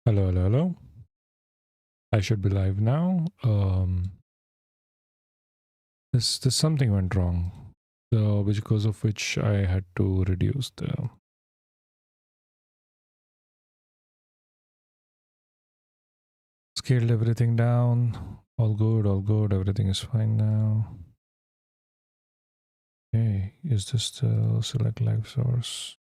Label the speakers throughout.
Speaker 1: Hello, hello, hello. I should be live now. This something went wrong, because of which I had to reduce the scaled everything down. All good, all good. Everything is fine now. Okay, is this the select live source?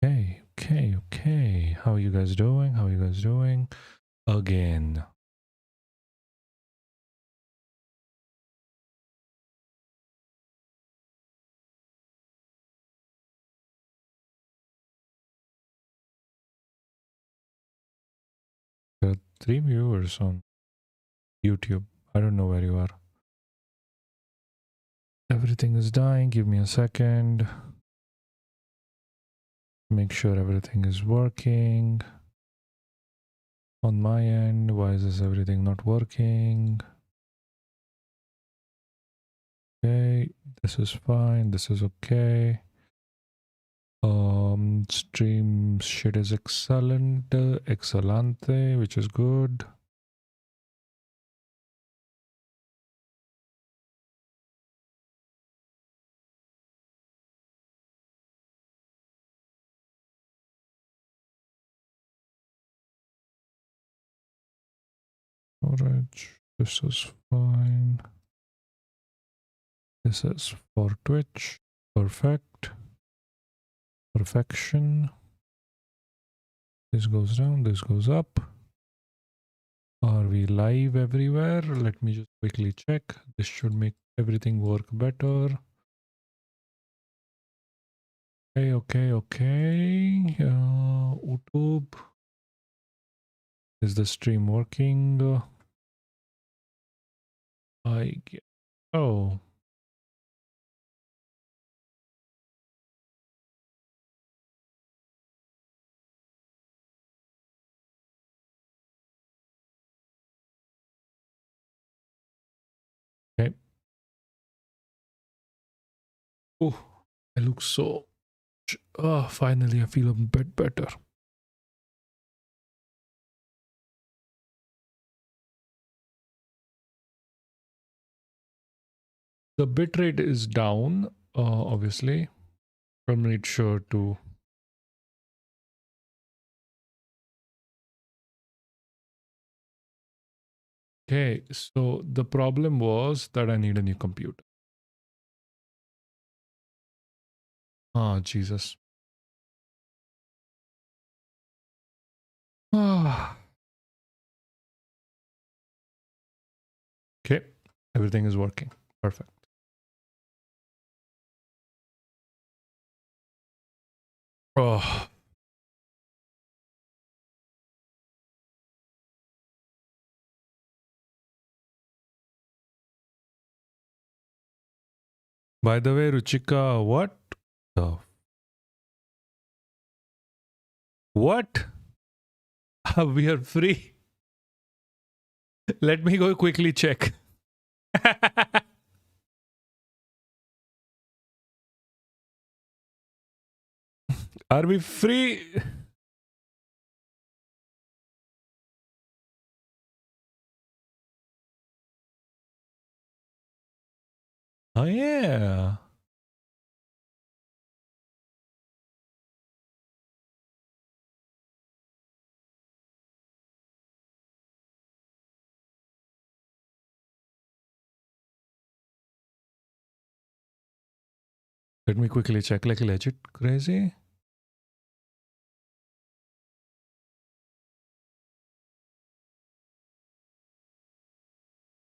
Speaker 1: Okay, okay, okay. How are you guys doing? How are you guys doing? Again. There are 3 viewers on YouTube. I don't know where you are. Everything is dying. Give me a second. Make sure everything is working. On my end, why is this everything not working? Okay, this is fine, this is okay. Stream shit is excellent, excellente, which is good. Storage, this is fine. This is for Twitch, perfect. Perfection. This goes down, this goes up. Are we live everywhere? Let me just quickly check. This should make everything work better. Okay, okay, okay. YouTube. Is the stream working? I get. Oh. Okay. Oh, I look so. Oh, finally, I feel a bit better. The bitrate is down, obviously. I made sure to. Okay, so the problem was that I need a new computer. Ah, Jesus. Ah. Okay, everything is working. Perfect. Oh. By the way, Ruchika, what? The what? We are free. Let me go quickly check. Are we free? Oh, yeah. Let me quickly check. Like legit crazy.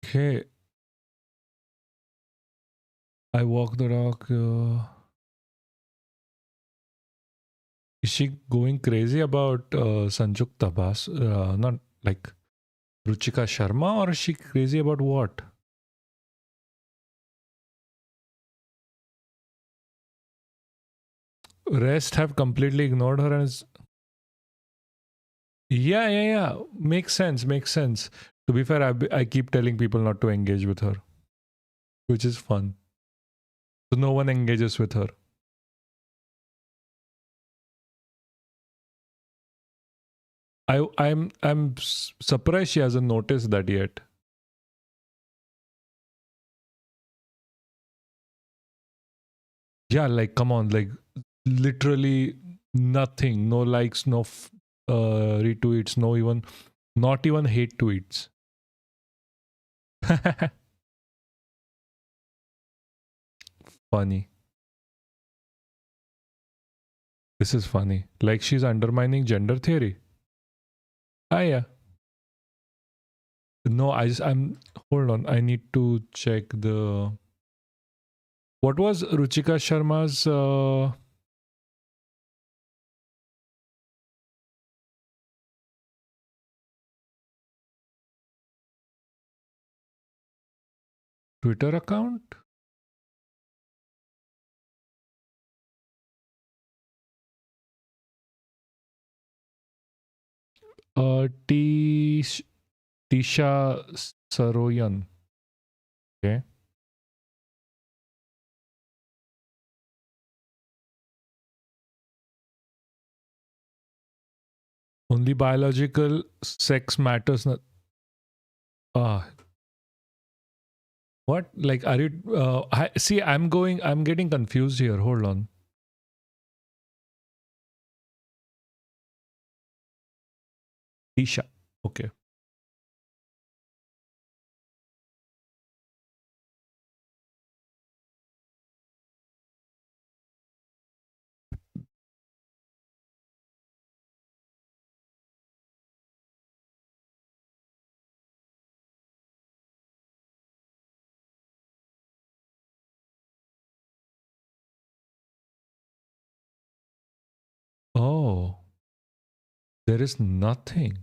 Speaker 1: Okay. I walk the dog. Is she going crazy about Sanjukta Bas? Not like Ruchika Sharma, or is she crazy about what? Rest have completely ignored her and yeah, yeah, yeah. Makes sense. Makes sense. To be fair, I keep telling people not to engage with her, which is fun. So no one engages with her. I'm surprised she hasn't noticed that yet. Yeah, like come on, like literally nothing, no likes, no retweets, no even, not even hate tweets. Funny. This is funny. Like she's undermining gender theory. Ah, yeah. No, I'm. Hold on. I need to check the. What was Ruchika Sharma's? Twitter account? Tisha Saroyan. Okay. Only biological sex matters. Ah, what? Like, are you? See, I'm getting confused here. Hold on. Tisha. Okay. Oh, there is nothing.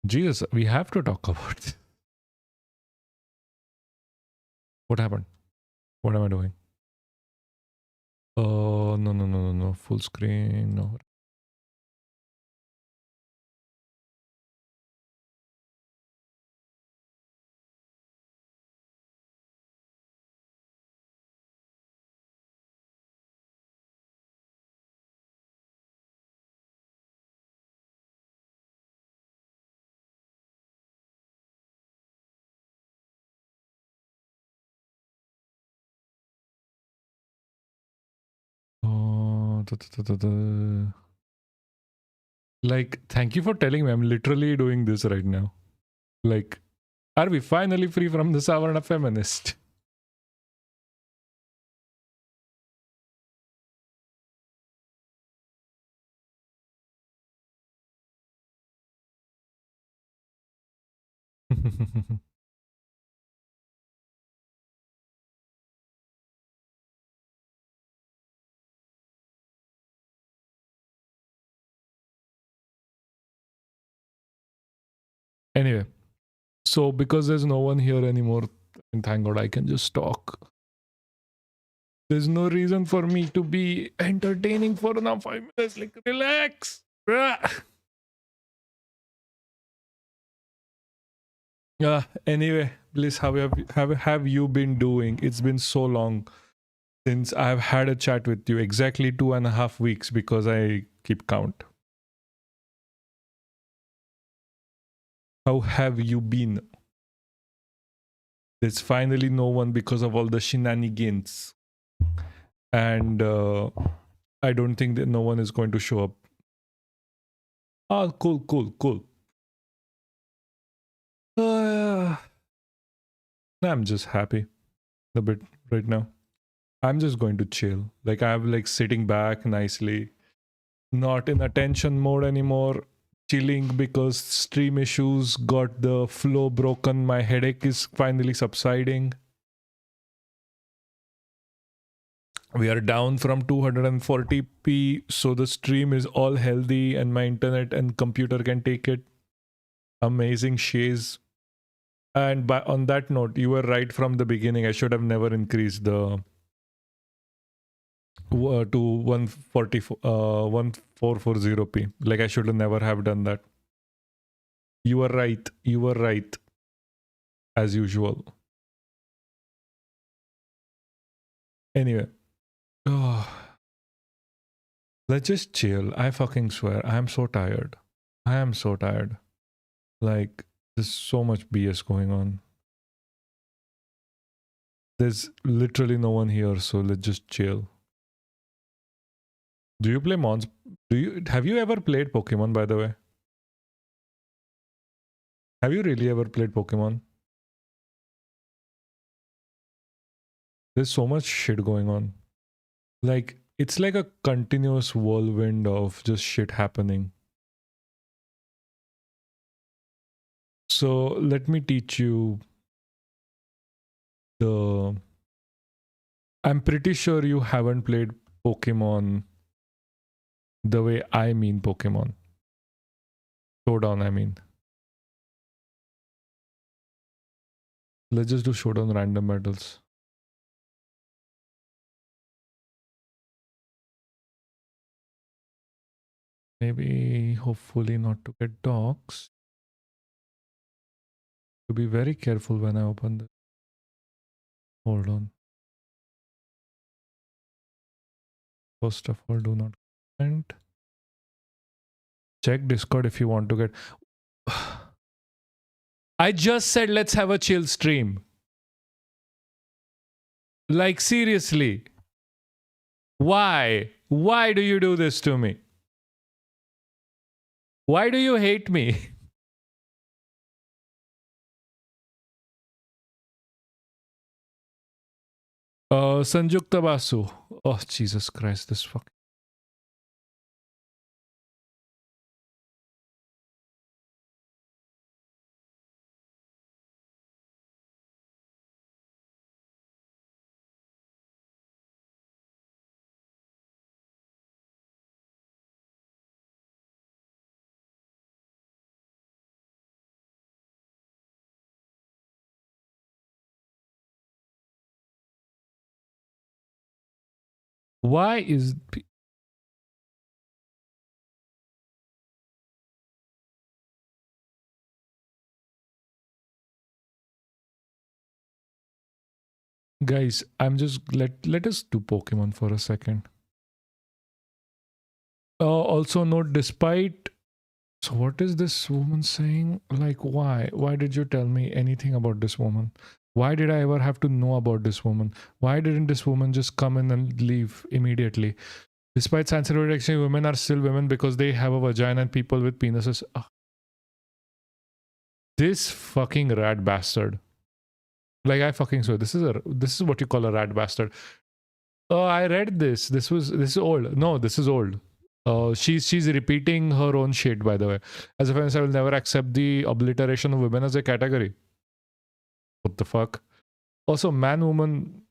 Speaker 1: Jesus, we have to talk about this. What happened? What am I doing? Oh, no, no, no, no, no. Full screen. No. Oh, like, thank you for telling me. I'm literally doing this right now. Like, are we finally free from the Savarna feminist? Anyway, so because there's no one here anymore, and thank God I can just talk. There's no reason for me to be entertaining for now 5 minutes. Like, relax. Anyway, Bliss, how have you been doing? It's been so long since I've had a chat with you. Exactly 2.5 weeks because I keep count. How have you been? There's finally no one because of all the shenanigans, and I don't think that no one is going to show up. Oh, cool, cool, cool. I'm just happy a bit right now. I'm just going to chill. Like I'm like sitting back nicely, not in attention mode anymore. Chilling because stream issues got the flow broken. My headache is finally subsiding. We are down from 240p, so the stream is all healthy and my internet and computer can take it. Amazing shays. And on that note, you were right from the beginning. I should have never increased the to 1440p. Like I should have never have done that. You were right. You were right. As usual. Anyway, Let's just chill. I fucking swear. I am so tired. I am so tired. Like, there's so much BS going on. There's literally no one here, so let's just chill. Do you play Mons? Have you ever played Pokemon, by the way? Have you really ever played Pokemon? There's so much shit going on. Like, it's like a continuous whirlwind of just shit happening. So let me teach you the... I'm pretty sure you haven't played Pokemon the way I mean Pokemon. Showdown, I mean. Let's just do Showdown random battles. Maybe, hopefully not to get dogs. To be very careful when I open this. Hold on. First of all, do not comment. Check Discord if you want to get... I just said let's have a chill stream. Like, seriously. Why? Why do you do this to me? Why do you hate me? Sanjukta Basu. Oh, Jesus Christ, this fuck. Why is... Guys, I'm just... Let us do Pokemon for a second. Also note, despite... So what is this woman saying? Like, why? Why did you tell me anything about this woman? Why did I ever have to know about this woman? Why didn't this woman just come in and leave immediately? Despite science and protection, women are still women because they have a vagina and people with penises. This fucking rat bastard. Like, I fucking swear, this is what you call a rat bastard. Oh, I read this. This is old. No, this is old. She's repeating her own shit, by the way. As a feminist, I will never accept the obliteration of women as a category. What the fuck? Also, man-woman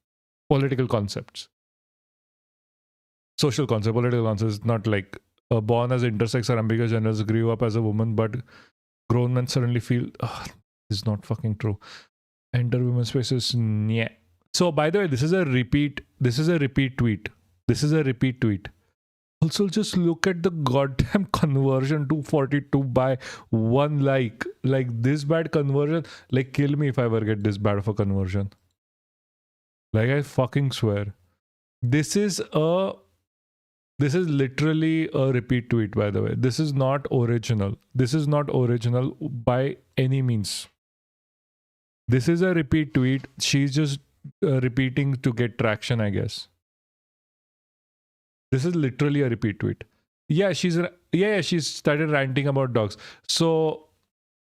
Speaker 1: political concepts. Social concept, political concepts, not like born as intersex or ambiguous genders, grew up as a woman, but grown men suddenly feel, this is not fucking true. Enter women's spaces, yeah. So, by the way, this is a repeat tweet. This is a repeat tweet. Also, just look at the goddamn conversion, 242 by 1 like. Like, this bad conversion, like, kill me if I ever get this bad of a conversion. Like, I fucking swear. This is literally a repeat tweet, by the way. This is not original. This is not original by any means. This is a repeat tweet. She's just repeating to get traction, I guess. This is literally a repeat tweet. Yeah, she's started ranting about dogs. So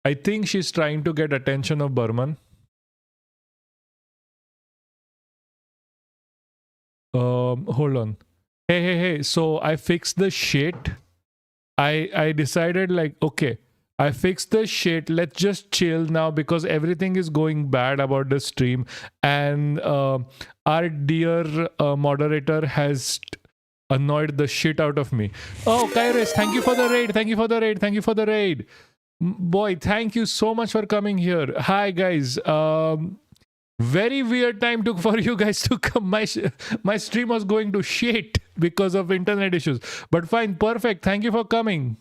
Speaker 1: I think she's trying to get attention of Burman. Hold on. Hey. So I fixed the shit. I decided, like, okay, I fixed the shit. Let's just chill now because everything is going bad about the stream. And our dear moderator has annoyed the shit out of me. Oh, Kairos, thank you for the raid. Thank you for the raid. Thank you for the raid. Boy, thank you so much for coming here. Hi, guys. Very weird time for you guys to come. My stream was going to shit because of internet issues. But fine, perfect. Thank you for coming.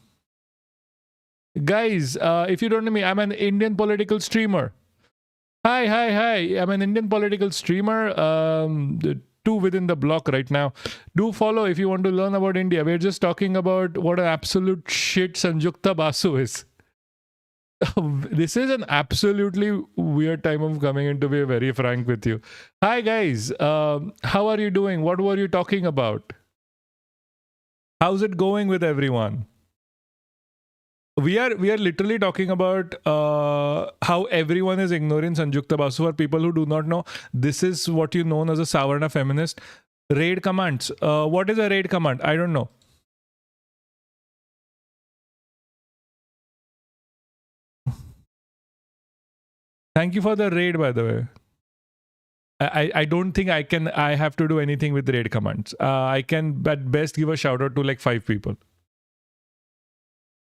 Speaker 1: Guys, if you don't know me, I'm an Indian political streamer. Hi. I'm an Indian political streamer. two within the block right now. Do follow if you want to learn about India. We're just talking about what an absolute shit Sanjukta Basu is. This is an absolutely weird time of coming in, to be very frank with you. Hi guys, how are you doing? What were you talking about? How's it going with everyone? We are literally talking about how everyone is ignoring Sanjukta Basu. For people who do not know, this is what you known as a Savarna feminist. Raid commands. What is a raid command? I don't know. Thank you for the raid, by the way. I don't think I have to do anything with raid commands. I can at best give a shout out to like 5 people.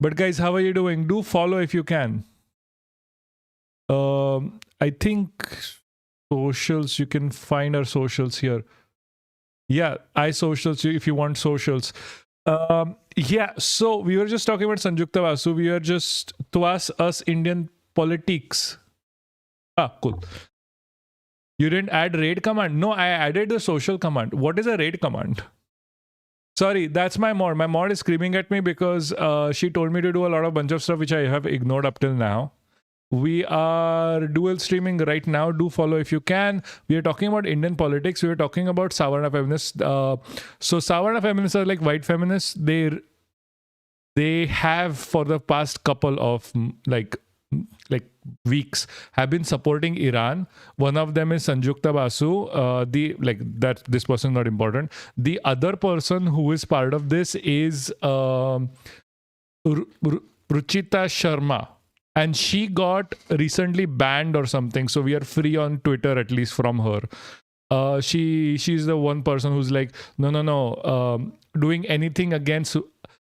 Speaker 1: But guys, how are you doing? Do follow if you can. I think socials, you can find our socials here. Yeah, I socials if you want socials. Yeah, so we were just talking about Sanjukta Basu. We are just to us Indian politics. Ah, cool. You didn't add raid command? No, I added the social command. What is a raid command? Sorry, that's my mod. My mod is screaming at me because she told me to do a lot of bunch of stuff which I have ignored up till now. We are dual streaming right now. Do follow if you can. We are talking about Indian politics. We are talking about Savarna feminists. So Savarna feminists are like white feminists. They have for the past couple of like weeks have been supporting Iran. One of them is Sanjukta Basu. This person is not important. The other person who is part of this is Ruchita Sharma, and she got recently banned or something. So we are free on Twitter at least from her. She's the one person who's like no. Doing anything against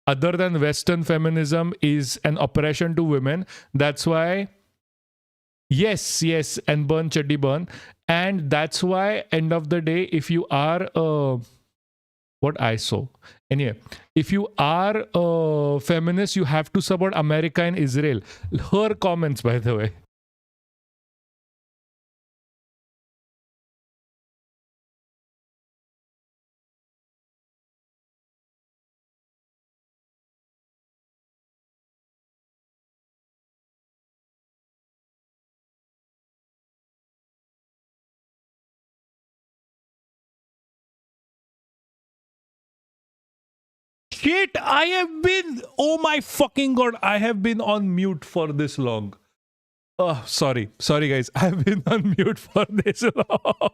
Speaker 1: other than Western feminism is an oppression to women. That's why. Yes, and burn chaddi burn. And that's why, end of the day, if you are what I saw. Anyway, if you are a feminist, you have to support America and Israel. Her comments, by the way. Shit, I have been, oh my fucking god, I have been on mute for this long. Oh, sorry guys, I've been on mute for this long.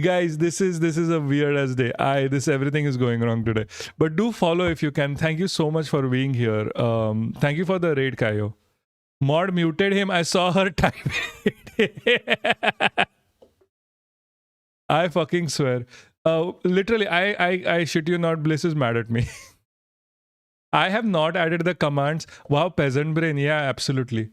Speaker 1: Guys, this is a weird as day. Everything is going wrong today. But do follow if you can. Thank you so much for being here. Thank you for the raid, Kayo. Mod muted him. I saw her type it. I fucking swear. Literally, I shit you not, Bliss is mad at me. I have not added the commands. Wow, peasant brain. Yeah, absolutely.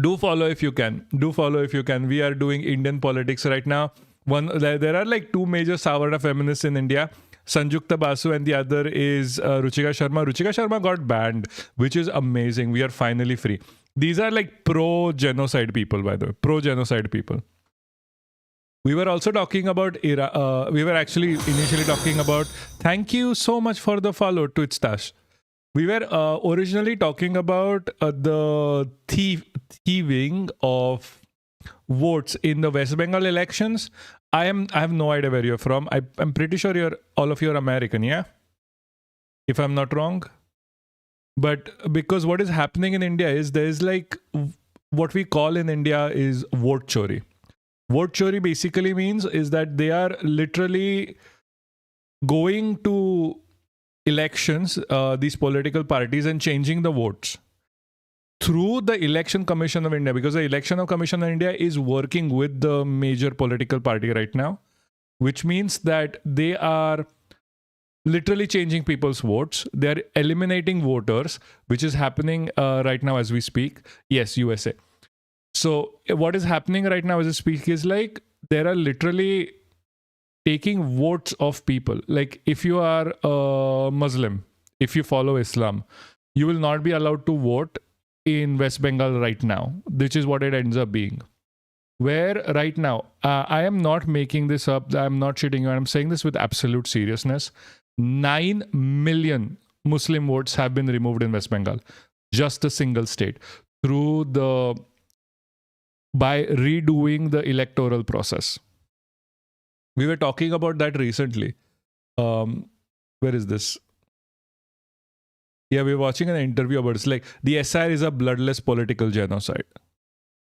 Speaker 1: Do follow if you can. Do follow if you can. We are doing Indian politics right now. There are like 2 major Savarna feminists in India. Sanjukta Basu and the other is Ruchika Sharma. Ruchika Sharma got banned, which is amazing. We are finally free. These are like pro-genocide people, by the way. Pro-genocide people. We were also talking about Iran. We were actually initially talking about. Thank you so much for the follow, Twitch Stash. We were originally talking about the thieving of votes in the West Bengal elections. I have no idea where you're from. I'm pretty sure all of you are American, yeah? If I'm not wrong. But because what is happening in India is there's like what we call in India is vote chori. Vote chori basically means is that they are literally going to elections, these political parties, and changing the votes through the Election Commission of India, because the Election Commission of India is working with the major political party right now, which means that they are literally changing people's votes. They are eliminating voters, which is happening right now as we speak. Yes, USA. So what is happening right now as I speak is like there are literally taking votes of people. Like if you are a Muslim, if you follow Islam, you will not be allowed to vote in West Bengal right now, which is what it ends up being. where right now, I am not making this up, I'm not shitting you, I'm saying this with absolute seriousness. 9 million Muslim votes have been removed in West Bengal, just a single state, through the by redoing the electoral process. We were talking about that recently. Where is this? Yeah, we were watching an interview about it. It's like the SIR is a bloodless political genocide.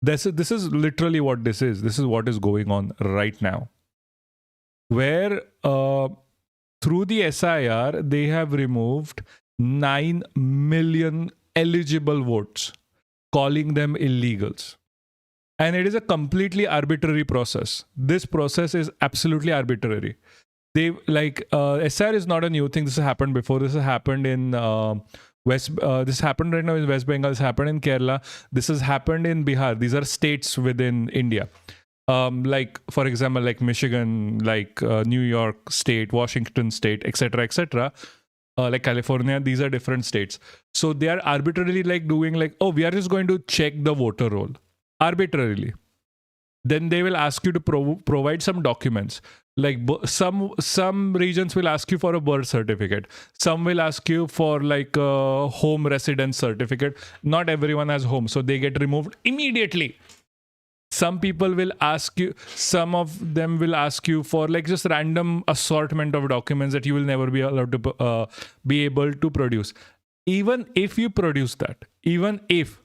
Speaker 1: This is literally what this is. This is what is going on right now. Where through the SIR, they have removed 9 million eligible votes, calling them illegals. And it is a completely arbitrary process. This process is absolutely arbitrary. They like SR is not a new thing. This has happened before. This has happened in this happened right now in West Bengal. This happened in Kerala. This has happened in Bihar. These are states within India. Like for example, like Michigan, like New York State, Washington State, etc., like California. These are different states. So they are arbitrarily like doing like, oh, we are just going to check the voter roll arbitrarily. Then they will ask you to provide some documents. Like some regions will ask you for a birth certificate. Some will ask you for like a home residence certificate. Not everyone has home, so they get removed immediately. Some people will ask you, some of them will ask you for like just random assortment of documents that you will never be allowed to be able to produce. Even if you produce that, even if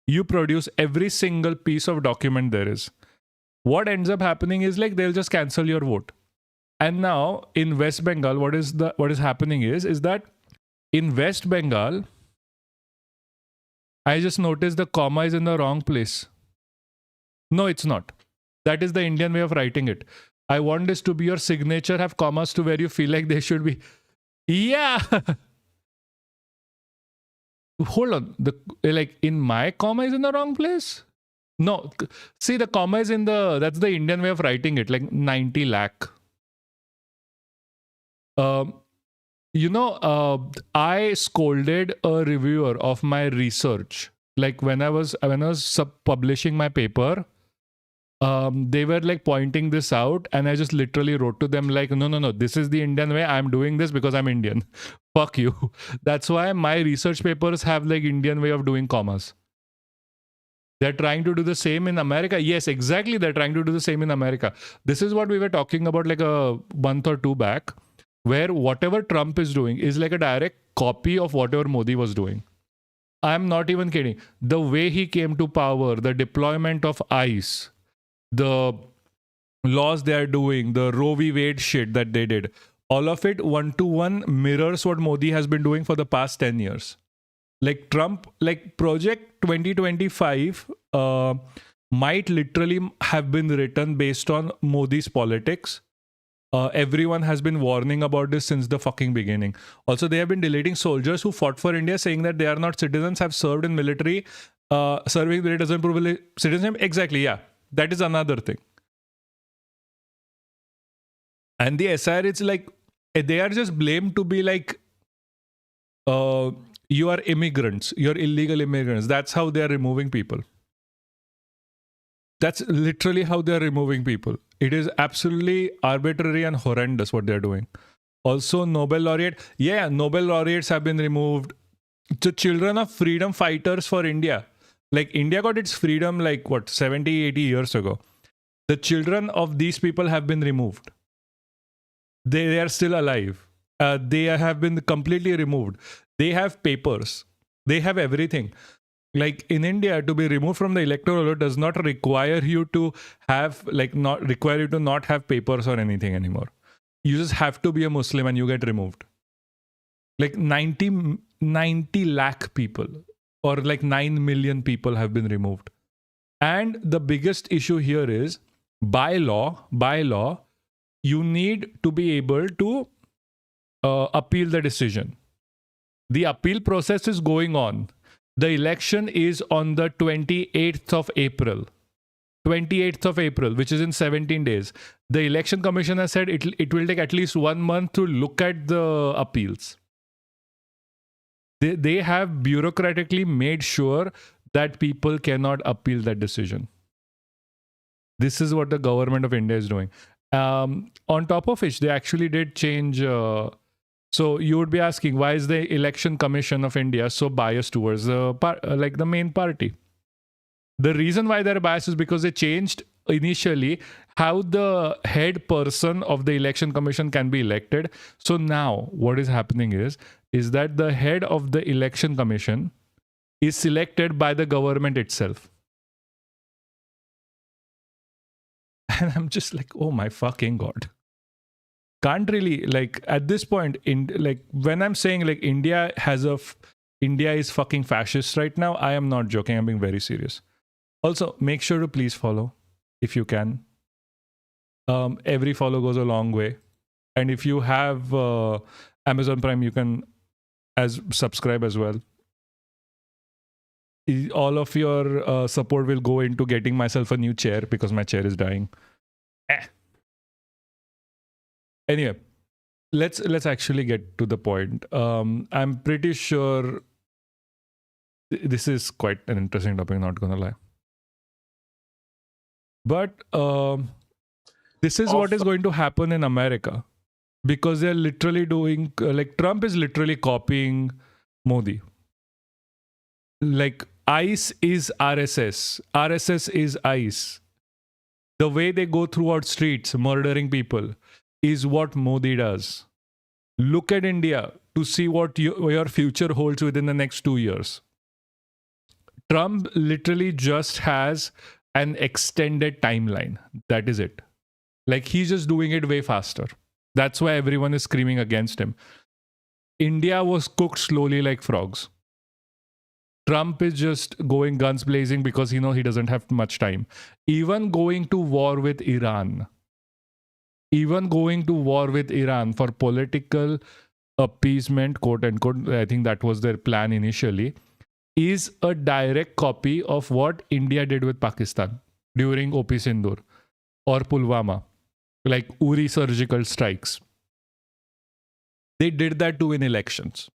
Speaker 1: you produce every single piece of document there is, what ends up happening is like they'll just cancel your vote. And now in West Bengal, what is happening is that in West Bengal, I just noticed the comma is in the wrong place. No, it's not. That is the Indian way of writing it. I want this to be your signature, have commas to where you feel like they should be. Yeah. Hold on. Like in my comma is in the wrong place? No. See, the comma is in that's the Indian way of writing it, like 90 lakh. I scolded a reviewer of my research. Like when I was publishing my paper, they were like pointing this out, and I just literally wrote to them like, no, this is the Indian way. I'm doing this because I'm Indian. Fuck you. That's why my research papers have like Indian way of doing commas. They're trying to do the same in America. Yes, exactly. They're trying to do the same in America. This is what we were talking about like a month or two back, where whatever Trump is doing is like a direct copy of whatever Modi was doing. I'm not even kidding. The way he came to power, the deployment of ICE, the laws they are doing, the Roe v. Wade shit that they did, all of it one-to-one mirrors what Modi has been doing for the past 10 years. Like Trump, like Project 2025 might literally have been written based on Modi's politics. Everyone has been warning about this since the fucking beginning. Also, they have been deleting soldiers who fought for India, saying that they are not citizens, have served in military. Serving there doesn't prove citizenship. Exactly, yeah. That is another thing. And the SIR, it's like, they are just blamed to be like, you are immigrants, you're illegal immigrants. That's how they are removing people. That's literally how they are removing people. It is absolutely arbitrary and horrendous what they're doing. Also, Nobel laureate. Yeah, Nobel laureates have been removed. The children of freedom fighters for India. Like India got its freedom like what, 70, 80 years ago. The children of these people have been removed. They are still alive. They have been completely removed. They have papers. They have everything. Like in India, to be removed from the electoral roll does not require you to have not have papers or anything anymore. You just have to be a Muslim and you get removed. Like 90 lakh people or like 9 million people have been removed. And the biggest issue here is by law, you need to be able to appeal the decision. The appeal process is going on. The election is on the 28th of April. 28th of April, which is in 17 days. The election commission has said it will take at least 1 month to look at the appeals. They have bureaucratically made sure that people cannot appeal that decision. This is what the government of India is doing. On top of which, they actually did change. So you would be asking, why is the Election Commission of India so biased towards the main party? The reason why they're biased is because they changed initially how the head person of the Election Commission can be elected. So now what is happening is that the head of the Election Commission is selected by the government itself. And I'm just like, oh my fucking God. Can't really, like, at this point, when I'm saying like India is fucking fascist right now, I am not joking. I'm being very serious. Also, make sure to please follow if you can. Every follow goes a long way. And if you have Amazon Prime, you can subscribe as well. All of your support will go into getting myself a new chair because my chair is dying. Anyway, let's actually get to the point. I'm pretty sure this is quite an interesting topic, not gonna lie. But this is what is going to happen in America, because they're literally doing, like, Trump is literally copying Modi. Like, ICE is RSS. RSS is ICE. The way they go throughout streets murdering people is what Modi does. Look at India to see what your future holds within the next 2 years. Trump literally just has an extended timeline. That is it. Like, he's just doing it way faster. That's why everyone is screaming against him. India was cooked slowly like frogs. Trump is just going guns blazing because he doesn't have much time. Even going to war with Iran for political appeasement, quote unquote, I think that was their plan initially, is a direct copy of what India did with Pakistan during OP Sindoor or Pulwama, like Uri surgical strikes. They did that to win elections.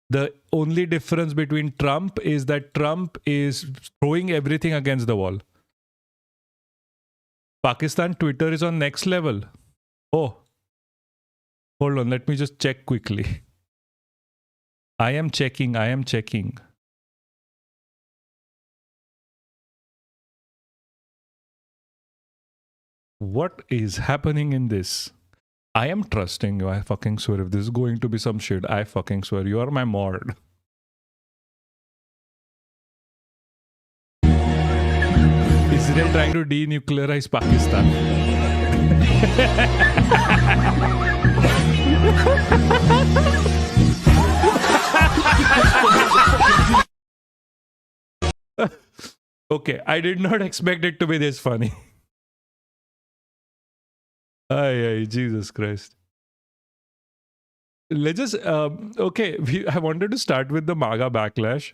Speaker 1: The only difference between Trump is that Trump is throwing everything against the wall. Pakistan Twitter is on next level. Oh, hold on. Let me just check quickly. I am checking. What is happening in this? I am trusting you. I fucking swear. If this is going to be some shit, I fucking swear. You are my mod. Israel trying to denuclearize Pakistan. Okay, I did not expect it to be this funny. Ay, Jesus Christ. Let's just, okay, I wanted to start with the MAGA backlash.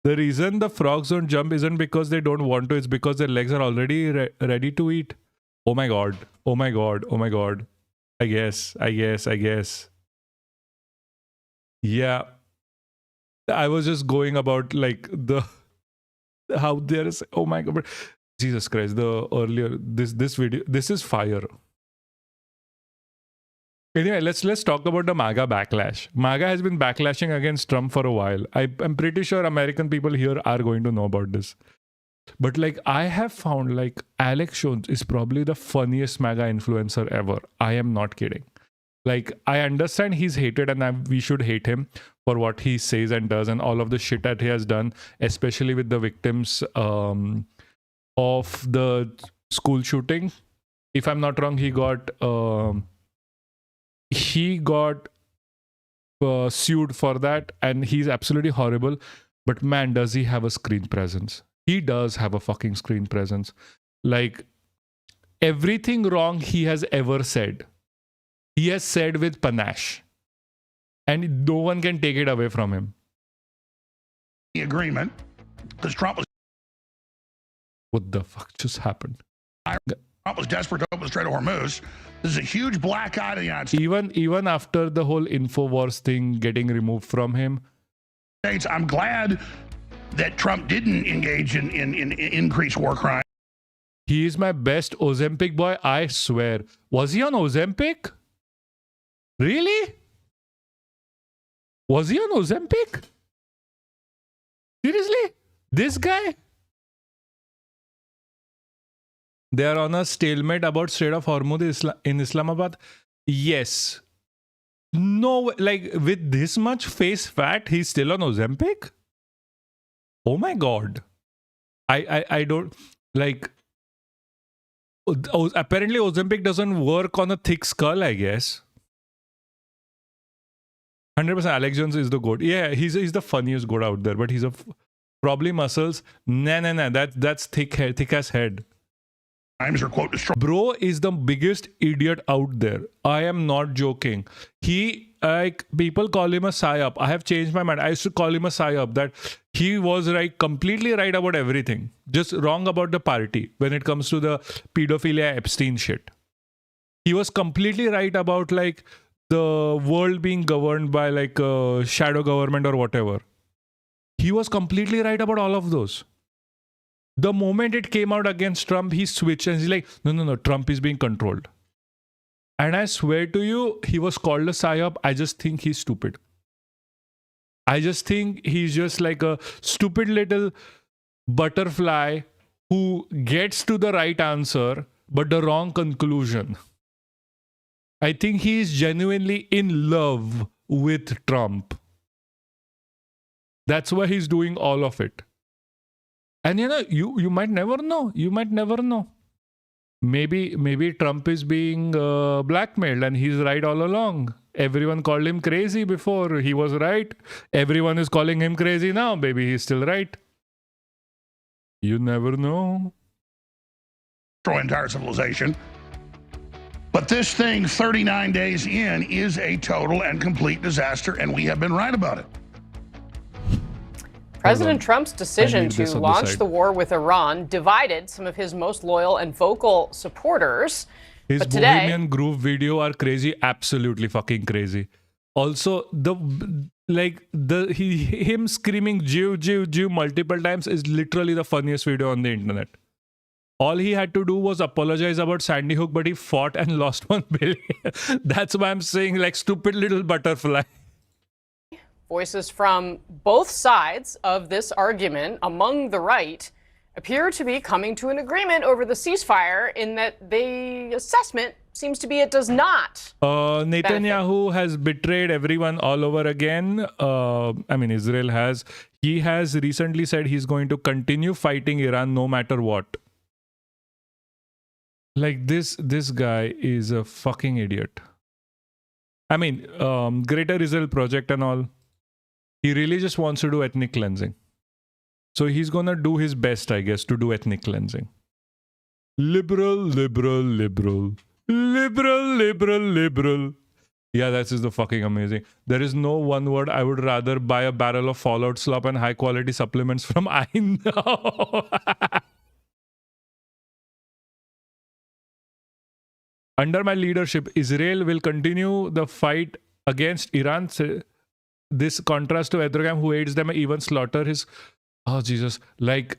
Speaker 1: The reason the frogs don't jump isn't because they don't want to, it's because their legs are already ready to eat. Oh my God. I guess. Yeah. I was just going about like how there's, oh my God, but Jesus Christ, this video, this is fire. Anyway, let's talk about the MAGA backlash. MAGA has been backlashing against Trump for a while. I'm pretty sure American people here are going to know about this. But like, I have found like Alex Jones is probably the funniest MAGA influencer ever. I am not kidding. Like, I understand he's hated and we should hate him for what he says and does and all of the shit that he has done, especially with the victims of the school shooting. If I'm not wrong, he got sued for that, and he's absolutely horrible. But man, does he have a screen presence. He does have a fucking screen presence. Like, everything wrong he has ever said, he has said with panache, and no one can take it away from him.
Speaker 2: The agreement, because Trump was...
Speaker 1: What the fuck just happened?
Speaker 2: Trump was desperate to open the Strait of Hormuz. This is a huge black eye to the United States.
Speaker 1: Even after the whole InfoWars thing getting removed from him.
Speaker 2: I'm glad that Trump didn't engage in increased war crimes.
Speaker 1: He is my best Ozempic boy, I swear. Was he on Ozempic? Really? Was he on Ozempic? Seriously? This guy? They are on a stalemate about Strait of Hormuz in Islamabad. Yes. No, like with this much face fat, he's still on Ozempic? Oh my God. I don't like. Apparently, Ozempic doesn't work on a thick skull, I guess. 100% Alex Jones is the goat. Yeah, he's the funniest goat out there, but he's probably muscles. Nah. That's thick as head.
Speaker 2: Or quote destroy.
Speaker 1: Bro is the biggest idiot out there. I am not joking. He, like, people call him a psyop. I have changed my mind. I used to call him a psyop, that he was right, completely right about everything, just wrong about the party when it comes to the pedophilia Epstein shit. He was completely right about like the world being governed by like a shadow government or whatever. He was completely right about all of those. The moment it came out against Trump, he switched and he's like, no, Trump is being controlled. And I swear to you, he was called a psyop. I just think he's stupid. I just think he's just like a stupid little butterfly who gets to the right answer, but the wrong conclusion. I think he's genuinely in love with Trump. That's why he's doing all of it. And you know, you might never know. You might never know. Maybe Trump is being blackmailed and he's right all along. Everyone called him crazy before. He was right. Everyone is calling him crazy now. Maybe he's still right. You never know.
Speaker 2: Destroy entire civilization. But this thing, 39 days in, is a total and complete disaster, and we have been right about it.
Speaker 3: President Trump's decision to launch the war with Iran divided some of his most loyal and vocal supporters.
Speaker 1: His Bohemian Groove video are crazy, absolutely fucking crazy. Also, him screaming Jew multiple times is literally the funniest video on the internet. All he had to do was apologize about Sandy Hook, but he fought and lost 1 billion. That's why I'm saying, like, stupid little butterfly.
Speaker 3: Voices from both sides of this argument among the right appear to be coming to an agreement over the ceasefire, in that the assessment seems to be it does not.
Speaker 1: Netanyahu has betrayed everyone all over again. I mean, Israel has. He has recently said he's going to continue fighting Iran no matter what. Like, this guy is a fucking idiot. I mean, Greater Israel Project and all. He really just wants to do ethnic cleansing. So he's gonna do his best, I guess, to do ethnic cleansing. Liberal. Yeah, that is the fucking amazing. There is no one word. I would rather buy a barrel of Fallout slop and high quality supplements from I know. Under my leadership, Israel will continue the fight against Iran. This contrast to Erdogan, who aids them, even slaughter his... Oh, Jesus. Like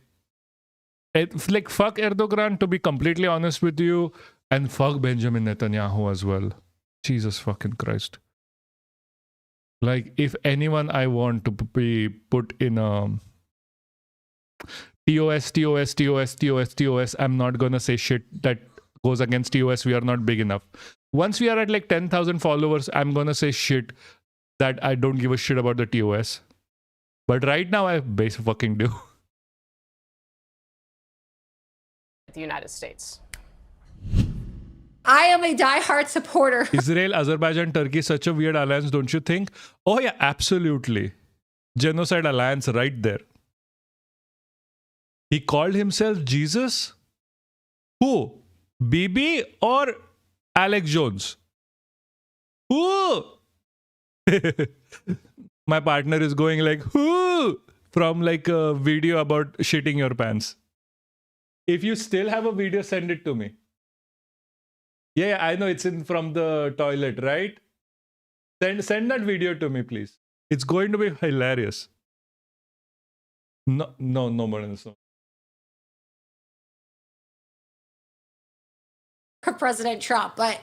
Speaker 1: fuck Erdogan, to be completely honest with you, and fuck Benjamin Netanyahu as well. Jesus fucking Christ. Like, if anyone I want to be put in a TOS, I'm not gonna say shit that goes against TOS. We are not big enough. Once we are at like 10,000 followers, I'm gonna say shit that I don't give a shit about the TOS. But right now, I basically fucking do.
Speaker 3: The United States.
Speaker 4: I am a diehard supporter.
Speaker 1: Israel, Azerbaijan, Turkey, such a weird alliance, don't you think? Oh yeah, absolutely. Genocide alliance right there. He called himself Jesus? Who? Bibi or Alex Jones? Who? My partner is going like, who? From like a video about shitting your pants. If you still have a video, send it to me. Yeah, I know it's in from the toilet, right? Send that video to me, please. It's going to be hilarious. No more than this.
Speaker 4: For President Trump, but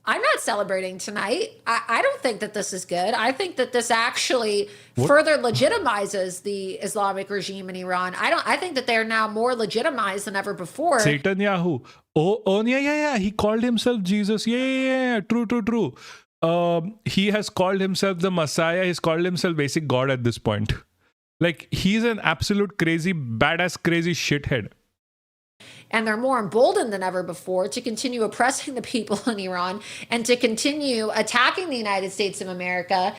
Speaker 4: I'm not celebrating tonight. I don't think that this is good. I think that this actually further legitimizes the Islamic regime in Iran. I think that they're now more legitimized than ever before.
Speaker 1: Netanyahu. Oh, yeah. He called himself Jesus. Yeah. True. He has called himself the Messiah. He's called himself basic God at this point. Like, he's an absolute crazy, badass, crazy shithead.
Speaker 4: And they're more emboldened than ever before to continue oppressing the people in Iran and to continue attacking the United States of America.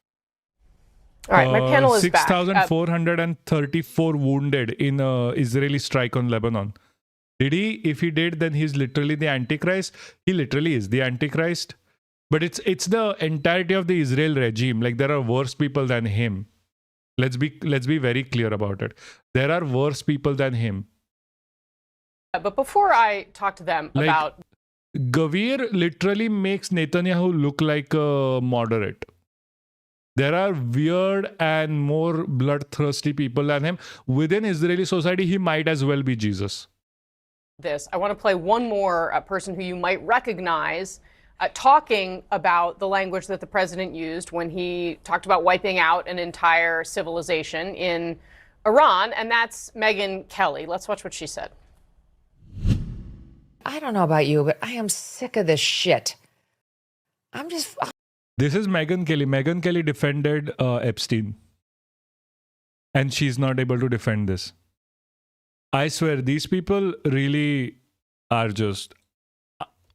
Speaker 3: All right, my panel is back.
Speaker 1: 6,434 wounded in a Israeli strike on Lebanon. Did he? If he did, then he's literally the Antichrist. He literally is the Antichrist. But it's the entirety of the Israel regime. Like, there are worse people than him. Let's be very clear about it. There are worse people than him.
Speaker 3: But before I talk to them about...
Speaker 1: Gavir literally makes Netanyahu look like a moderate. There are weird and more bloodthirsty people than him. Within Israeli society, he might as well be Jesus.
Speaker 3: I want to play one more person who you might recognize talking about the language that the president used when he talked about wiping out an entire civilization in Iran, and that's Megyn Kelly. Let's watch what she said.
Speaker 5: I don't know about you, but I am sick of this shit.
Speaker 1: This is Megyn Kelly. Megyn Kelly defended Epstein. And she's not able to defend this. I swear, these people really are just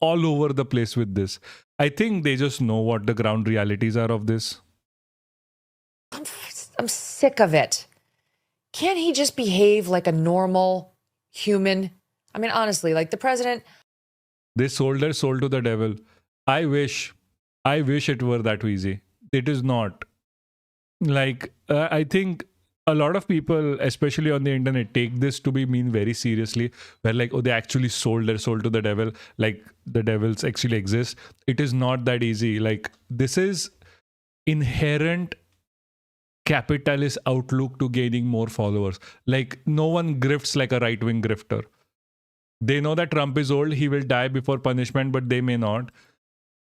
Speaker 1: all over the place with this. I think they just know what the ground realities are of this.
Speaker 5: I'm sick of it. Can't he just behave like a normal human? I mean, honestly, like the president.
Speaker 1: They sold their soul to the devil. I wish it were that easy. It is not. Like, I think a lot of people, especially on the internet, take this to be mean very seriously. Where like, oh, they actually sold their soul to the devil. Like, the devils actually exist. It is not that easy. Like, this is inherent capitalist outlook to gaining more followers. Like, no one grifts like a right-wing grifter. They know that Trump is old, he will die before punishment, but they may not.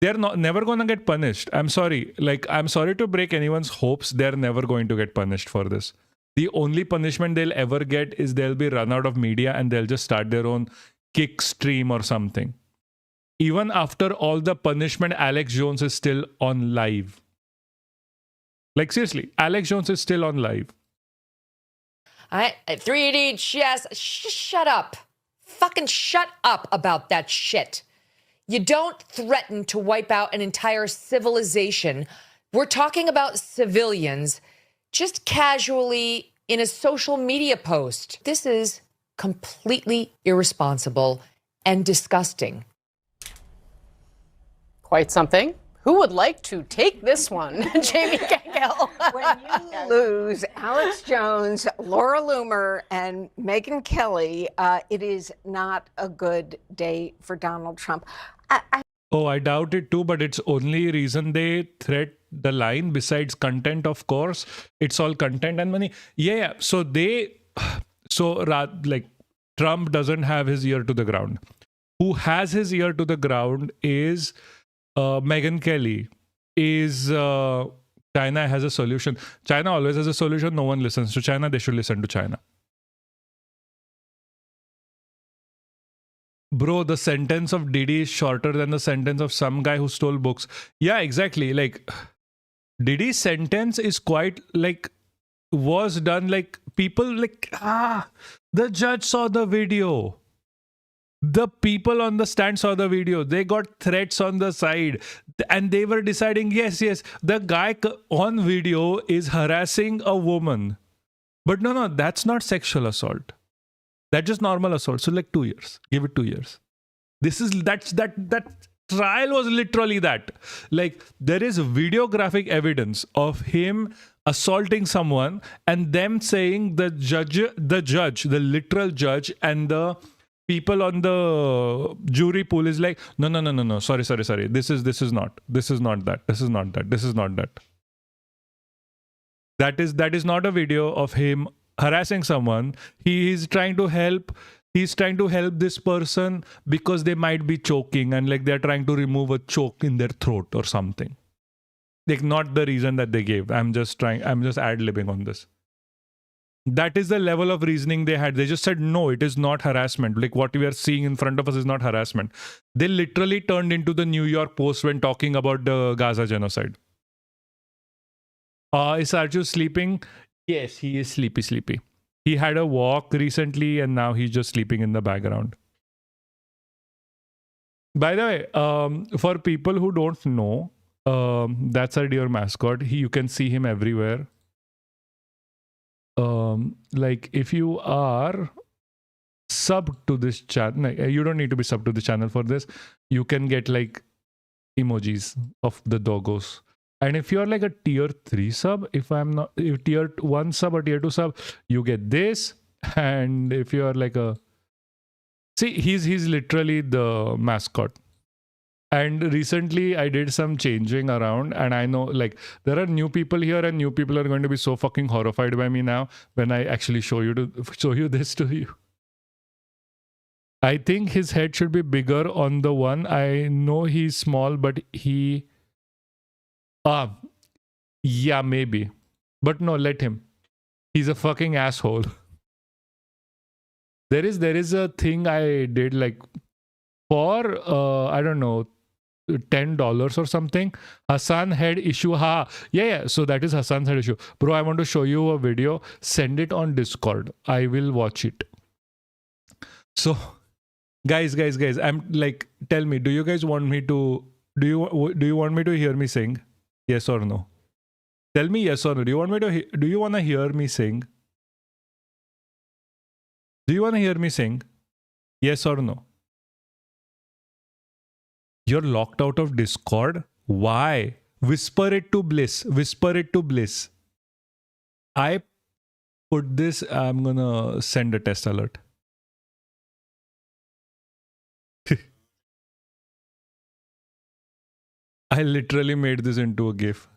Speaker 1: They're never going to get punished. I'm sorry. Like, I'm sorry to break anyone's hopes. They're never going to get punished for this. The only punishment they'll ever get is they'll be run out of media and they'll just start their own kick stream or something. Even after all the punishment, Alex Jones is still on live. Like, seriously, Alex Jones is still on live.
Speaker 5: 3D chess. Shut up. Fucking shut up about that shit. You don't threaten to wipe out an entire civilization. We're talking about civilians just casually in a social media post. This is completely irresponsible and disgusting.
Speaker 3: Quite something. Who would like to take this one? Jamie Gangel.
Speaker 6: When you lose Alex Jones, Laura Loomer, and Megyn Kelly, it is not a good day for Donald Trump.
Speaker 1: I doubt it too, but it's only reason they thread the line besides content, of course. It's all content and money. Yeah. So Trump doesn't have his ear to the ground. Who has his ear to the ground is Megyn Kelly. China has a solution. China always has a solution. No one listens to China. They should listen to China. Bro, the sentence of Diddy is shorter than the sentence of some guy who stole books. Yeah, exactly. Like, Diddy's sentence is quite like, was done like people like, the judge saw the video. The people on the stand saw the video. They got threats on the side. And they were deciding, yes, the guy on video is harassing a woman. But no, that's not sexual assault. That's just normal assault. So like 2 years. Give it 2 years. That trial was literally that. Like, there is videographic evidence of him assaulting someone and them saying the literal judge and the people on the jury pool is like, no. Sorry. This is not that. That is not a video of him harassing someone. He is trying to help. He's trying to help this person because they might be choking and like they're trying to remove a choke in their throat or something. Like not the reason that they gave. I'm just ad-libbing on this. That is the level of reasoning they had. They just said, no, it is not harassment. Like what we are seeing in front of us is not harassment. They literally turned into the New York Post when talking about the Gaza genocide. Is Arju sleeping? Yes, he is sleepy. He had a walk recently and now he's just sleeping in the background. By the way, for people who don't know, that's our dear mascot. You can see him everywhere. Like if you are sub to this channel, you don't need to be sub to the channel for this. You can get like emojis of the doggos. And if you're like a tier 3 sub, if tier 1 sub or tier 2 sub, you get this. And if you're like he's literally the mascot. And recently I did some changing around and I know like there are new people here and new people are going to be so fucking horrified by me now when I actually show you this to you. I think his head should be bigger on the one. I know he's small, but yeah, maybe. But no, let him. He's a fucking asshole. There is a thing I did like for I don't know, $10 or something. Hassan head issue. Yeah. So that is Hassan's head issue. Bro, I want to show you a video. Send it on Discord. I will watch it. So, guys, I'm like, tell me, do you guys want me to? Do you want me to hear me sing? Yes or no? Tell me yes or no. Do you want to hear me sing? Do you want to hear me sing? Yes or no? You're locked out of Discord? Why? Whisper it to Bliss. Whisper it to Bliss. I put this, I'm gonna send a test alert. I literally made this into a GIF.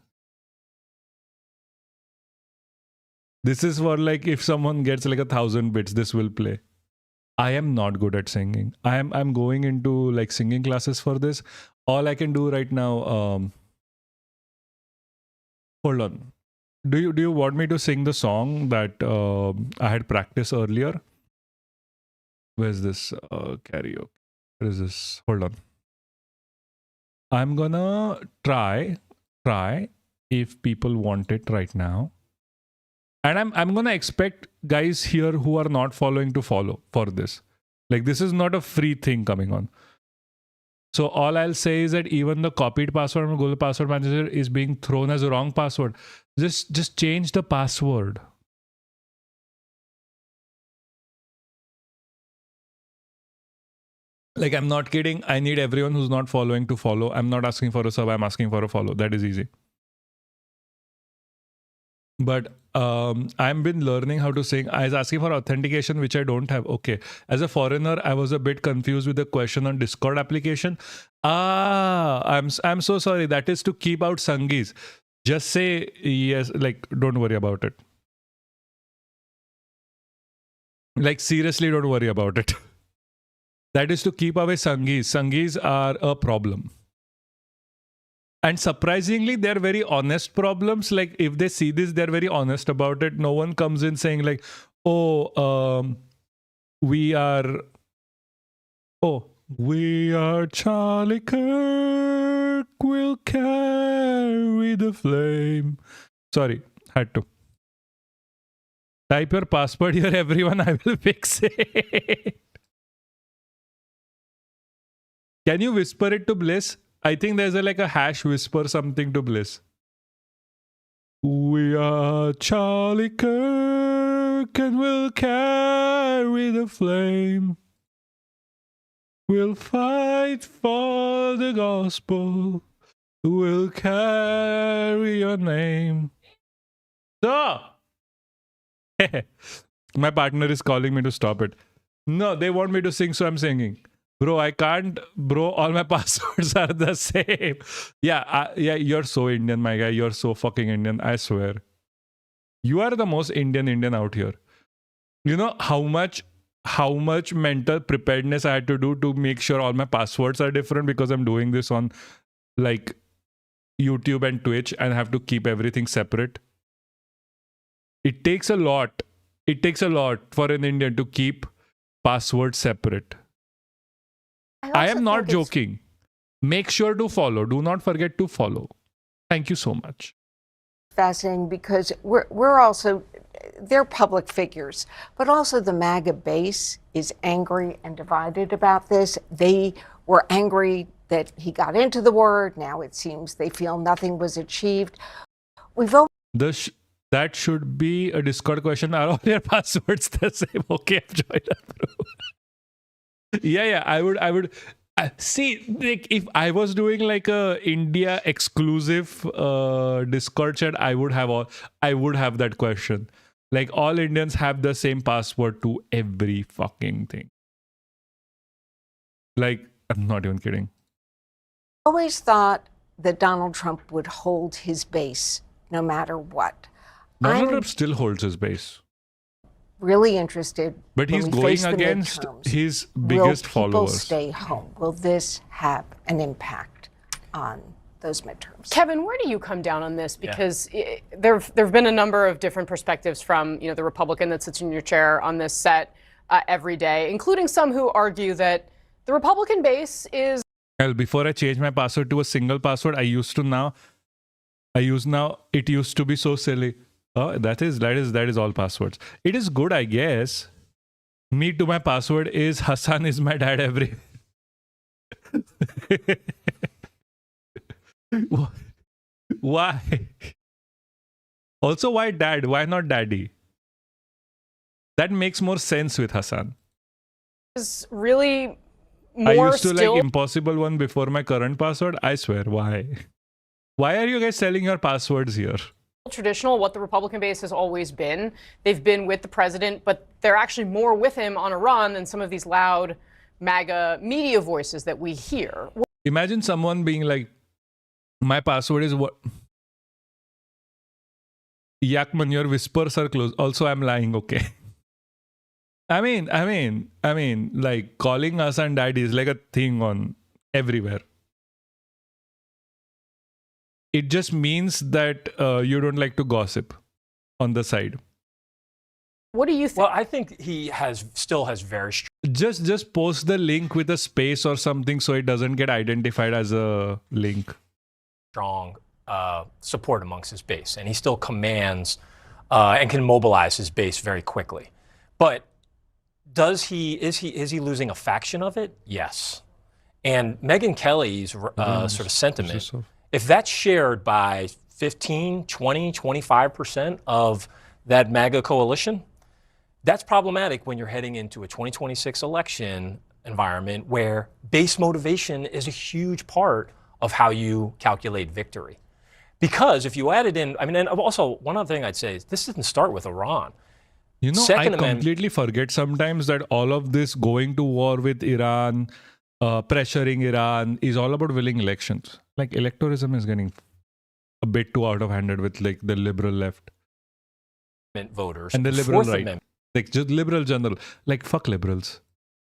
Speaker 1: This is for like if someone gets like 1,000 bits, this will play. I am not good at singing. I'm going into like singing classes for this. All I can do right now. Hold on. Do you want me to sing the song that I had practiced earlier? Where's this karaoke? Where is this? Hold on. I'm gonna try if people want it right now. And I'm gonna expect guys here who are not following to follow for this. Like this is not a free thing coming on. So all I'll say is that even the copied password from Google Password Manager is being thrown as a wrong password. Just change the password. Like I'm not kidding. I need everyone who's not following to follow. I'm not asking for a sub. I'm asking for a follow. That is easy. But I've been learning how to sing. I was asking for authentication, which I don't have. Okay. As a foreigner, I was a bit confused with the question on Discord application. I'm so sorry. That is to keep out Sangees. Just say yes. Like, don't worry about it. Like, seriously, don't worry about it. That is to keep away Sangees. Sangees are a problem. And surprisingly, they're very honest problems. Like if they see this, they're very honest about it. No one comes in saying like, we are Charlie Kirk, will carry the flame. Sorry, had to. Type your password here, everyone. I will fix it. Can you whisper it to Bliss? I think there's like a hash whisper something to Bliss. We are Charlie Kirk and we'll carry the flame. We'll fight for the gospel. We'll carry your name. So, my partner is calling me to stop it. No, they want me to sing, so I'm singing. Bro, I can't. Bro, all my passwords are the same. Yeah, you're so Indian, my guy. You're so fucking Indian. I swear. You are the most Indian out here. You know how much mental preparedness I had to do to make sure all my passwords are different, because I'm doing this on like YouTube and Twitch and have to keep everything separate. It takes a lot. It takes a lot for an Indian to keep passwords separate. I
Speaker 6: also
Speaker 1: am not
Speaker 6: think it's
Speaker 1: joking. Make sure to follow. Do not forget to follow. Thank you so much.
Speaker 6: fascinating because we're also, they're public figures, but also the MAGA base is angry and divided about this. They were angry that he got into the word. Now it seems they feel nothing was achieved. We've
Speaker 1: That should be a Discord question. Are all your passwords the same? Okay, I've joined up. Yeah. I would see, like, if I was doing like a India exclusive Discord chat, I would have that question. Like, all Indians have the same password to every fucking thing. Like, I'm not even kidding.
Speaker 6: always thought that Donald Trump would hold his base no matter what.
Speaker 1: Donald
Speaker 6: I'm
Speaker 1: Trump still holds his base,
Speaker 6: really interested.
Speaker 1: but
Speaker 6: when
Speaker 1: he's
Speaker 6: we
Speaker 1: going
Speaker 6: face the
Speaker 1: against
Speaker 6: midterms.
Speaker 1: his
Speaker 6: Will
Speaker 1: biggest
Speaker 6: people
Speaker 1: followers.
Speaker 6: stay home? Will this have an impact on those midterms?
Speaker 3: Kevin, where do you come down on this? Because there've been a number of different perspectives from the Republican that sits in your chair on this set every day, including some who argue that the Republican base is.
Speaker 1: Well, before I changed my password to a single password, it used to be so silly. Oh, that is all passwords. It is good, I guess. Me to my password is Hassan is my dad every. Why? Also, why dad? Why not daddy? That makes more sense with Hassan.
Speaker 3: Is really
Speaker 1: I
Speaker 3: more
Speaker 1: used to
Speaker 3: still
Speaker 1: like impossible one before my current password. I swear. Why? Why are you guys selling your passwords here?
Speaker 3: traditional, what the Republican base has always been. They've been with the president, but they're actually more with him on Iran than some of these loud MAGA media voices that we hear.
Speaker 1: Imagine someone being like, my password is what? Yakman, your whispers are close. Also, I'm lying, okay? I mean, like calling us and daddy is like a thing on everywhere. It just means that you don't like to gossip on the side.
Speaker 3: What do you think?
Speaker 7: Well, I think he still has very
Speaker 1: Just post the link with a space or something so it doesn't get identified as a link.
Speaker 7: strong support amongst his base, and he still commands and can mobilize his base very quickly. But is he losing a faction of it? Yes. And Megyn Kelly's sort of sentiment, if that's shared by 15, 20, 25% of that MAGA coalition, that's problematic when you're heading into a 2026 election environment where base motivation is a huge part of how you calculate victory. Because if you added in, and also one other thing I'd say is this didn't start with Iran.
Speaker 1: You know, I completely forget sometimes that all of this going to war with Iran, pressuring Iran is all about winning elections. Like electoralism is getting a bit too out of handed with like the liberal left.
Speaker 7: Voters.
Speaker 1: And the liberal right. Like just liberal general. Like fuck liberals.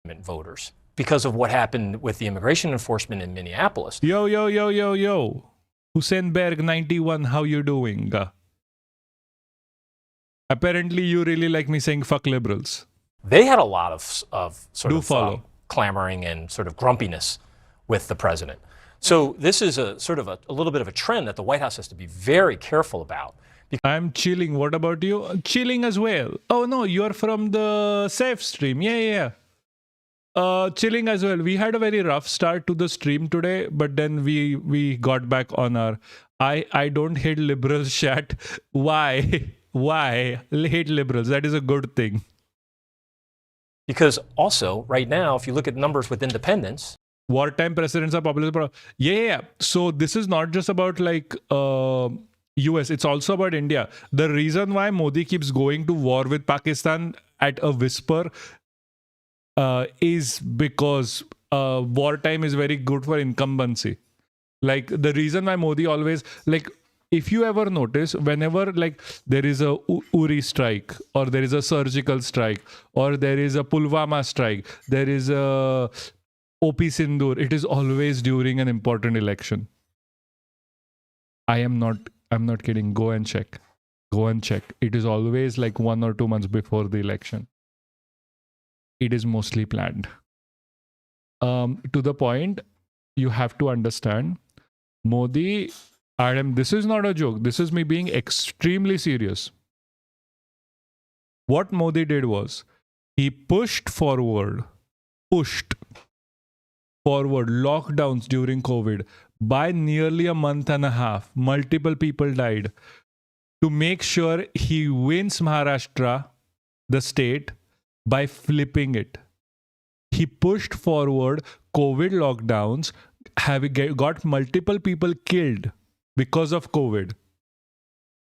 Speaker 7: Voters. Because of what happened with the immigration enforcement in Minneapolis.
Speaker 1: Yo. Hussein Berg 91, how you doing? Apparently you really like me saying fuck liberals.
Speaker 7: They had a lot of clamoring and sort of grumpiness with the president. So this is a sort of a little bit of a trend that the White House has to be very careful about.
Speaker 1: I'm chilling. What about you? Chilling as well. Oh no, you're from the safe stream. Yeah. Chilling as well. We had a very rough start to the stream today, but then we got back on our I don't hate liberals chat. Why? Why hate liberals? That is a good thing.
Speaker 7: Because also, right now, if you look at numbers with independents,
Speaker 1: wartime presidents are popular. Yeah. So this is not just about like US, it's also about India. The reason why Modi keeps going to war with Pakistan at a whisper is because wartime is very good for incumbency. Like the reason why Modi always, like if you ever notice, whenever like there is a Uri strike, or there is a surgical strike, or there is a Pulwama strike, there is a OP Sindoor, it is always during an important election. I'm not kidding. Go and check. Go and check. It is always like 1 or 2 months before the election. It is mostly planned. To the point, you have to understand, Modi, this is not a joke. This is me being extremely serious. What Modi did was, he pushed forward lockdowns during COVID by nearly a month and a half. Multiple people died, to make sure he wins Maharashtra, the state, by flipping it. He pushed forward COVID lockdowns, got multiple people killed because of COVID,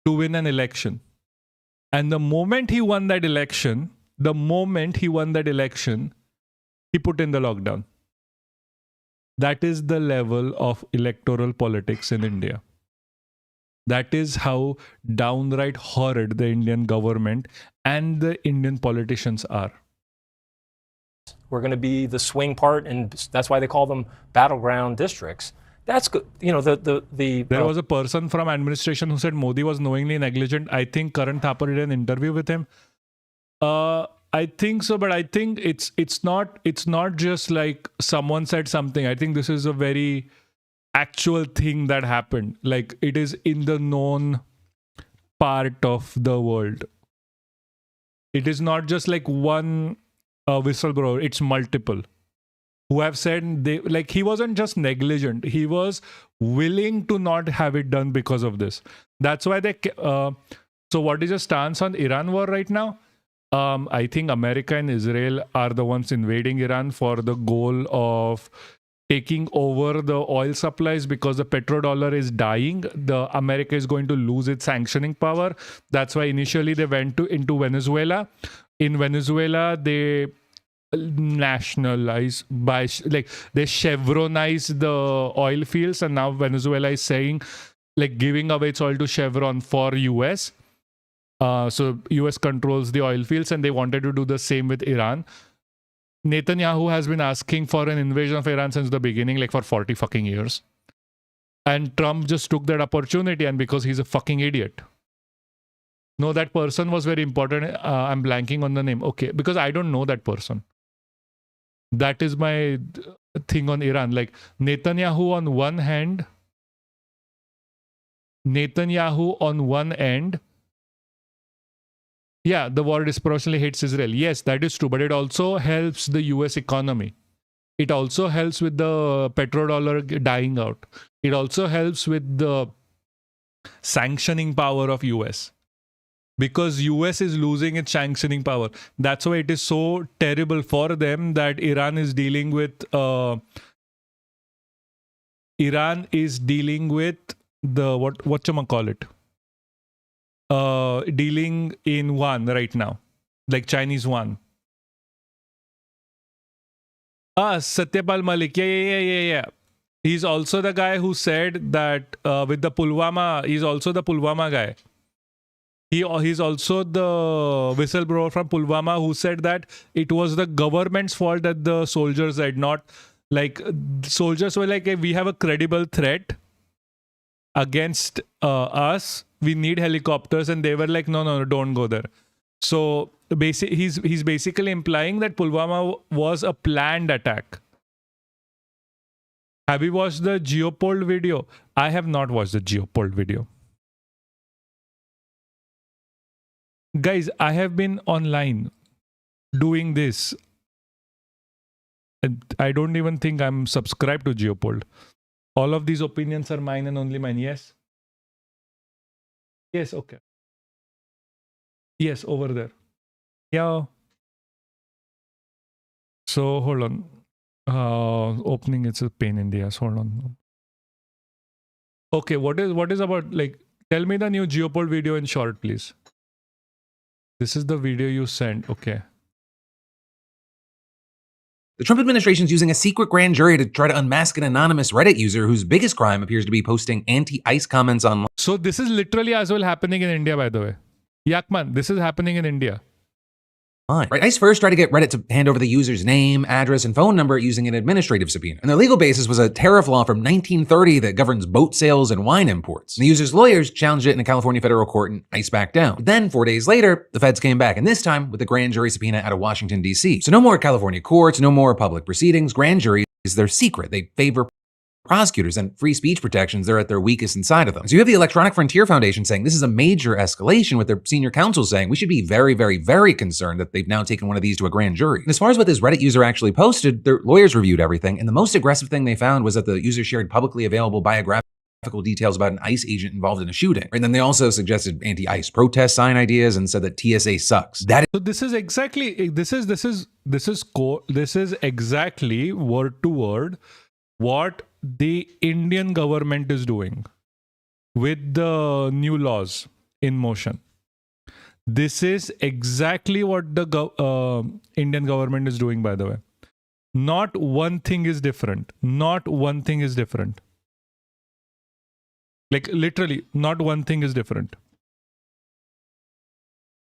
Speaker 1: to win an election. And the moment he won that election, he put in the lockdown. That is the level of electoral politics in India. That is how downright horrid the Indian government and the Indian politicians are.
Speaker 7: We're going to be the swing part, and that's why they call them battleground districts. That's good. You know,
Speaker 1: There was a person from administration who said Modi was knowingly negligent. I think Karan Thapar did an interview with him. I think so, but I think it's not just like someone said something. I think this is a very actual thing that happened. Like, it is in the known part of the world. It is not just like one whistleblower, it's multiple who have said he wasn't just negligent, he was willing to not have it done because of this. That's why so what is your stance on Iran war right now? I think America and Israel are the ones invading Iran for the goal of taking over the oil supplies, because the petrodollar is dying. America is going to lose its sanctioning power. That's why initially they went into Venezuela. In Venezuela, they nationalize they chevronize the oil fields, and now Venezuela is saying, like, giving away its oil to Chevron for US. So US controls the oil fields, and they wanted to do the same with Iran. Netanyahu has been asking for an invasion of Iran since the beginning, like for 40 fucking years. And Trump just took that opportunity, and because he's a fucking idiot. No, that person was very important. I'm blanking on the name. Okay, because I don't know that person. That is my thing on Iran. Like, Netanyahu on one end, yeah, the war disproportionately hits Israel. Yes, that is true. But it also helps the US economy. It also helps with the petrodollar dying out. It also helps with the sanctioning power of US. Because US is losing its sanctioning power. That's why it is so terrible for them that Iran is dealing with the whatchamacallit? Dealing in yuan right now, like Chinese yuan. Satyapal Malik, yeah. He's also the guy who said that with the Pulwama, he's also the Pulwama guy. He's also the whistleblower from Pulwama who said that it was the government's fault that the soldiers had not, like, soldiers were like, hey, we have a credible threat against us. We need helicopters, and they were like, no, don't go there. So he's basically implying that Pulwama was a planned attack. Have you watched the Geopold video? I have not watched the Geopold video. Guys, I have been online doing this. I don't even think I'm subscribed to Geopold. All of these opinions are mine and only mine. Yes? Yes, okay. Yes, over there. Yeah. So, hold on. Opening, it's a pain in the ass. Hold on. Okay, what is about, like, tell me the new Geopold video in short, please. This is the video you sent. Okay.
Speaker 8: The Trump administration is using a secret grand jury to try to unmask an anonymous Reddit user whose biggest crime appears to be posting anti-ICE comments online.
Speaker 1: So this is literally as well happening in India, by the way. Yakman, this is happening in India.
Speaker 8: Right. ICE first tried to get Reddit to hand over the user's name, address, and phone number using an administrative subpoena. And their legal basis was a tariff law from 1930 that governs boat sales and wine imports. And the user's lawyers challenged it in a California federal court, and ICE backed down. But then, 4 days later, the feds came back, and this time with a grand jury subpoena out of Washington, D.C. So no more California courts, no more public proceedings. Grand juries, they're secret. They favor prosecutors, and free speech protections, they're at their weakest inside of them. So you have the Electronic Frontier Foundation saying this is a major escalation, with their senior counsel saying we should be very, very, very concerned that they've now taken one of these to a grand jury. And as far as what this Reddit user actually posted, their lawyers reviewed everything, and the most aggressive thing they found was that the user shared publicly available biographical details about an ICE agent involved in a shooting. And then they also suggested anti-ICE protest sign ideas and said that TSA sucks.
Speaker 1: So this is exactly this is exactly word to word what the Indian government is doing with the new laws in motion. This is exactly what the Indian government is doing, by the way. Not one thing is different. Not one thing is different. Like literally, not one thing is different.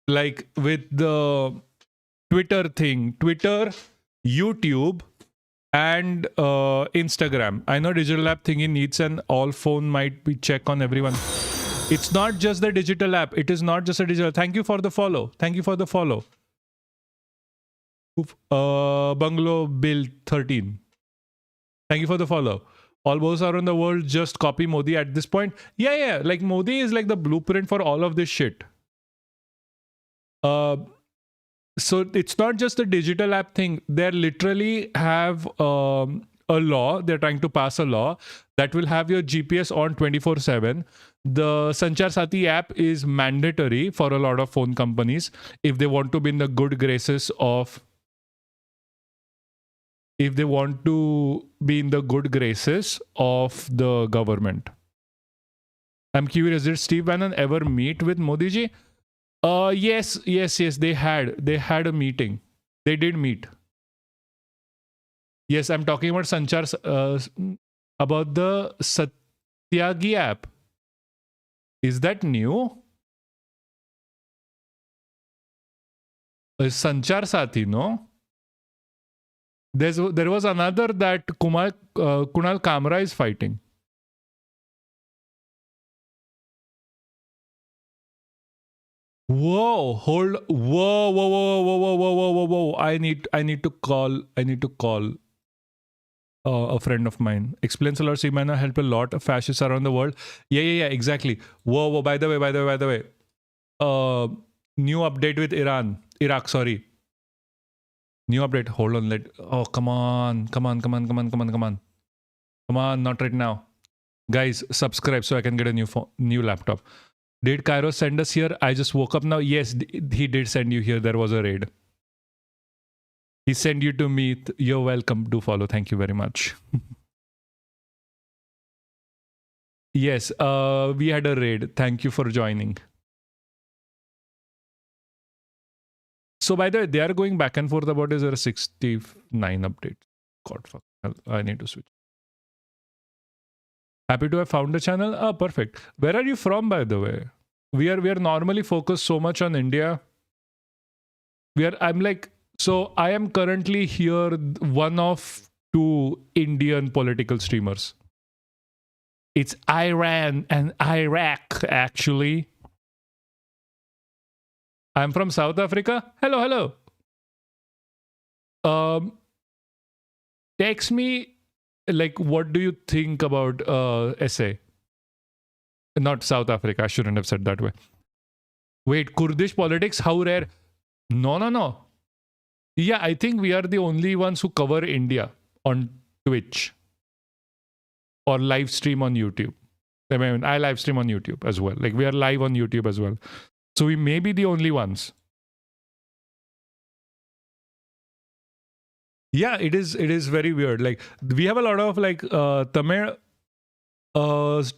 Speaker 1: Like with the Twitter thing, Twitter, YouTube, and Instagram. I know digital app thingy needs an all phone might be check on everyone. It's not just the digital app. It is not just a digital. Thank you for the follow. Thank you for the follow. Bungalow Bill 13. Thank you for the follow. All boats are in the world. Just copy Modi at this point. Yeah. Like Modi is like the blueprint for all of this shit. So it's not just a digital app thing. They literally have a law. They're trying to pass a law that will have your GPS on 24/7. The Sanchar Sathi app is mandatory for a lot of phone companies if they want to be in the good graces of the government. I'm curious, did Steve Bannon ever meet with Modi ji? Yes. They had a meeting. They did meet. Yes, I'm talking about Sanchar, about the Satyagi app. Is that new? Sanchar Sathi, no? There was another that Kunal Kamra is fighting. Whoa! I need to call a friend of mine. Explains a lot. Simana help a lot of fascists around the world. Yeah, exactly. Whoa. By the way. New update with Iraq. Sorry. New update. Hold on. Come on. Not right now. Guys, subscribe so I can get a new laptop. Did Cairo send us here? I just woke up now. Yes, he did send you here. There was a raid. He sent you to me. You're welcome to follow. Thank you very much. Yes, we had a raid. Thank you for joining. So by the way, they are going back and forth about is there a 69 update. God fuck. I need to switch. Happy to have found a channel. Ah, perfect. Where are you from, by the way? We are normally focused so much on India. So I am currently here one of 2 Indian political streamers. It's Iran and Iraq, actually. I'm from South Africa. Hello. Text me, like, what do you think about SA? Not South Africa. I shouldn't have said that way. Wait, Kurdish politics? How rare? No. Yeah, I think we are the only ones who cover India on Twitch or live stream on YouTube. I mean, I live stream on YouTube as well. Like, we are live on YouTube as well. So we may be the only ones. Yeah, it is very weird. Like, we have a lot of like Tamil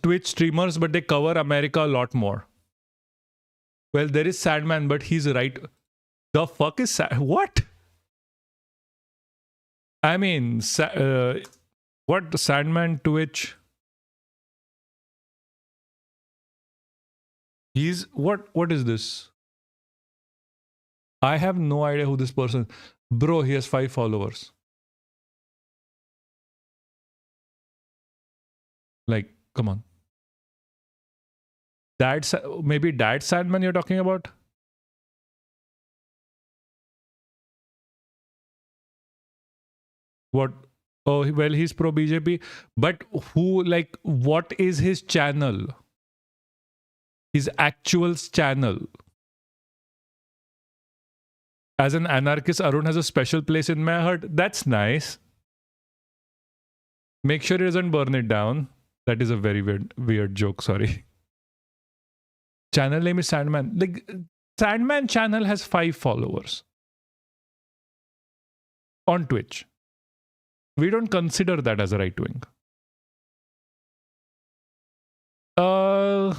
Speaker 1: Twitch streamers, but they cover America a lot more. Well, there is Sadman, but he's right. The fuck is Sad? What? I mean, what Sandman Twitch? He's what is this? I have no idea who this person. Bro, he has 5 followers. Like, come on. That's maybe Dad Sandman you're talking about? What? Oh, well, he's pro BJP. But who, like, what is his channel? His actual channel. As an anarchist, Arun has a special place in my heart. That's nice. Make sure he doesn't burn it down. That is a very weird joke, sorry. Channel name is Sandman. Like, Sandman channel has 5 followers. On Twitch. We don't consider that as a right wing.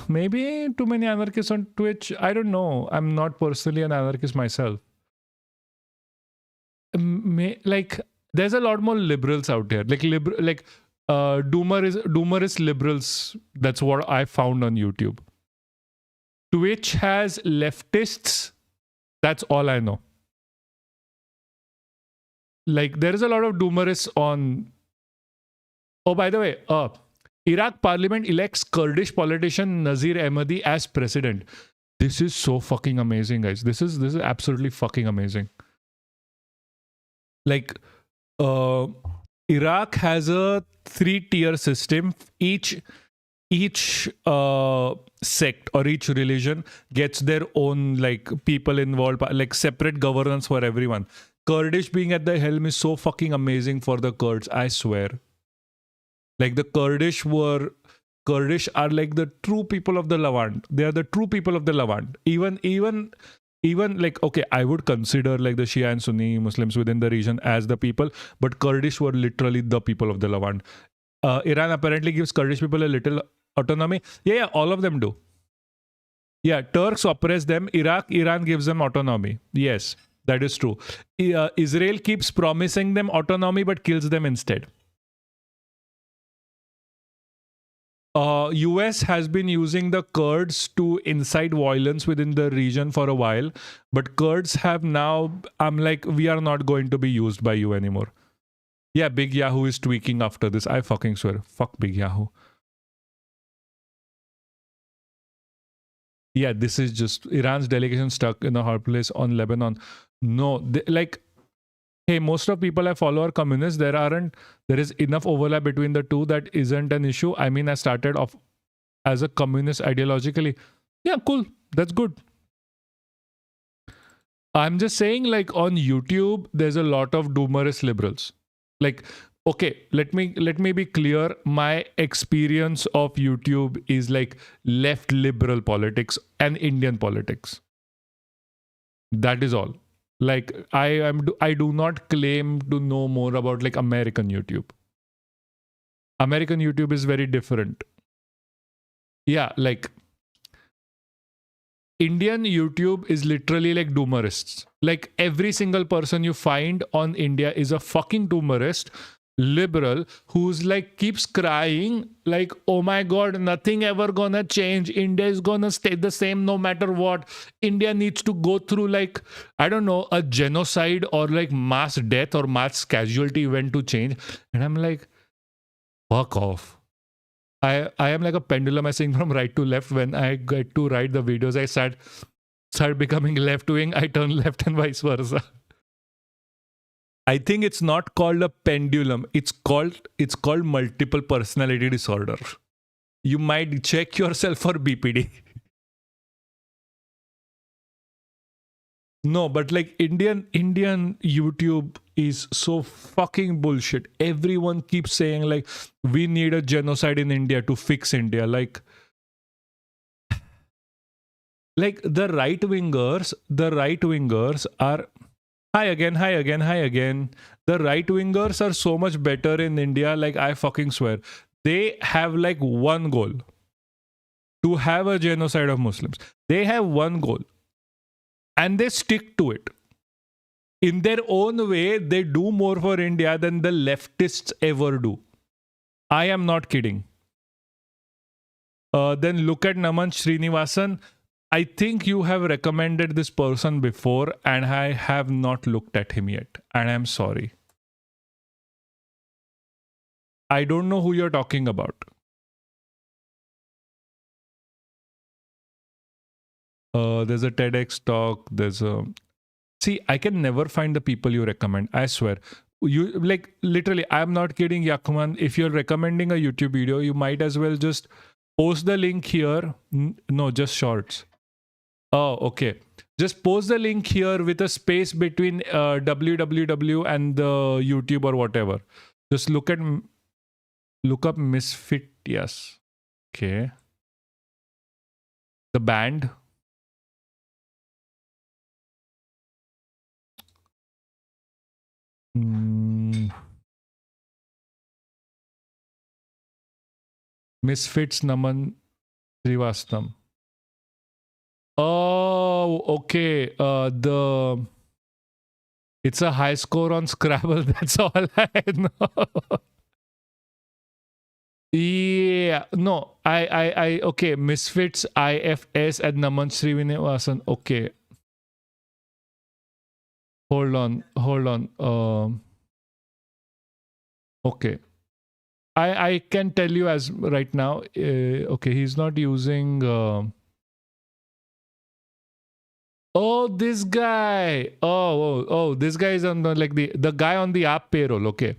Speaker 1: Maybe too many anarchists on Twitch. I don't know. I'm not personally an anarchist myself. Like, there's a lot more liberals out there. Like doomerist liberals. That's what I found on YouTube. Twitch has leftists. That's all I know. Like, there is a lot of doomerists on. Oh, by the way, Iraq parliament elects Kurdish politician Nazir Ahmadi as president. This is so fucking amazing, guys. This is absolutely fucking amazing. Like, Iraq has a 3-tier system. Each sect or each religion gets their own, like, people involved, like separate governance for everyone. Kurdish being at the helm is so fucking amazing for the Kurds, I swear. Like, the Kurdish are like the true people of the Levant. They are the true people of the Levant. Even like, okay, I would consider like the Shia and Sunni Muslims within the region as the people, but Kurdish were literally the people of the Levant. Iran apparently gives Kurdish people a little autonomy. Yeah, all of them do. Yeah, Turks oppress them. Iran gives them autonomy. Yes, that is true. Israel keeps promising them autonomy but kills them instead. US has been using the Kurds to incite violence within the region for a while, but Kurds have now, I'm like, we are not going to be used by you anymore. Yeah, Big Yahoo is tweaking after this. I fucking swear. Fuck Big Yahoo. Yeah, this is just Iran's delegation stuck in a hard place on Lebanon. No, like, hey, most of people I follow are communists. There is enough overlap between the two that isn't an issue. I mean, I started off as a communist ideologically. Yeah, cool. That's good. I'm just saying, like, on YouTube, there's a lot of doomerist liberals. Like, okay, let me be clear. My experience of YouTube is like left liberal politics and Indian politics. That is all. Like, I do not claim to know more about like American YouTube. American YouTube is very different. Yeah, like Indian YouTube is literally like doomerists. Like, every single person you find on India is a fucking doomerist, liberal, who's like keeps crying like, oh my god, nothing ever gonna change. India is gonna stay the same no matter what. India needs to go through like, I don't know, a genocide or like mass death or mass casualty event to change. And I'm like, fuck off. I am like a pendulum. I swing from right to left. When I get to write the videos, I start becoming left wing. I turn left and vice versa. I think it's not called a pendulum. It's called multiple personality disorder. You might check yourself for BPD. No, but like Indian YouTube is so fucking bullshit. Everyone keeps saying like, we need a genocide in India to fix India. Like the right wingers are hi again. The right wingers are so much better in India. Like, I fucking swear. They have like one goal: to have a genocide of Muslims. They have one goal. And they stick to it. in their own way, they do more for India than the leftists ever do. I am not kidding. Then look at Naman Srinivasan. I think you have recommended this person before and I have not looked at him yet. And I'm sorry. I don't know who you're talking about. There's a TEDx talk. There's a... See, I can never find the people you recommend. I swear. You like literally, I'm not kidding, Yakuman. If you're recommending a YouTube video, you might as well just post the link here. No, just shorts. Oh, okay. Just post the link here with a space between www and the YouTube or whatever. Just look up Misfit. Yes. Okay. The band. Misfits Naman Srivastava. Oh, okay. It's a high score on Scrabble. That's all I know. Yeah, no, I okay. Misfits IFS at Naman Srinivasan. Okay. Hold on. Okay. I can tell you as right now. Okay, he's not using. Oh, this guy. Oh, this guy is on the guy on the app payroll. Okay.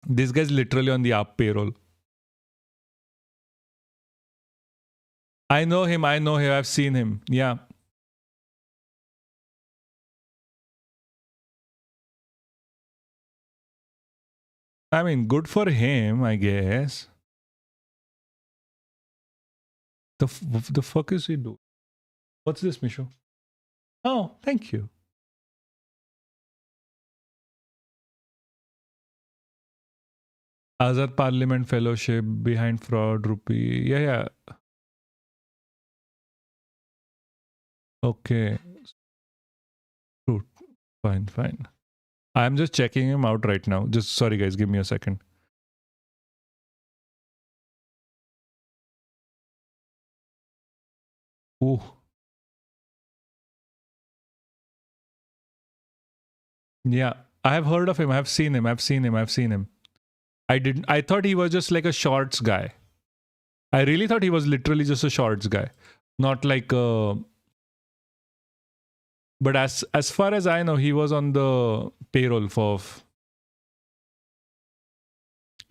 Speaker 1: This guy's literally on the app payroll. I know him. I've seen him. Yeah. I mean, good for him, I guess. The fuck is he doing? What's this, Misho? Oh, thank you. Azad Parliament Fellowship, Behind Fraud, Rupee. Yeah. Okay. Fine. I'm just checking him out right now. Just sorry, guys. Give me a second. Ooh. Yeah, I have heard of him. I've seen him. I thought he was just like a shorts guy. I really thought he was literally just a shorts guy. Not like a... But as far as I know, he was on the payroll for...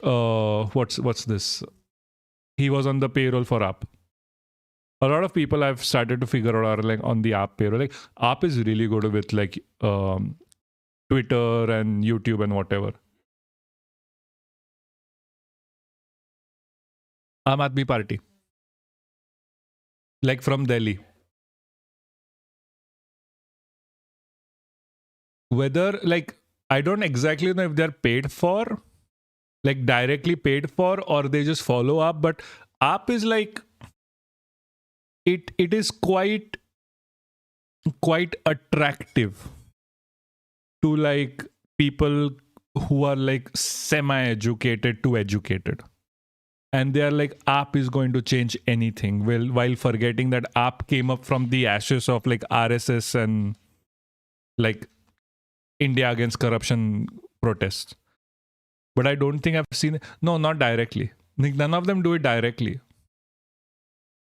Speaker 1: what's this? He was on the payroll for App. A lot of people I've started to figure out are like on the App payroll. Like App is really good with like Twitter and YouTube and whatever. Aam Aadmi Party. Like from Delhi. Whether like, I don't exactly know if they're paid for, like directly paid for, or they just follow up, but App is like, it is quite attractive to like people who are like semi-educated to educated. And they are like, App is going to change anything, while forgetting that App came up from the ashes of like RSS and like India against corruption protests. But I don't think I've seen it. No, not directly. Like, none of them do it directly.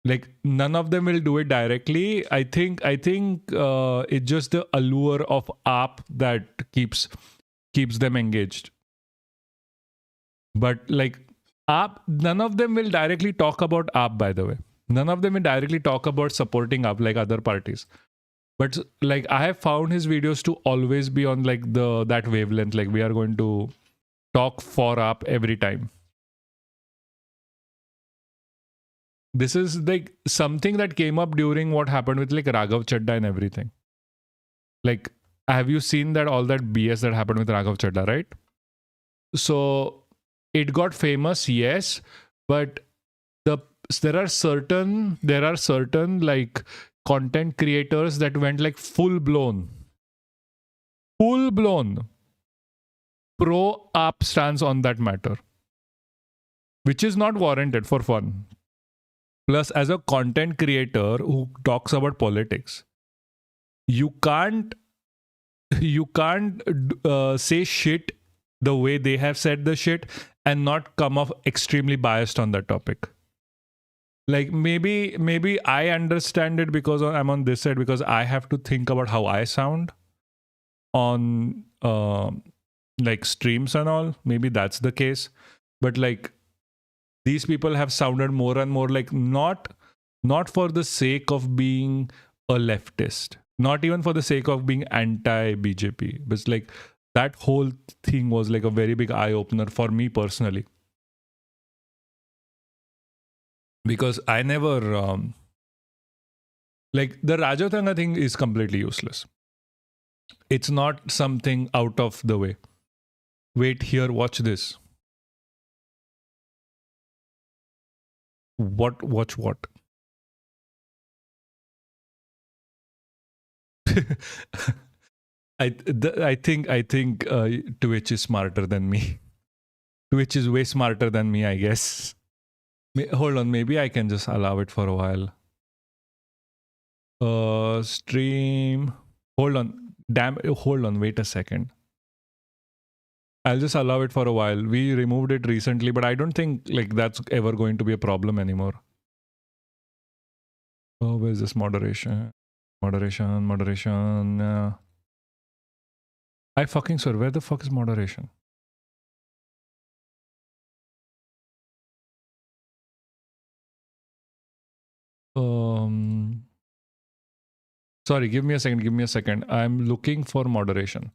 Speaker 1: Like none of them will do it directly. I think it's just the allure of App that keeps them engaged. But like App, none of them will directly talk about App, by the way. None of them will directly talk about supporting App like other parties. But like I have found his videos to always be on like that wavelength. Like we are going to talk for App every time. This is like something that came up during what happened with like Raghav Chadda and everything. Like, have you seen that all that BS that happened with Raghav Chadda, right? So it got famous, yes, but there are certain like content creators that went like full blown full blown pro app stance on that matter, which is not warranted for fun. Plus, as a content creator who talks about politics, you can't say shit the way they have said the shit and not come off extremely biased on that topic. Like maybe I understand it because I'm on this side, because I have to think about how I sound on like streams and all. Maybe that's the case, but like these people have sounded more and more like not for the sake of being a leftist, not even for the sake of being anti-BJP, but it's like that whole thing was like a very big eye-opener for me personally, because I never like the Rajatanga thing is completely useless. It's not something out of the way. Wait here, watch this. Watch what? I think Twitch is smarter than me. Twitch is way smarter than me, I guess. Hold on, maybe I can just allow it for a while. Stream. Hold on, wait a second. I'll just allow it for a while. We removed it recently, but I don't think like that's ever going to be a problem anymore. Oh, where's this moderation? Moderation. I fucking swear, where the fuck is moderation? Sorry, give me a second. I'm looking for moderation.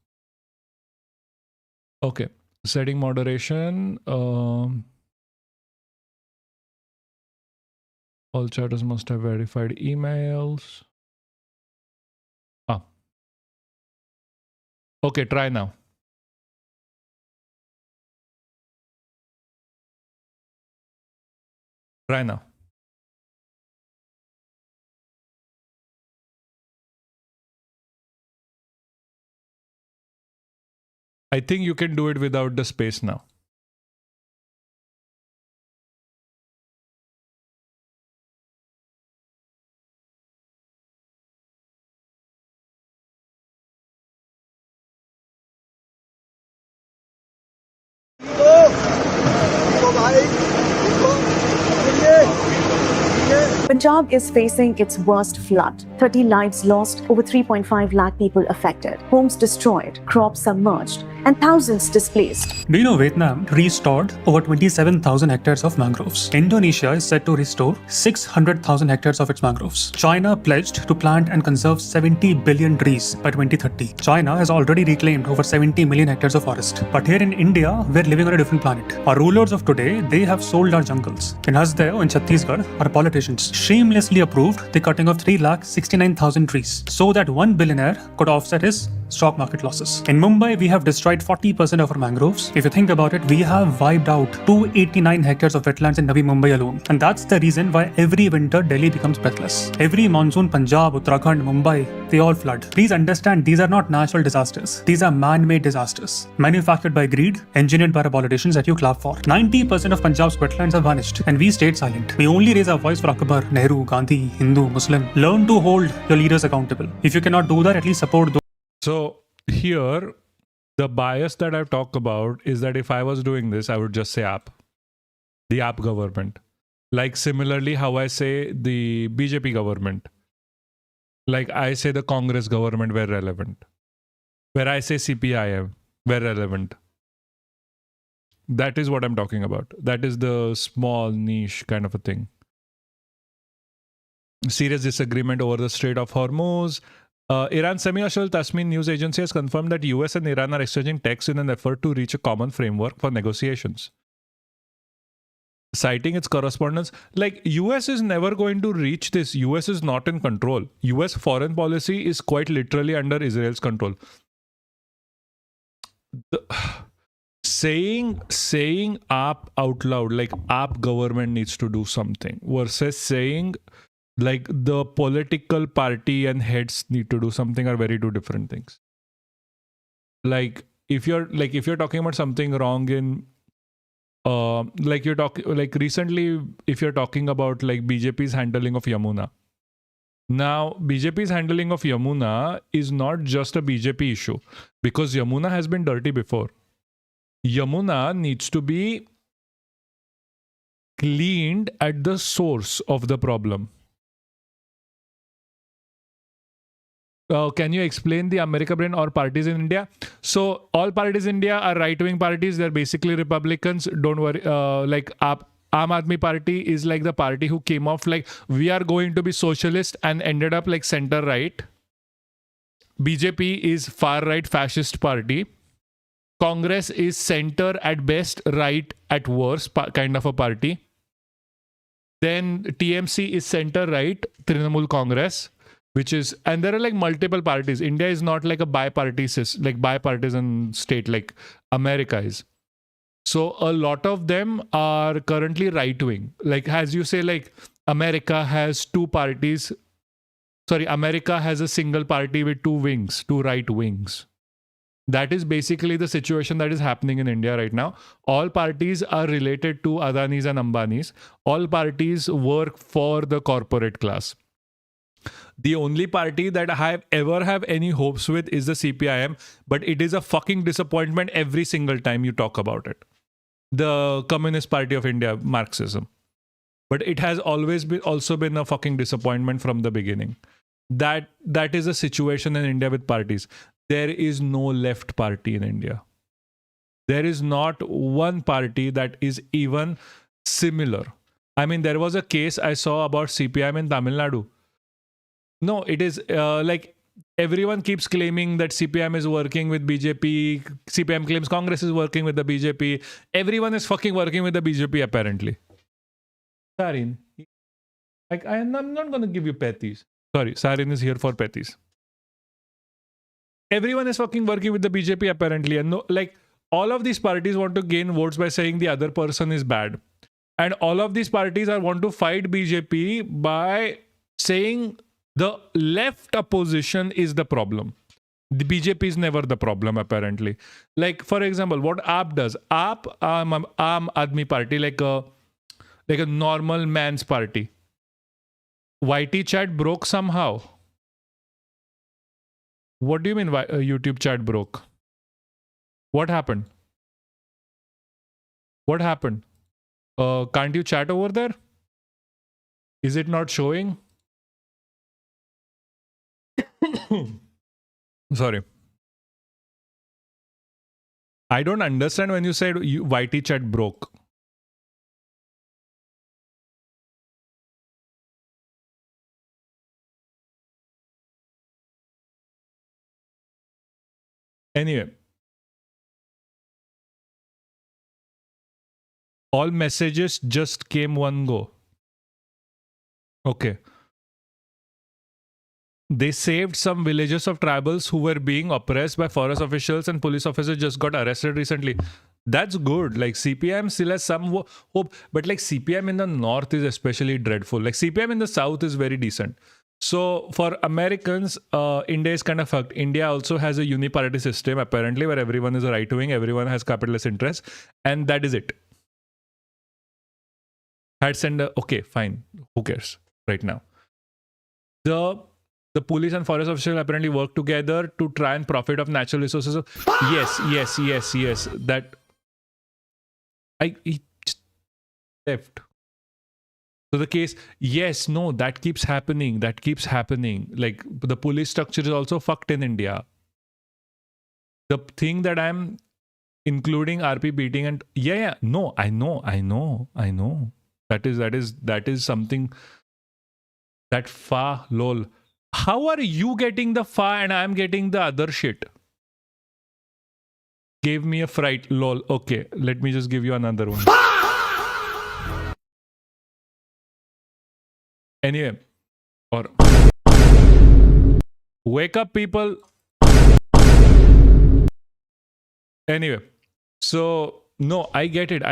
Speaker 1: Okay, setting moderation. All chatters must have verified emails. Okay, try now. Try now. I think you can do it without the space now.
Speaker 9: Punjab is facing its worst flood. 30 lives lost, over 3.5 lakh people affected, homes destroyed, crops submerged, and thousands displaced.
Speaker 10: Do you know Vietnam restored over 27,000 hectares of mangroves? Indonesia is set to restore 600,000 hectares of its mangroves. China pledged to plant and conserve 70 billion trees by 2030. China has already reclaimed over 70 million hectares of forest. But here in India, we're living on a different planet. Our rulers of today, they have sold our jungles. In Hasdeo, in Chhattisgarh, our politicians shamelessly approved the cutting of 3,69,000 trees so that one billionaire could offset his stock market losses. In Mumbai, we have destroyed 40% of our mangroves. If you think about it, we have wiped out 289 hectares of wetlands in Navi Mumbai alone. And that's the reason why every winter Delhi becomes breathless. Every monsoon, Punjab, Uttarakhand, Mumbai, they all flood. Please understand, these are not natural disasters. These are man-made disasters. Manufactured by greed, engineered by our politicians that you clap for. 90% of Punjab's wetlands have vanished and we stayed silent. We only raise our voice for Akbar, Nehru, Gandhi, Hindu, Muslim. Learn to hold your leaders accountable. If you cannot do that, at least support those.
Speaker 1: So here, the bias that I've talked about is that if I was doing this, I would just say app. The app government. Like similarly how I say the BJP government. Like I say the Congress government where relevant. Where I say CPIM where relevant. That is what I'm talking about. That is the small niche kind of a thing. Serious disagreement over the Strait of Hormuz. Iran's semi-official Tasmin news agency has confirmed that US and Iran are exchanging texts in an effort to reach a common framework for negotiations. Citing its correspondence, like US is never going to reach this. US is not in control. US foreign policy is quite literally under Israel's control. Saying app out loud, like app government needs to do something, versus saying like the political party and heads need to do something, are very two different things. like if you're talking about something wrong in like you're talking like recently, if you're talking about like BJP's handling of Yamuna. Now, BJP's handling of Yamuna is not just a BJP issue because Yamuna has been dirty before. Yamuna needs to be cleaned at the source of the problem. Can you explain the America brain or parties in India? So all parties in India are right-wing parties. They're basically Republicans. Don't worry. Like Aam Aadmi Party is like the party who came off like we are going to be socialist and ended up like center-right. BJP is far-right fascist party. Congress is center at best, right at worst kind of a party. Then TMC is center-right, Trinamool Congress. Which is, and there are like multiple parties. India is not like a bipartisan state like America is. So a lot of them are currently right wing. Like as you say, like America has two parties. Sorry, America has a single party with two wings, two right wings. That is basically the situation that is happening in India right now. All parties are related to Adanis and Ambanis. All parties work for the corporate class. The only party that I ever have any hopes with is the CPIM, but it is a fucking disappointment every single time you talk about it. The Communist Party of India, Marxism. But it has always been also been a fucking disappointment from the beginning. That is a situation in India with parties. There is no left party in India. There is not one party that is even similar. I mean, there was a case I saw about CPIM in Tamil Nadu. No, it is like everyone keeps claiming that CPM is working with BJP. CPM claims Congress is working with the BJP. Everyone is fucking working with the BJP apparently. Sarin, like I'm not going to give you petties. Sorry, Sarin is here for petties. Everyone is fucking working with the BJP apparently. And no, like all of these parties want to gain votes by saying the other person is bad. And all of these parties want to fight BJP by saying the left opposition is the problem. The BJP is never the problem, apparently. Like, for example, what AAP does. AAP, Aam Aadmi Party, like a normal man's party. YT chat broke somehow. What do you mean YouTube chat broke? What happened? What happened? Can't you chat over there? Is it not showing? Sorry. I don't understand when you said YT chat broke. Anyway. All messages just came one go. Okay. They saved some villages of tribals who were being oppressed by forest officials, and police officers just got arrested recently. That's good. Like CPM still has some hope, but like CPM in the north is especially dreadful. Like CPM in the south is very decent. So for Americans, India is kind of fucked. India also has a uniparty system apparently where everyone is right wing, everyone has capitalist interests, and that is it. Had sent okay, fine. Who cares right now? The police and forest officials apparently work together to try and profit of natural resources. Yes. That he left. So the case, yes, no, that keeps happening. Like the police structure is also fucked in India. The thing that I'm including RP beating and no, I know. That is something that fa lol. How are you getting the fa and I'm getting the other shit? Gave me a fright lol. Okay, let me just give you another one. Anyway, or wake up people. Anyway, so no, I get it.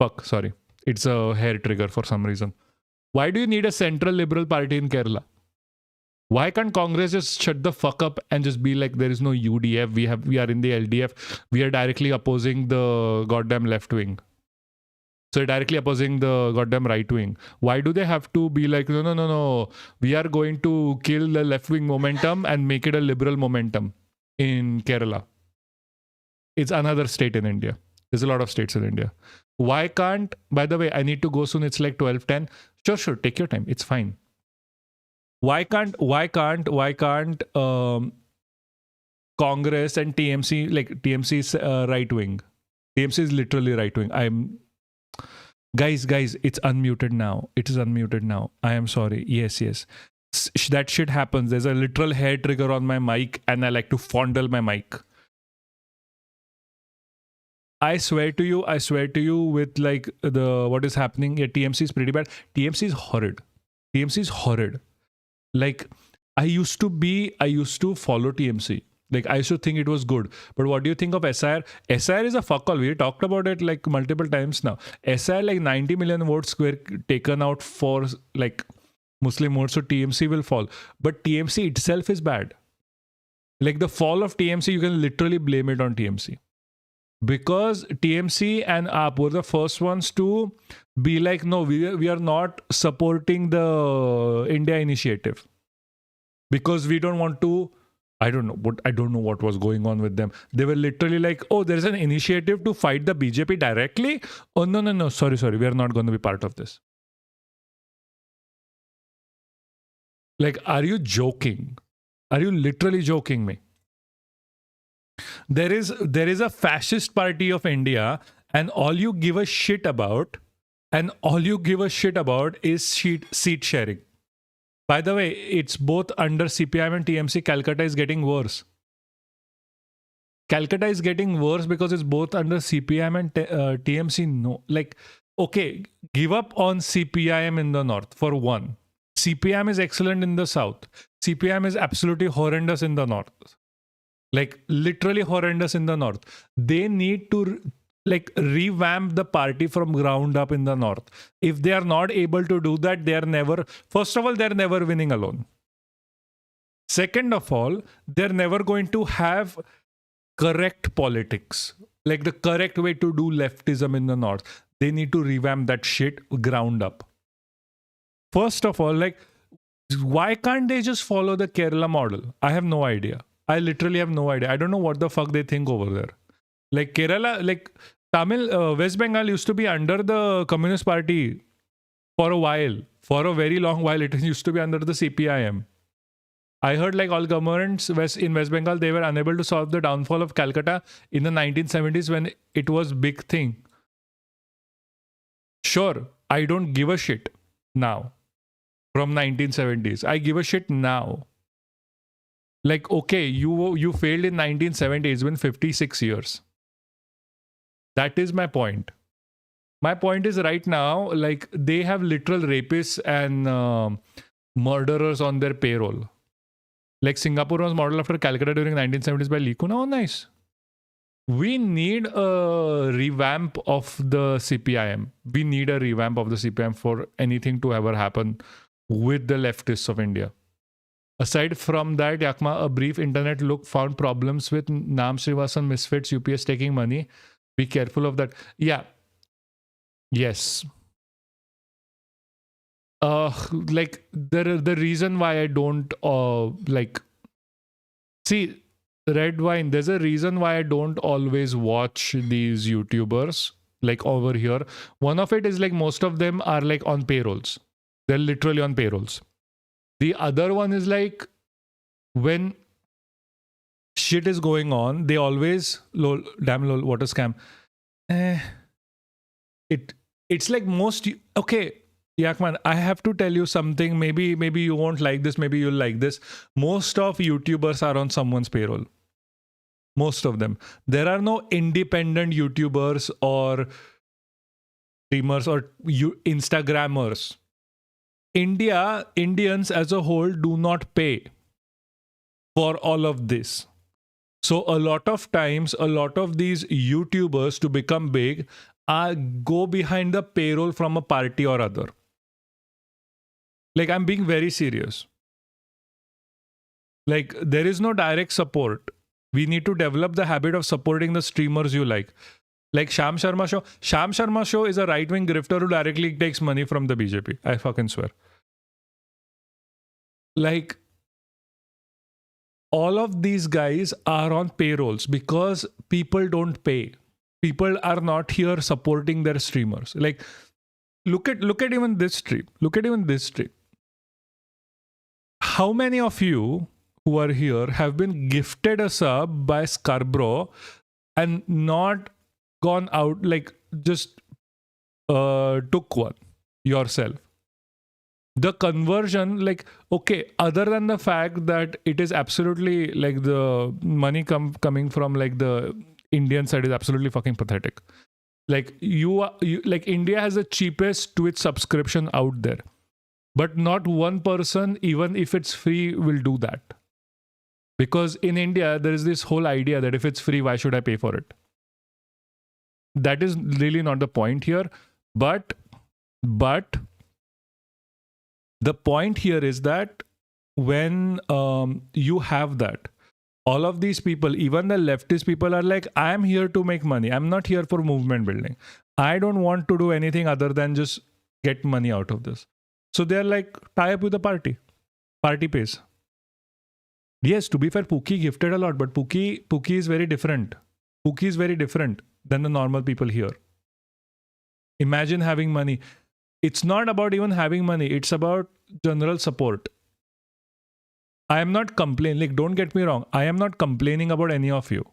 Speaker 1: Fuck, sorry. It's a hair trigger for some reason. Why do you need a central liberal party in Kerala? Why can't Congress just shut the fuck up and just be like, there is no UDF, we are in the LDF, we are directly opposing the goddamn left wing. So you're directly opposing the goddamn right wing. Why do they have to be like, no, we are going to kill the left wing momentum and make it a liberal momentum in Kerala? It's another state in India. There's a lot of states in India. Why can't, by the way, I need to go soon, it's like 12:10. Sure, take your time, it's fine. Why can't Congress and TMC, like TMC is right wing. TMC is literally right wing. Guys, it's unmuted now. It is unmuted now. I am sorry. Yes. That shit happens. There's a literal hair trigger on my mic and I like to fondle my mic. I swear to you with like what is happening at TMC is pretty bad. TMC is horrid. Like I used to follow TMC. Like I used to think it was good. But what do you think of SIR? SIR is a fuck all. We talked about it like multiple times now. SIR like 90 million votes were taken out for like Muslim votes, so TMC will fall. But TMC itself is bad. Like the fall of TMC, you can literally blame it on TMC. Because TMC and AAP were the first ones to be like, no, we are not supporting the India initiative. Because we don't want to, I don't know what was going on with them. They were literally like, oh, there's an initiative to fight the BJP directly. Oh, no, sorry, we are not going to be part of this. Like, are you joking? Are you literally joking me? There is a fascist party of India, and all you give a shit about is seat sharing. By the way, it's both under CPIM and TMC. Calcutta is getting worse. Calcutta is getting worse because it's both under CPIM and TMC. No, like, okay, give up on CPIM in the north for one. CPIM is excellent in the south. CPIM is absolutely horrendous in the north. Like literally horrendous in the north. They need to like revamp the party from ground up in the north. If they are not able to do that, first of all, they're never winning alone. Second of all, they're never going to have correct politics. Like the correct way to do leftism in the north. They need to revamp that shit ground up. First of all, like, why can't they just follow the Kerala model? I have no idea. I literally have no idea. I don't know what the fuck they think over there. Like Kerala, like Tamil, West Bengal used to be under the Communist Party for a while. For a very long while, it used to be under the CPIM. I heard like all governments in West Bengal, they were unable to solve the downfall of Calcutta in the 1970s when it was big thing. Sure, I don't give a shit now from 1970s. I give a shit now. Like, okay, you failed in 1970. It's been 56 years. That is my point. My point is right now, like, they have literal rapists and murderers on their payroll. Like, Singapore was modeled after Calcutta during 1970s by Lee Kuan. Oh, nice. We need a revamp of the CPIM. We need a revamp of the CPIM for anything to ever happen with the leftists of India. Aside from that, Yakma, a brief internet look found problems with Nam Srivasan misfits, UPS taking money. Be careful of that. Yeah. Yes. Like the reason why I don't see Red Wine, there's a reason why I don't always watch these YouTubers like over here. One of it is like most of them are like on payrolls. They're literally on payrolls. The other one is like when shit is going on, they always lol, what a scam. It's like most okay, Yakman, I have to tell you something. Maybe you won't like this, maybe you'll like this. Most of YouTubers are on someone's payroll. Most of them. There are no independent YouTubers or streamers or Instagrammers. Indians as a whole do not pay for all of this. So a lot of times, a lot of these YouTubers to become big go behind the payroll from a party or other. Like, I'm being very serious. Like, there is no direct support. We need to develop the habit of supporting the streamers you like. Like Sham Sharma Show. Sham Sharma Show is a right-wing grifter who directly takes money from the BJP. I fucking swear. Like, all of these guys are on payrolls because people don't pay. People are not here supporting their streamers. Like, look at even this stream. Look at even this stream. How many of you who are here have been gifted a sub by Scarborough and not gone out, like just took one yourself? The conversion, like, okay, other than the fact that it is absolutely like the money coming from like the Indian side is absolutely fucking pathetic. Like you like India has the cheapest Twitch subscription out there, but not one person, even if it's free, will do that. Because in India, there is this whole idea that if it's free, why should I pay for it? That is really not the point here. But the point here is that when you have that, all of these people, even the leftist people, are like, I'm here to make money. I'm not here for movement building. I don't want to do anything other than just get money out of this. So they're like, tie up with the party. Party pays. Yes, to be fair, Pookie gifted a lot, but Pookie is very different. Pookie is very different than the normal people here. Imagine having money. It's not about even having money. It's about general support. I am not complaining. Like, don't get me wrong. I am not complaining about any of you.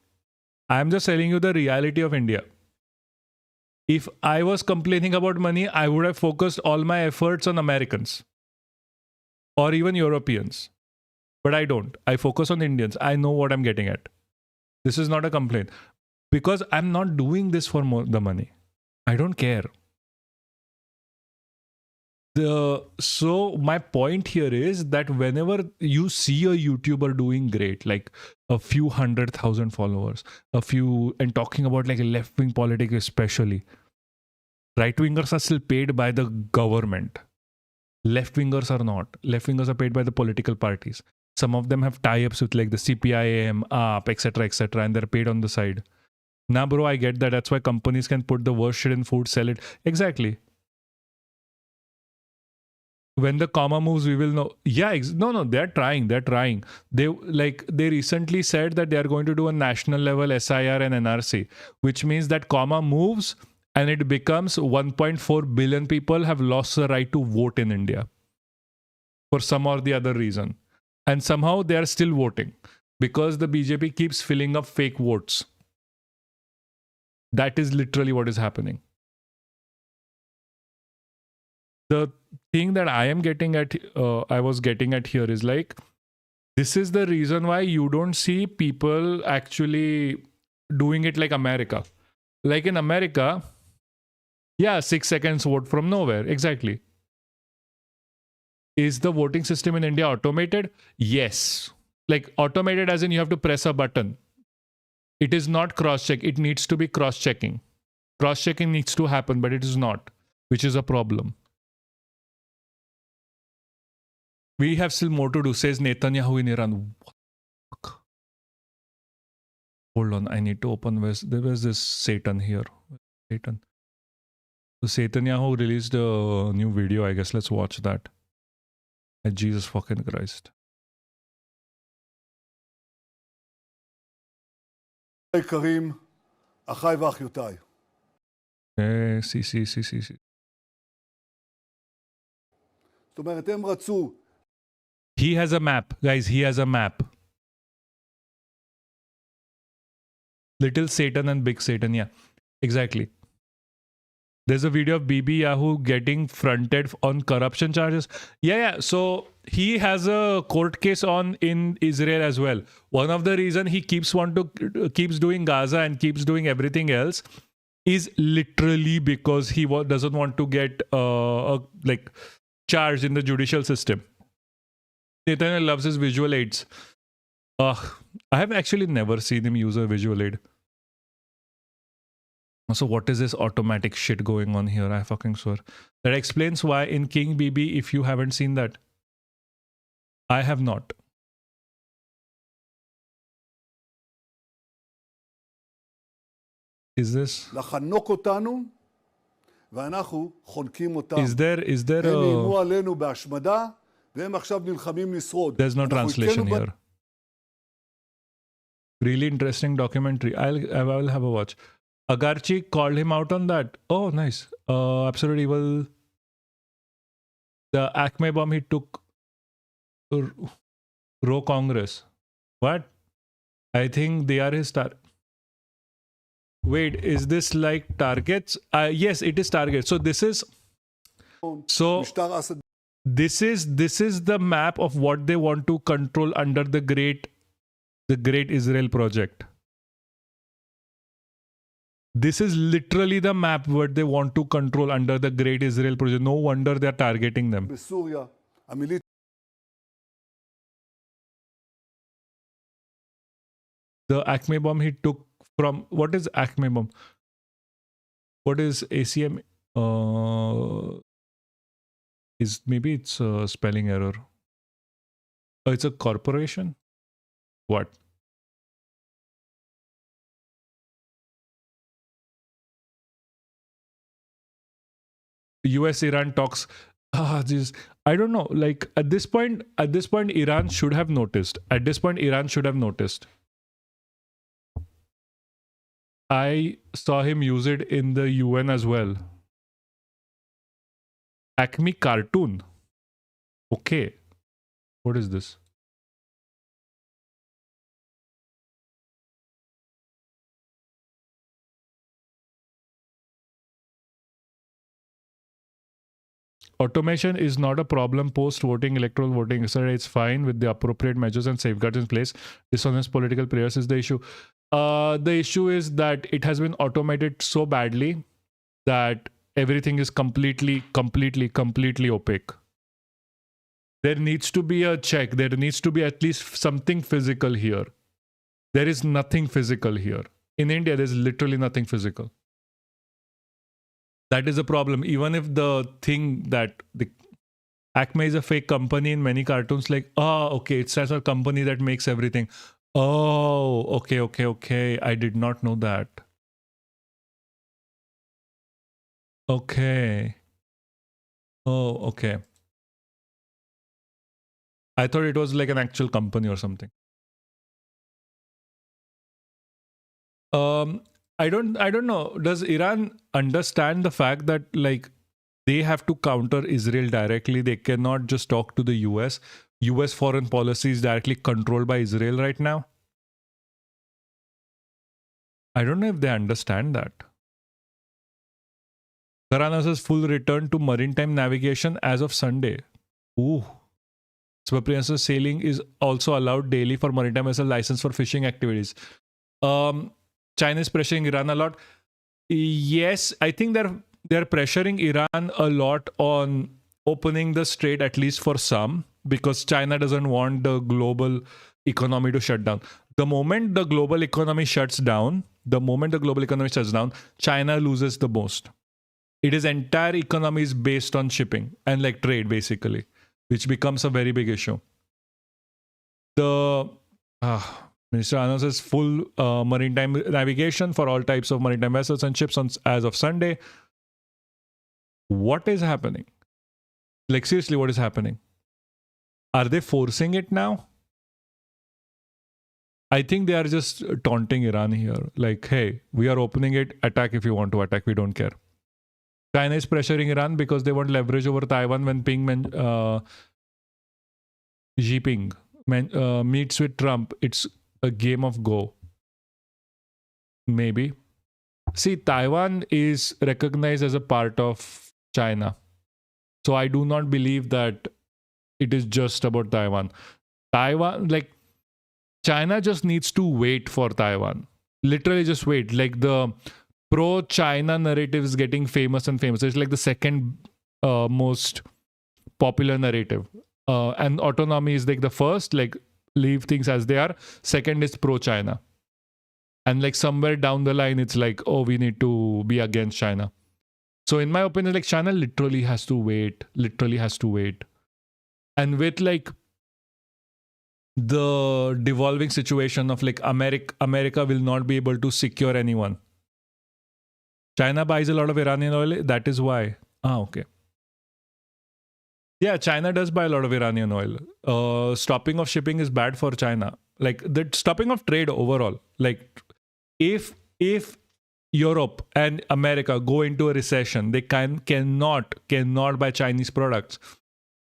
Speaker 1: I am just telling you the reality of India. If I was complaining about money, I would have focused all my efforts on Americans or even Europeans. But I don't. I focus on Indians. I know what I'm getting at. This is not a complaint. Because I'm not doing this for the money. I don't care. So my point here is that whenever you see a YouTuber doing great, like a few 100,000 followers, and talking about like left-wing politics especially, right-wingers are still paid by the government. Left-wingers are not. Left-wingers are paid by the political parties. Some of them have tie-ups with like the CPIM, AAP, etc., and they're paid on the side. Nah, bro, I get that. That's why companies can put the worst shit in food, sell it. Exactly. When the comma moves, we will know. Yeah, no, they're trying. They recently said that they are going to do a national level SIR and NRC, which means that comma moves and it becomes 1.4 billion people have lost the right to vote in India for some or the other reason. And somehow they are still voting because the BJP keeps filling up fake votes. That is literally what is happening. The thing that I was getting at here is like, this is the reason why you don't see people actually doing it like America. Like in America, yeah, 6 seconds vote from nowhere. Exactly. Is the voting system in India automated? Yes. Like automated as in you have to press a button. It is not cross-check. It needs to be cross-checking. Cross-checking needs to happen, but it is not, which is a problem. We have still more to do, says Netanyahu in Iran. Fuck. Hold on, I need to open there was this Satan here. Satan. So Netanyahu released a new video, I guess. Let's watch that. Jesus fucking Christ.
Speaker 11: יקרים, אחיי ואחיותיי.
Speaker 1: See.
Speaker 11: זאת אומרת, הם רצו.
Speaker 1: He has a map, guys. He has a map. Little Satan and Big Satan. Yeah, exactly. There's a video of BB Yahoo getting fronted on corruption charges. Yeah. So he has a court case on in Israel as well. One of the reasons he keeps doing Gaza and keeps doing everything else is literally because he doesn't want to get charged in the judicial system. Netanyahu loves his visual aids. I have actually never seen him use a visual aid. So what is this automatic shit going on here? I fucking swear. That explains why in King BB, if you haven't seen that, I have not. Is this?
Speaker 11: לחנוק אותנו, ואנחנו חונקים אותם.
Speaker 1: Is there
Speaker 11: הם איימו עלינו בהשמדה, והם עכשיו נלחמים לשרוד.
Speaker 1: There's no
Speaker 11: אנחנו
Speaker 1: translation
Speaker 11: הכינו
Speaker 1: here. Really interesting documentary. I will have a watch. Agarchi called him out on that. Oh, nice. Absolute Evil. The Acme bomb he took. Row Congress. What? I think they are his Wait, is this like targets? Yes, it is targets. So this is. So
Speaker 11: משטר אסד.
Speaker 1: this is the map of what they want to control under the Great Israel Project. This is literally the map what they want to control under the Great Israel Project. No wonder they are targeting them.
Speaker 11: בסוריה, המיליציה.
Speaker 1: The Acme bomb he took from, what is Acme bomb? What is ACM? Maybe it's a spelling error. Oh, it's a corporation? What? US-Iran talks. I don't know. Like at this point, Iran should have noticed. At this point, Iran should have noticed. I saw him use it in the UN as well. Acme cartoon. Okay. What is this? Automation is not a problem post-voting, electoral voting, etc. It's fine with the appropriate measures and safeguards in place. Dishonest political prayers is the issue. The issue is that it has been automated so badly that everything is completely opaque. There needs to be a check. There needs to be at least something physical here. There is nothing physical here. In India, there's literally nothing physical. That is a problem. Even if the thing that the Acme is a fake company in many cartoons, like, oh, okay, it's such a company that makes everything. Oh, okay. I did not know that. Okay. Oh, okay. I thought it was like an actual company or something. I don't know. Does Iran understand the fact that like they have to counter Israel directly? They cannot just talk to the US. US foreign policy is directly controlled by Israel right now. I don't know if they understand that. Karana says full return to maritime navigation as of Sunday. Ooh. Subpriya sailing is also allowed daily for maritime vessel license for fishing activities. China is pressuring Iran a lot. Yes, I think they're pressuring Iran a lot on opening the strait, at least for some, because China doesn't want the global economy to shut down. The moment the global economy shuts down, China loses the most. Its entire economy is based on shipping and like trade, basically, which becomes a very big issue. Minister announces full maritime navigation for all types of maritime vessels and ships as of Sunday. What is happening? Like, seriously, what is happening? Are they forcing it now? I think they are just taunting Iran here. Like, hey, we are opening it. Attack if you want to attack. We don't care. China is pressuring Iran because they want leverage over Taiwan when Xi Jinping meets with Trump. It's a game of Go. Maybe. See, Taiwan is recognized as a part of China. So I do not believe that it is just about Taiwan. Like, China just needs to wait for Taiwan. Literally just wait. Like, the pro-China narrative is getting famous and famous. It's like the second most popular narrative. And autonomy is like the first, like, leave things as they are. Second is pro-China. And like somewhere down the line, it's like, oh, we need to be against China. So in my opinion, like China literally has to wait, And with like the devolving situation of like America will not be able to secure anyone. China buys a lot of Iranian oil. That is why. Okay. Yeah, China does buy a lot of Iranian oil. Stopping of shipping is bad for China. Like the stopping of trade overall. Like if Europe and America go into a recession, they cannot buy Chinese products,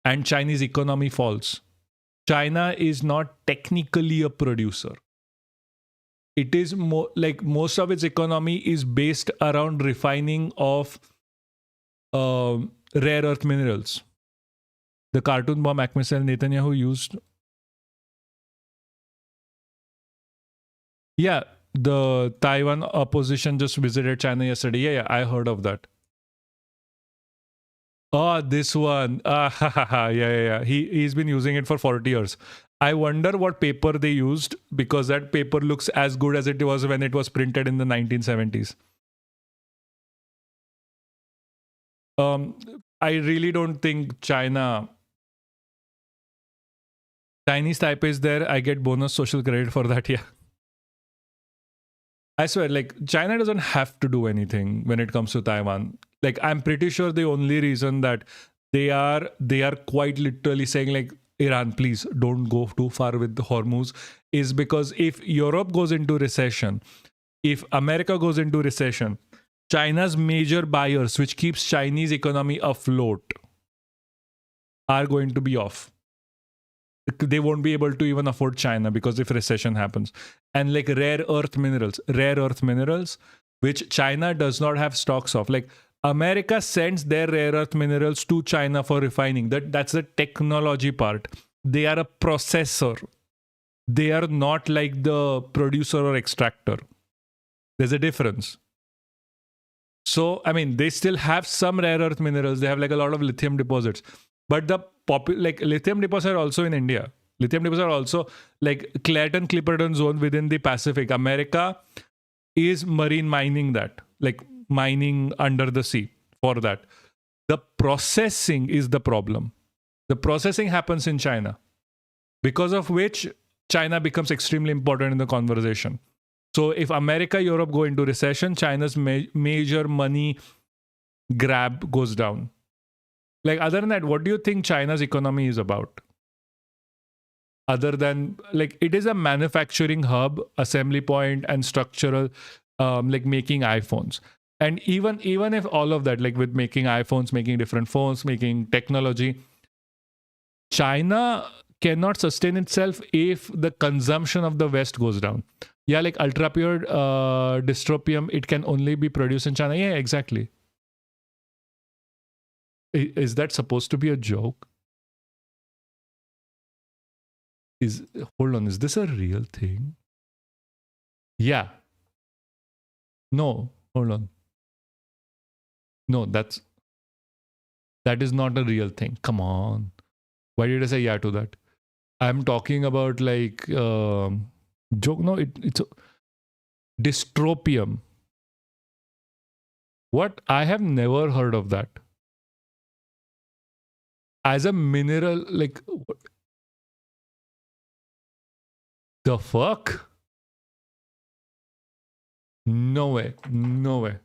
Speaker 1: and Chinese economy falls. China is not technically a producer. It is more like most of its economy is based around refining of rare earth minerals. The cartoon bomb Akmisel Netanyahu used. Yeah, the Taiwan opposition just visited China yesterday. Yeah, I heard of that. Oh, this one. Yeah. He's been using it for 40 years. I wonder what paper they used, because that paper looks as good as it was when it was printed in the 1970s. I really don't think Chinese Taipei is there. I get bonus social credit for that. Yeah. I swear, like China doesn't have to do anything when it comes to Taiwan. Like I'm pretty sure the only reason that they are quite literally saying like, Iran, please don't go too far with the Hormuz, is because if Europe goes into recession, if America goes into recession, China's major buyers, which keeps Chinese economy afloat, are going to be off. They won't be able to even afford China because if recession happens. And like rare earth minerals, which China does not have stocks of. Like America sends their rare earth minerals to China for refining. That's the technology part. They are a processor. They are not like the producer or extractor. There's a difference. So, I mean, they still have some rare earth minerals. They have like a lot of lithium deposits. But the like lithium deposits are also in India. Lithium deposits are also like Clayton-Clipperton zone within the Pacific. America is marine mining that, like mining under the sea for that. The processing is the problem. The processing happens in China, because of which China becomes extremely important in the conversation. So if America, Europe go into recession, China's major money grab goes down. Like other than that, what do you think China's economy is about? Other than like it is a manufacturing hub, assembly point, and structural, like making iPhones. And even if all of that, like with making iPhones, making different phones, making technology, China cannot sustain itself if the consumption of the West goes down. Yeah, like ultra pure dystropium, it can only be produced in China. Yeah, exactly. Is that supposed to be a joke? Hold on, is this a real thing? Yeah. No, hold on. No, that is not a real thing. Come on. Why did I say yeah to that? I'm talking about like joke. No, it's dystropium. What? I have never heard of that. As a mineral, like what? The fuck? No way. No way.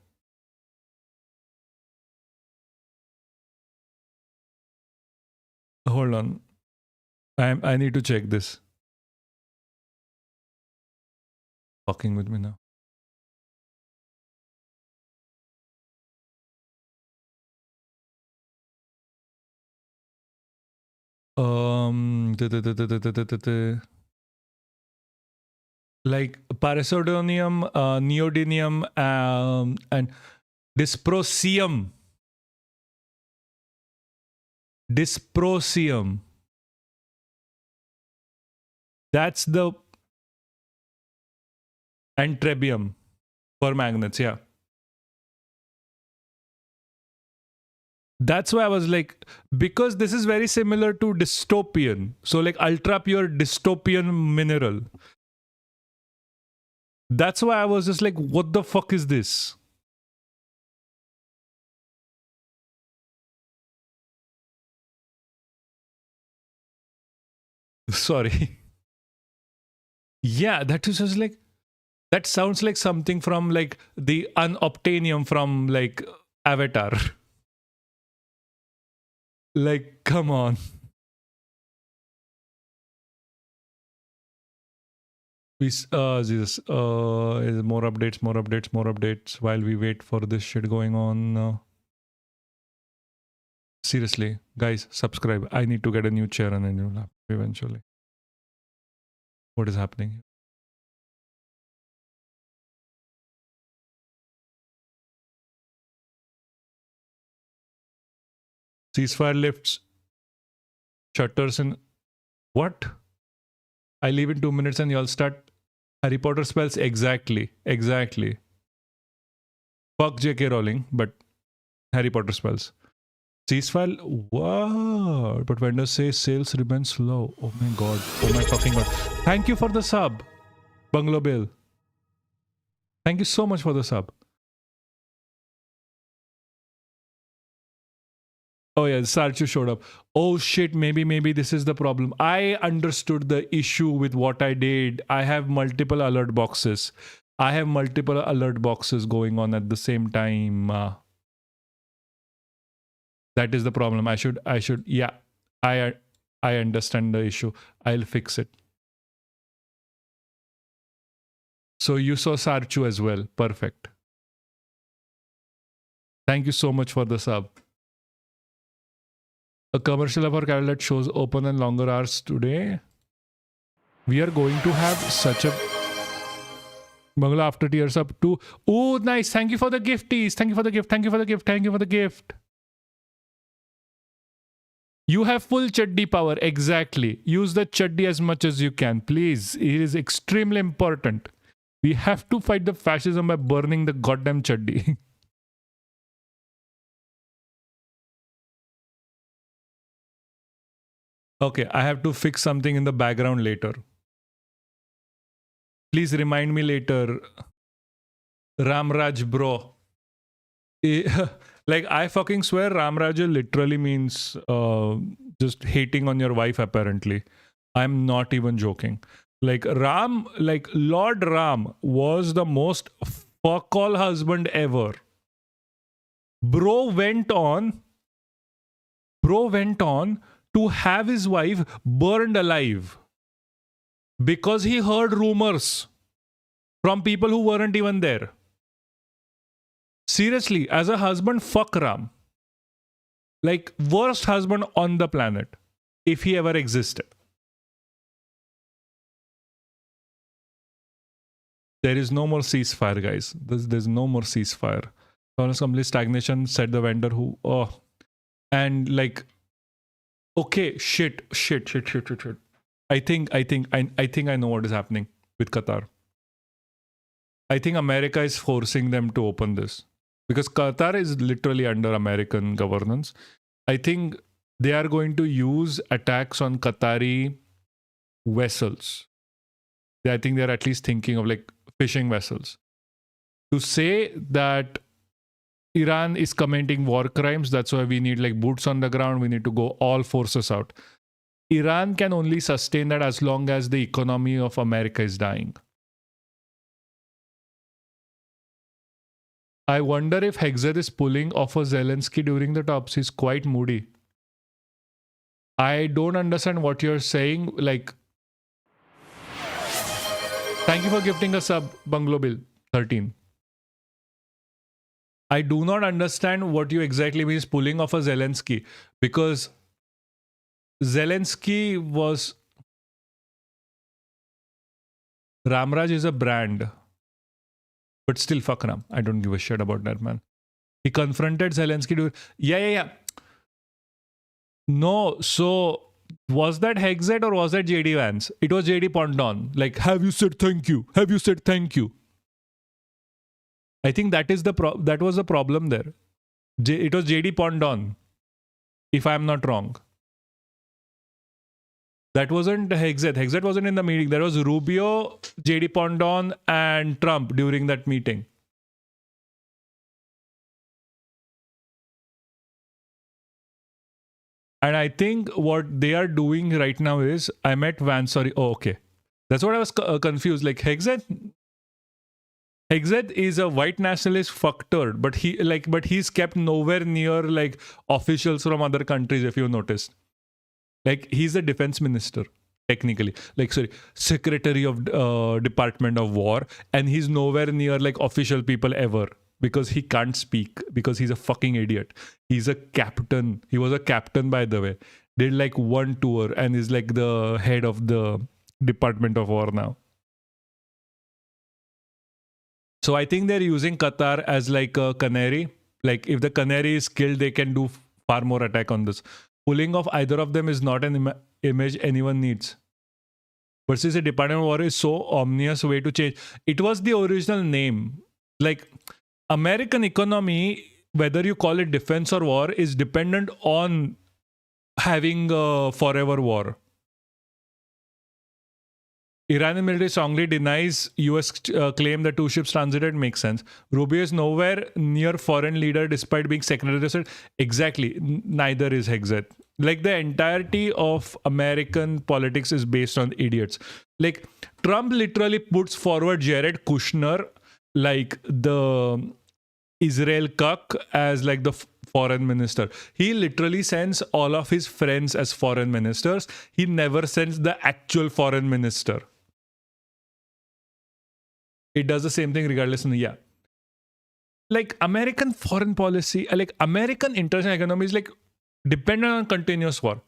Speaker 1: Hold on. I need to check this. Fucking with me now. Like paresodium, neodymium, and dysprosium. Dysprosium. That's the and terbium for magnets. Yeah. That's why I was like, because this is very similar to dystopian. So like ultra pure dystopian mineral. That's why I was just like, what the fuck is this? Sorry. Yeah, that was just like, that sounds like something from like the unobtainium from like Avatar. Like, come on. Jesus. More updates while we wait for this shit going on. Seriously, guys, subscribe. I need to get a new chair and a new laptop eventually. What is happening? Ceasefire lifts shutters in what? I leave in 2 minutes and y'all start Harry Potter spells. Exactly. Fuck J.K. Rowling, but Harry Potter spells. Ceasefire. What? But vendors say sales remain slow. Oh my god. Oh my fucking god. Thank you for the sub, Bungalow Bill. Thank you so much for the sub. Oh yeah, Sarchu showed up. Oh shit, maybe this is the problem. I understood the issue with what I did. I have multiple alert boxes. Going on at the same time. That is the problem. I should, yeah. I understand the issue. I'll fix it. So you saw Sarchu as well. Perfect. Thank you so much for the sub. A commercial of our carol that shows open and longer hours today. We are going to have such a Bangla after tears up too. Oh, nice. Thank you for the gifties. Thank you for the gift. You have full chaddi power. Exactly. Use the chaddi as much as you can. Please. It is extremely important. We have to fight the fascism by burning the goddamn chaddi. Okay, I have to fix something in the background later. Please remind me later. Ramraj bro. Like, I fucking swear Ramraj literally means just hating on your wife, apparently. I'm not even joking. Like, Lord Ram was the most fuck all husband ever. Bro went on to have his wife burned alive because he heard rumors from people who weren't even there. Seriously, as a husband, fuck Ram. Like, worst husband on the planet, if he ever existed. There is no more ceasefire, guys. There's no more ceasefire. Honest complete stagnation, said the vendor who, and like, okay, shit. I think I know what is happening with Qatar. I think America is forcing them to open this because Qatar is literally under American governance. I think they are going to use attacks on Qatari vessels. I think they're at least thinking of like fishing vessels to say that Iran is committing war crimes. That's why we need like boots on the ground. We need to go all forces out. Iran can only sustain that as long as the economy of America is dying. I wonder if Hexer is pulling off a Zelensky during the talks. He's quite moody. I don't understand what you're saying. Like, thank you for gifting a sub, Bungalow Bill 13. I do not understand what you exactly means pulling off a Zelensky, because Zelensky was... Ramraj is a brand. But still, fuck Ram. I don't give a shit about that, man. He confronted Zelensky to... Yeah. No, so... Was that Hexet or was that JD Vance? It was JD Pondon. Like, have you said thank you? Have you said thank you? I think that is that was the problem there. It was JD Pondon, if I'm not wrong. That wasn't Hexet. Hexet wasn't in the meeting. That was Rubio, JD Pondon, and Trump during that meeting. And I think what they are doing right now is, I met Vance. Sorry. Oh, okay. That's what I was confused. Like Hexet is a white nationalist fuckturd, but he's kept nowhere near like officials from other countries. If you noticed, like he's a defense minister technically, like sorry, secretary of Department of War, and he's nowhere near like official people ever. Because he can't speak, because he's a fucking idiot. He's a captain. He was a captain, by the way. Did like one tour and is like the head of the Department of War now. So I think they're using Qatar as like a canary. Like if the canary is killed, they can do far more attack on this. Pulling off either of them is not an image anyone needs. Versus the Department of War is so ominous way to change. It was the original name. Like American economy, whether you call it defense or war, is dependent on having a forever war. Iranian military strongly denies US claim that 2 ships transited. Makes sense. Rubio is nowhere near foreign leader despite being secretary of state. Exactly. Neither is Hexet. Like the entirety of American politics is based on idiots. Like Trump literally puts forward Jared Kushner, like the Israel cuck, as like the foreign minister. He literally sends all of his friends as foreign ministers. He never sends the actual foreign minister. It does the same thing regardless. Yeah. Like American foreign policy, like American international economy is like dependent on continuous war.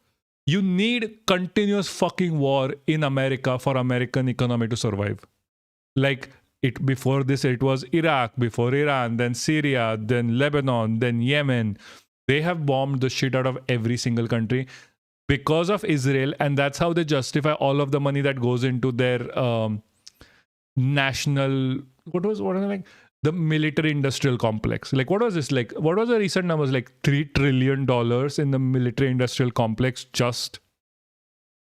Speaker 1: You need continuous fucking war in America for American economy to survive. Like before this, it was Iraq, before Iran, then Syria, then Lebanon, then Yemen. They have bombed the shit out of every single country because of Israel, and that's how they justify all of the money that goes into their national. What was it like? The military industrial complex. Like what was this? Like what was the recent numbers? Like $3 trillion in the military industrial complex just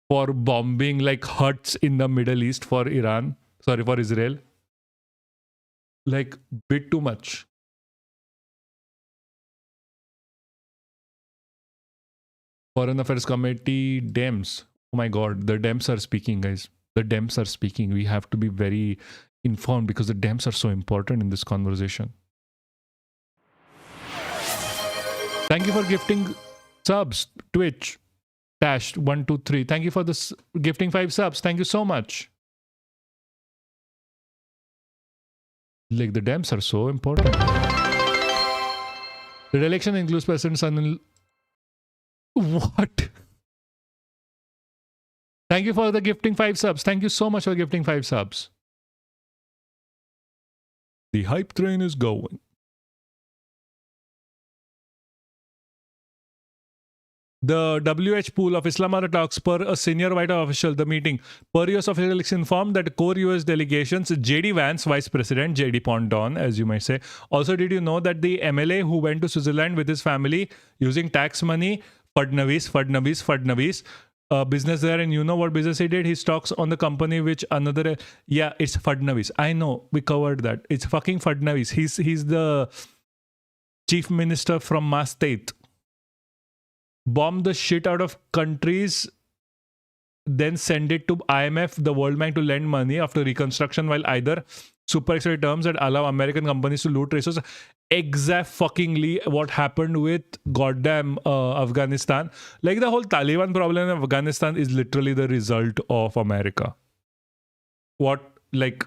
Speaker 1: for bombing like huts in the Middle East for Iran. Sorry, for Israel. Like bit too much. Foreign Affairs Committee, Dems. Oh my God, the Dems are speaking, guys. The Dems are speaking. We have to be very informed because the Dems are so important in this conversation. Thank you for gifting subs. Twitch, Dash 123. Thank you for this gifting 5 subs. Thank you so much. Like the Dems are so important. The election includes President Sun. What? Thank you for the gifting 5 subs. Thank you so much for gifting 5 subs. The hype train is going. The WH pool of Islamabad talks per a senior White House official, the meeting. Per US officials informed that core US delegations, JD Vance, Vice President, JD Pondon, as you might say. Also, did you know that the MLA who went to Switzerland with his family using tax money, Fadnavis, business there, and you know what business he did? He stocks on the company which another, yeah, it's Fadnavis. I know, we covered that. It's fucking Fadnavis. He's the chief minister from my state. Bomb the shit out of countries, then send it to IMF, the World Bank, to lend money after reconstruction, while either super exploitative terms that allow American companies to loot resources. Exactly what happened with goddamn Afghanistan. Like the whole Taliban problem in Afghanistan is literally the result of America. What, like,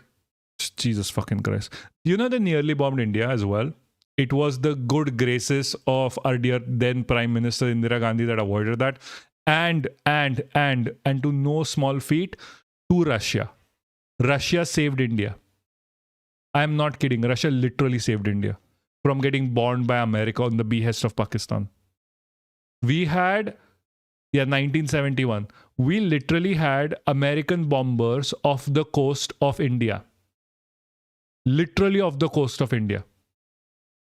Speaker 1: Jesus fucking Christ. You know, they nearly bombed India as well. It was the good graces of our dear then Prime Minister Indira Gandhi that avoided that. And to no small feat, to Russia. Russia saved India. I'm not kidding. Russia literally saved India from getting bombed by America on the behest of Pakistan. We had, 1971. We literally had American bombers off the coast of India. Literally off the coast of India.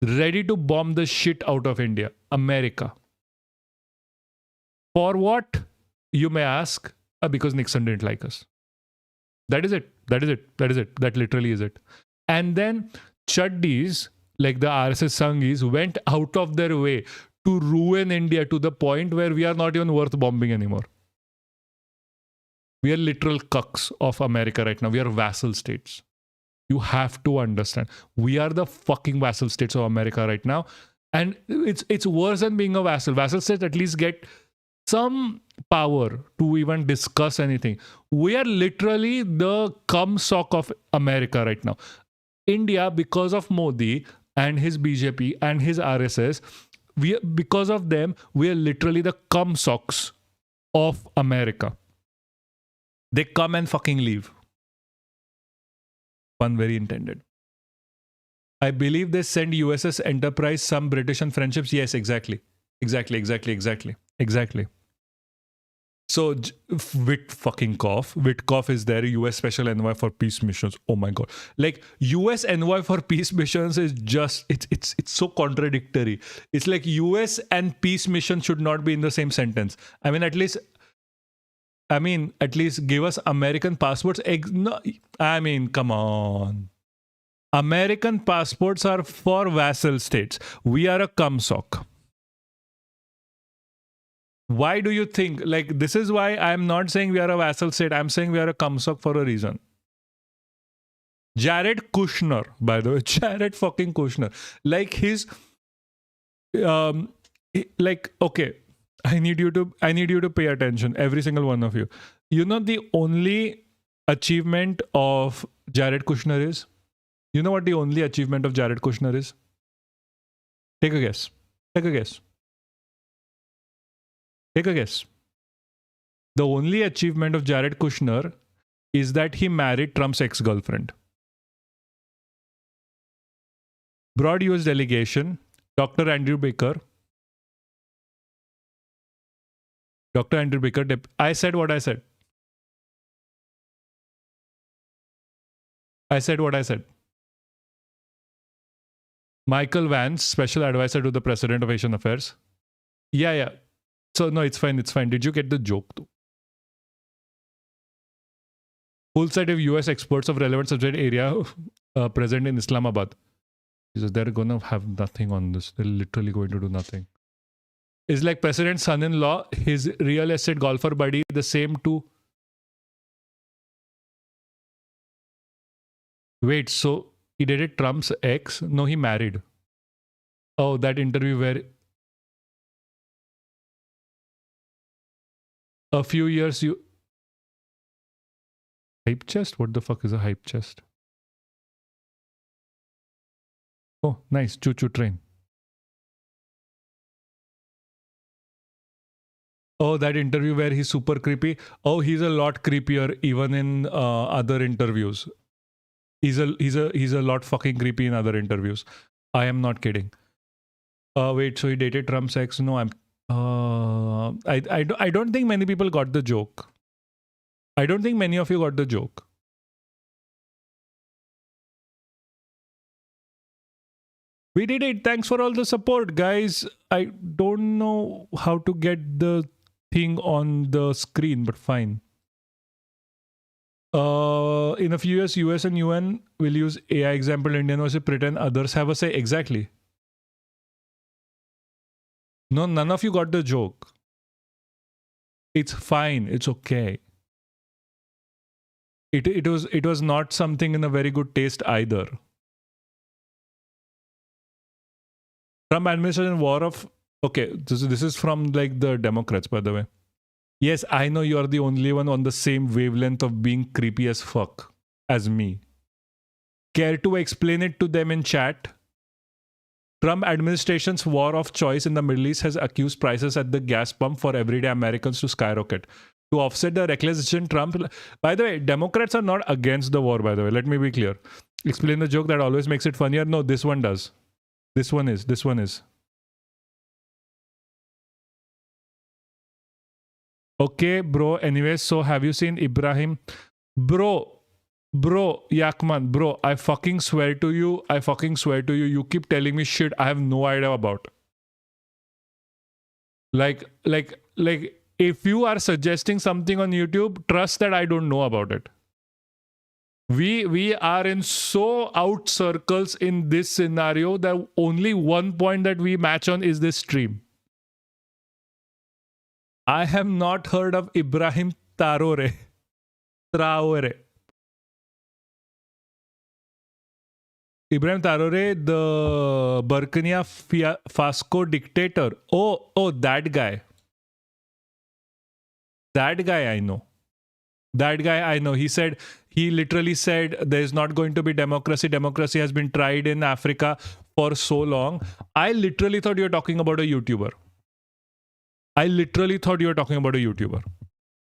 Speaker 1: Ready to bomb the shit out of India. America. For what, you may ask? Because Nixon didn't like us. That is it. That is it. That is it. That literally is it. And then Chaddis, like the RSS Sanghis, went out of their way to ruin India to the point where we are not even worth bombing anymore. We are literal cucks of America right now. We are vassal states. You have to understand. We are the fucking vassal states of America right now. And it's worse than being a vassal. Vassal states at least get some power to even discuss anything. We are literally the cum sock of America right now. India, because of Modi and his BJP and his RSS, because of them, we are literally the cum socks of America. They come and fucking leave. Pun very intended. I believe they send USS Enterprise some British and friendships. Yes, exactly. Exactly. So, Witkoff is there, US Special Envoy for Peace Missions. Oh my God. Like, US Envoy for Peace Missions is just, it's so contradictory. It's like US and peace mission should not be in the same sentence. I mean, at least give us American passports. No, I mean, come on. American passports are for vassal states. We are a cumsock. Why do you think, like, this is why I'm not saying we are a vassal state. I'm saying we are a cumsock for a reason. Jared Kushner, by the way, Jared fucking Kushner. Like his, okay, I need you to pay attention, every single one of you. You know the only achievement of Jared Kushner is? You know what the only achievement of Jared Kushner is? Take a guess. Take a guess. Take a guess. The only achievement of Jared Kushner is that he married Trump's ex-girlfriend. Broad US delegation, Dr. Andrew Baker. Dr. Andrew Baker, I said what I said. I said what I said. Michael Vance, special advisor to the President of Asian Affairs. Yeah. So, no, it's fine. Did you get the joke though? Full set of US experts of relevant subject area present in Islamabad. They're going to have nothing on this. They're literally going to do nothing. It's like President's son-in-law, his real estate golfer buddy, the same too. Wait, so he dated Trump's ex? No, he married. Oh, that interview where a few years you... Hype chest? What the fuck is a hype chest? Oh, nice. Choo-choo train. Oh, that interview where he's super creepy. Oh, he's a lot creepier even in other interviews. He's a lot fucking creepy in other interviews. I am not kidding. Wait, so he dated Trump's ex? No, I don't think many people got the joke. I don't think many of you got the joke. We did it. Thanks for all the support, guys. I don't know how to get the thing on the screen, but fine. In a few years, US and UN will use AI example Indian versus pretend others have a say. Exactly. No, none of you got the joke. It's fine. It's okay. It was not something in a very good taste either. Trump administration war of... Okay, this is from like the Democrats, by the way. Yes, I know you are the only one on the same wavelength of being creepy as fuck as me. Care to explain it to them in chat? Trump administration's war of choice in the Middle East has accused prices at the gas pump for everyday Americans to skyrocket. To offset the reckless decision, Trump... By the way, Democrats are not against the war, by the way. Let me be clear. Explain the joke that always makes it funnier. No, this one does. This one is. Okay, bro. Anyways, so have you seen Ibrahim? Bro, Yakman, bro, I fucking swear to you, you keep telling me shit I have no idea about. Like, if you are suggesting something on YouTube, trust that I don't know about it. We are in so out circles in this scenario that only one point that we match on is this stream. I have not heard of Ibrahim Traore. Ibrahim Traore, the Burkina Faso dictator. Oh, that guy. That guy I know. He literally said there's not going to be democracy. Democracy has been tried in Africa for so long. I literally thought you were talking about a YouTuber.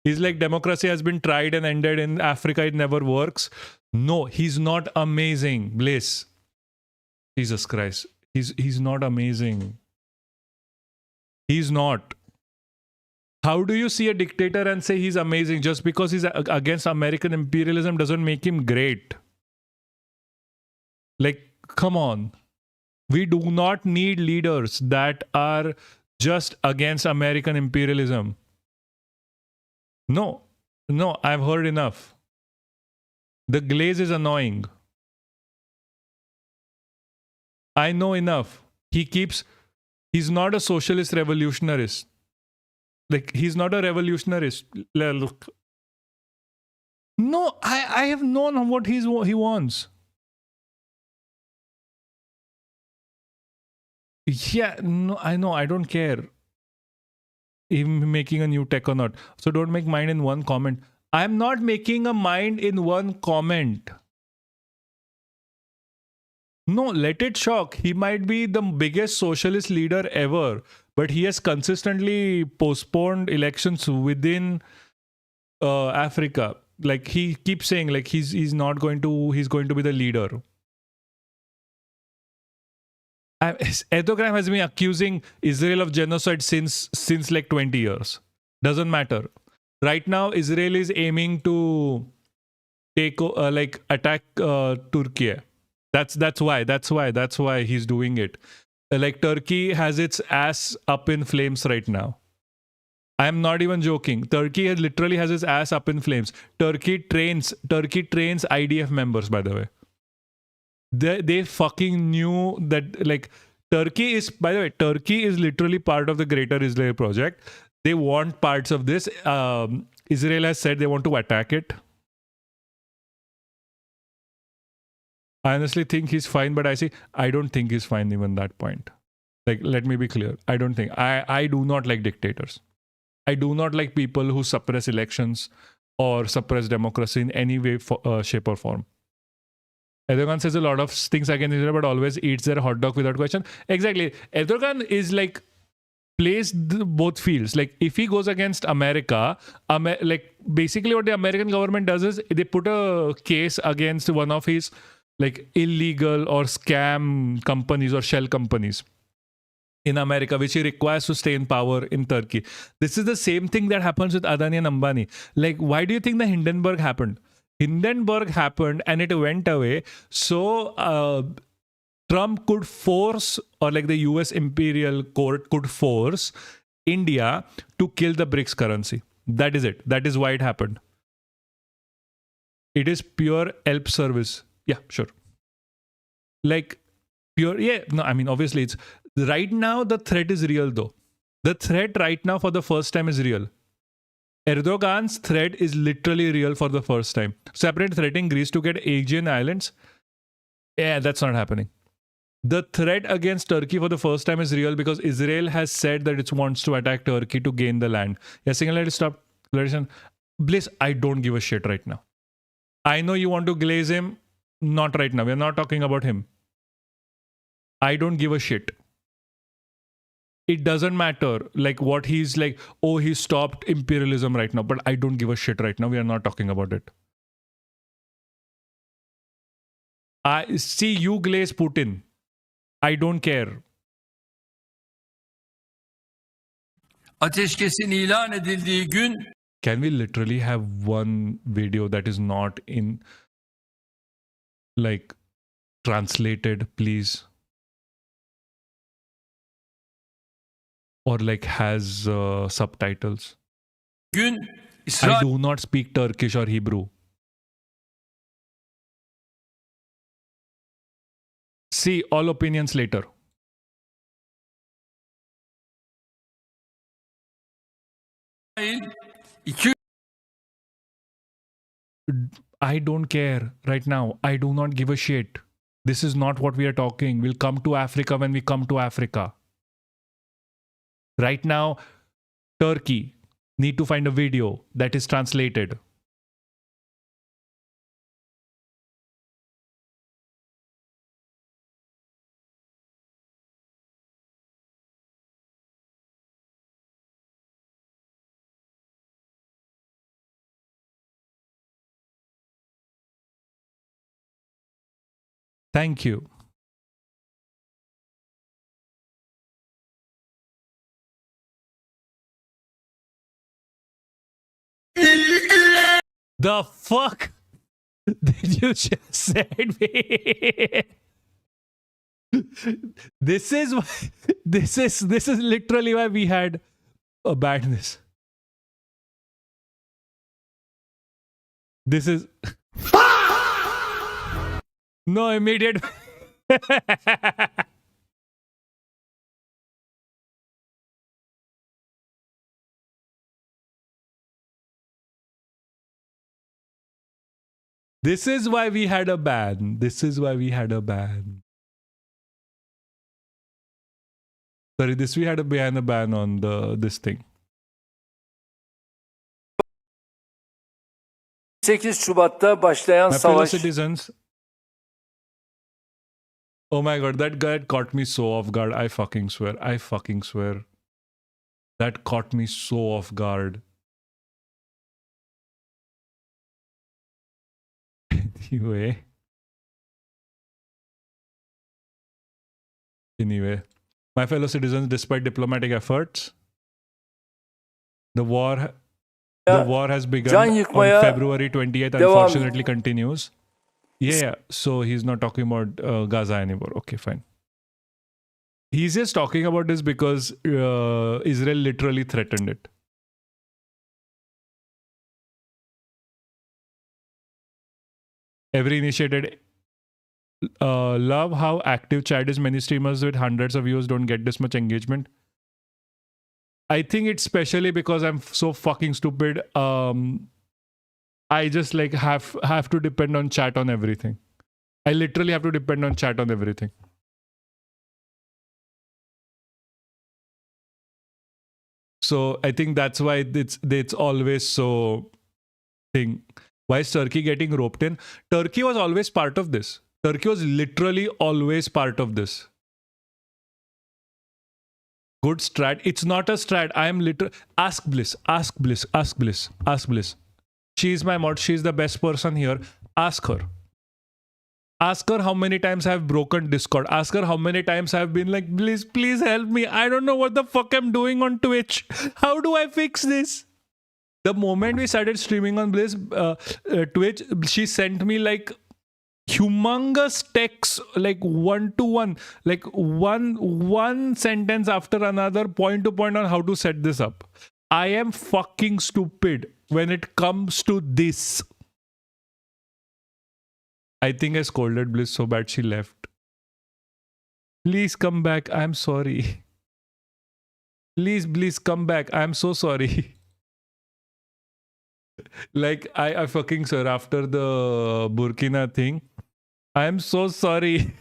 Speaker 1: He's like, democracy has been tried and ended in Africa. It never works. No, he's not amazing. Bliss. Jesus Christ. He's not amazing. He's not. How do you see a dictator and say he's amazing? Just because he's against American imperialism doesn't make him great. Like, come on. We do not need leaders that are just against American imperialism. No, I've heard enough. The glaze is annoying. I know enough. He's not a socialist revolutionarist. Like, he's not a revolutionarist. Look. No, I have known what he wants. Yeah, no, I know. I don't care. Him making a new tech or not. So don't make mine in one comment. I'm not making a mind in one comment. No, let it shock. He might be the biggest socialist leader ever, but he has consistently postponed elections within Africa. Like, he keeps saying like he's going to be the leader. Erdogan has been accusing Israel of genocide since like 20 years. Doesn't matter. Right now, Israel is aiming to attack Turkey. That's why he's doing it. Like, Turkey has its ass up in flames right now. I am not even joking. Turkey literally has its ass up in flames. Turkey trains IDF members, by the way. They fucking knew that, like, Turkey is literally part of the Greater Israel Project. They want parts of this. Israel has said they want to attack it. I honestly think he's fine, but I don't think he's fine even that point. Like, let me be clear. I don't think. I do not like dictators. I do not like people who suppress elections or suppress democracy in any way, shape or form. Erdogan says a lot of things against Israel, but always eats their hot dog without question. Exactly. Erdogan is like, plays both fields. Like, if he goes against America, like, basically what the American government does is they put a case against one of his like illegal or scam companies or shell companies in America, which he requires to stay in power in Turkey. This is the same thing that happens with Adani and Ambani. Like, why do you think the Hindenburg happened? Hindenburg happened and it went away. So Trump could force, or like the US Imperial Court could force India to kill the BRICS currency. That is it. That is why it happened. It is pure help service. Yeah, sure. Like, pure, yeah. No, I mean, obviously it's, right now the threat is real though. The threat right now for the first time is real. Erdogan's threat is literally real for the first time. Separate threatening Greece to get Aegean islands. Yeah, that's not happening. The threat against Turkey for the first time is real because Israel has said that it wants to attack Turkey to gain the land. Yes, let it stop. Bliss, I don't give a shit right now. I know you want to glaze him. Not right now. We're not talking about him. I don't give a shit. It doesn't matter like what he's like, oh, he stopped imperialism right now, but I don't give a shit right now. We are not talking about it. I see you glaze Putin. I don't care.
Speaker 12: Ateşkesin ilan edildiği gün.
Speaker 1: Can we literally have one video that is not in like translated, please? Or like has subtitles?
Speaker 12: gün
Speaker 1: I
Speaker 12: İsrail
Speaker 1: do not speak Turkish or Hebrew. See, all opinions later.
Speaker 12: iki
Speaker 1: I don't care right now. I do not give a shit. This is not what we are talking. We'll come to Africa when we come to Africa. Right now, Turkey need to find a video that is translated. Thank you. The fuck did you just said me? This is why, this is literally why we had a badness. This is no immediate. This is why we had a ban. This is why we had a ban. Sorry, this we had a ban on this thing.
Speaker 12: 8 Şubat'ta başlayan
Speaker 1: My fellow
Speaker 12: savaş
Speaker 1: citizens. Oh my god, that guy caught me so off guard. I fucking swear. I fucking swear. That caught me so off guard. Anyway, my fellow citizens, despite diplomatic efforts, the war has begun
Speaker 12: can
Speaker 1: on
Speaker 12: yıkmaya
Speaker 1: February 28th.
Speaker 12: devam
Speaker 1: Unfortunately, continues. Yeah. So he's not talking about Gaza anymore. Okay, fine. He's just talking about this because Israel literally threatened it. Every initiated. Love how active chat is. Many streamers with hundreds of views don't get this much engagement. I think it's especially because I'm so fucking stupid. I just like have to depend on chat on everything. I literally have to depend on chat on everything. So I think that's why it's always so thing. Why is Turkey getting roped in? Turkey was always part of this. Turkey was literally always part of this. Good strat. It's not a strat. I am literally... Ask Bliss. Ask Bliss. Ask Bliss. Ask Bliss. She's my mod. She's the best person here. Ask her. Ask her how many times I've broken Discord. Ask her how many times I've been like, please help me. I don't know what the fuck I'm doing on Twitch. How do I fix this? The moment we started streaming on Bliss, Twitch, she sent me like humongous texts, like one-to-one, like one sentence after another, point to point on how to set this up. I am fucking stupid when it comes to this. I think I scolded Bliss so bad she left. Please come back. I'm sorry. Please come back. I'm so sorry. Like, I fucking swear, after the Burkina thing, I'm so sorry.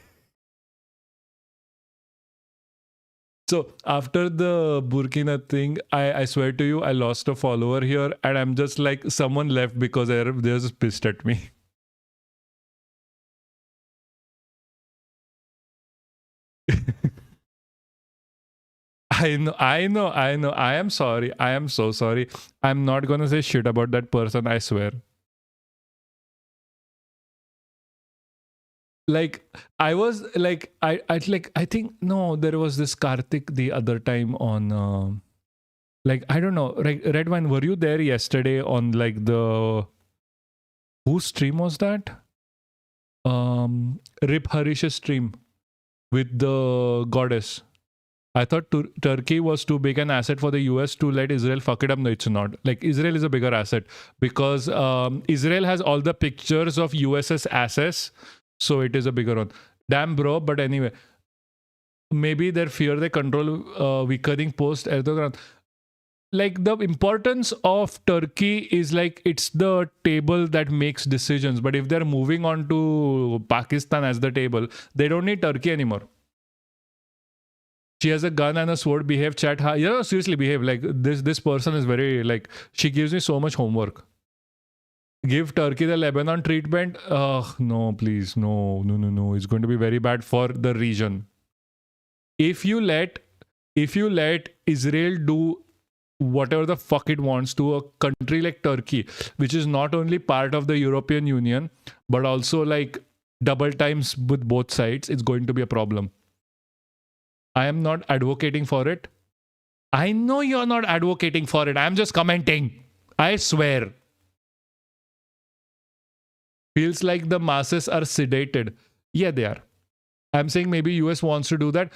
Speaker 1: So, after the Burkina thing, I swear to you, I lost a follower here, and I'm just like, someone left because they're just pissed at me. I know. I am sorry. I am so sorry. I'm not gonna say shit about that person, I swear. Like, I was like, I think, no, there was this Karthik the other time on, like, I don't know, like, Red Wine, were you there yesterday on, like, the, whose stream was that? Rip Harish's stream with the goddess. I thought Turkey was too big an asset for the US to let Israel fuck it up. No, it's not. Like, Israel is a bigger asset because Israel has all the pictures of USS assets. So it is a bigger one. Damn, bro. But anyway, maybe their fear they control weakening post Erdogan. Like, the importance of Turkey is like it's the table that makes decisions. But if they're moving on to Pakistan as the table, they don't need Turkey anymore. She has a gun and a sword. Behave, chat. Yeah, seriously, behave. Like, this person is very, like, she gives me so much homework. Give Turkey the Lebanon treatment. No, please. No. It's going to be very bad for the region. If you let Israel do whatever the fuck it wants to a country like Turkey, which is not only part of the European Union, but also like double times with both sides, it's going to be a problem. I am not advocating for it. I know you're not advocating for it. I'm just commenting. I swear. Feels like the masses are sedated. Yeah, they are. I'm saying maybe US wants to do that.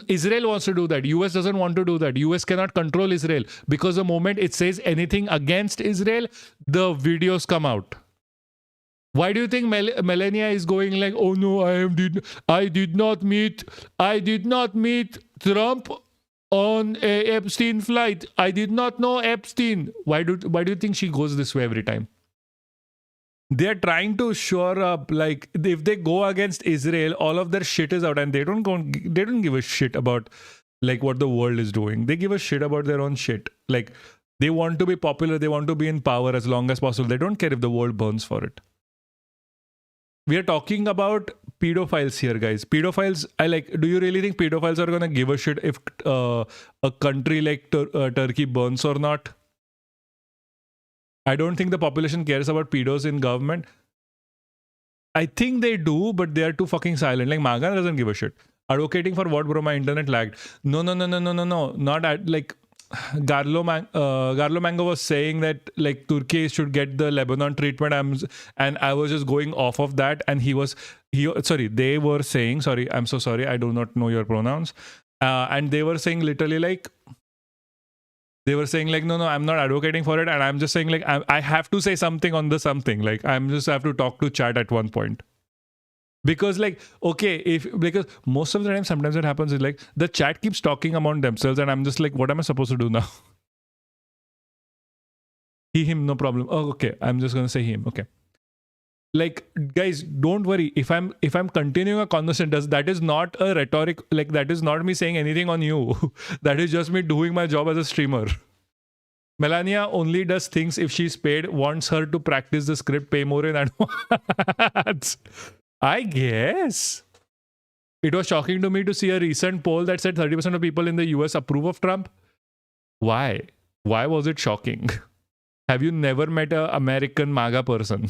Speaker 1: Israel wants to do that. US doesn't want to do that. US cannot control Israel because the moment it says anything against Israel, the videos come out. Why do you think Melania is going like, oh no, I did not meet Trump on a Epstein flight. I did not know Epstein. Why do you think she goes this way every time? They're trying to shore up, like, if they go against Israel, all of their shit is out, and they don't give a shit about like what the world is doing. They give a shit about their own shit. Like, they want to be popular, they want to be in power as long as possible. They don't care if the world burns for it. We are talking about pedophiles here, guys. Pedophiles, do you really think pedophiles are gonna give a shit if a country like Turkey burns or not? I don't think the population cares about pedos in government. I think they do, but they are too fucking silent. Like, MAGA doesn't give a shit. Advocating for what, bro? My internet lagged. No. Not at, like, Garlo Mango was saying that like Turkey should get the Lebanon treatment. And I was just going off of that, and they were saying, sorry, I'm so sorry, I do not know your pronouns. And they were saying literally like, they were saying like, no, I'm not advocating for it. And I'm just saying like, I have to say something on the something. Like, I'm just have to talk to chat at one point. Because like, okay, because most of the time, sometimes what happens is like, the chat keeps talking among themselves. And I'm just like, what am I supposed to do now? He, him, no problem. Oh, okay. I'm just going to say him. Okay. Like, guys, don't worry. If I'm continuing a conversation, that is not a rhetoric. Like, that is not me saying anything on you. That is just me doing my job as a streamer. Melania only does things if she's paid. Wants her to practice the script, pay more in advance. I guess. It was shocking to me to see a recent poll that said 30% of people in the US approve of Trump. Why? Why was it shocking? Have you never met an American MAGA person?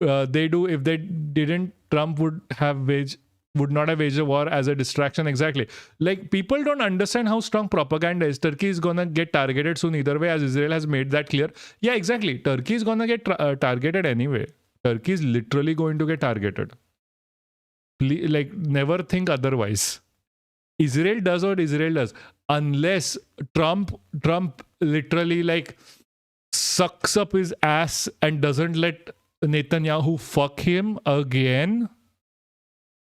Speaker 1: They do. If they didn't, Trump would not have waged a war as a distraction. Exactly. Like, people don't understand how strong propaganda is. Turkey is gonna get targeted soon either way, as Israel has made that clear. Yeah, exactly. Turkey is gonna get targeted anyway. Turkey is literally going to get targeted. Like, never think otherwise. Israel does what Israel does. Unless Trump literally like sucks up his ass and doesn't let Netanyahu fuck him again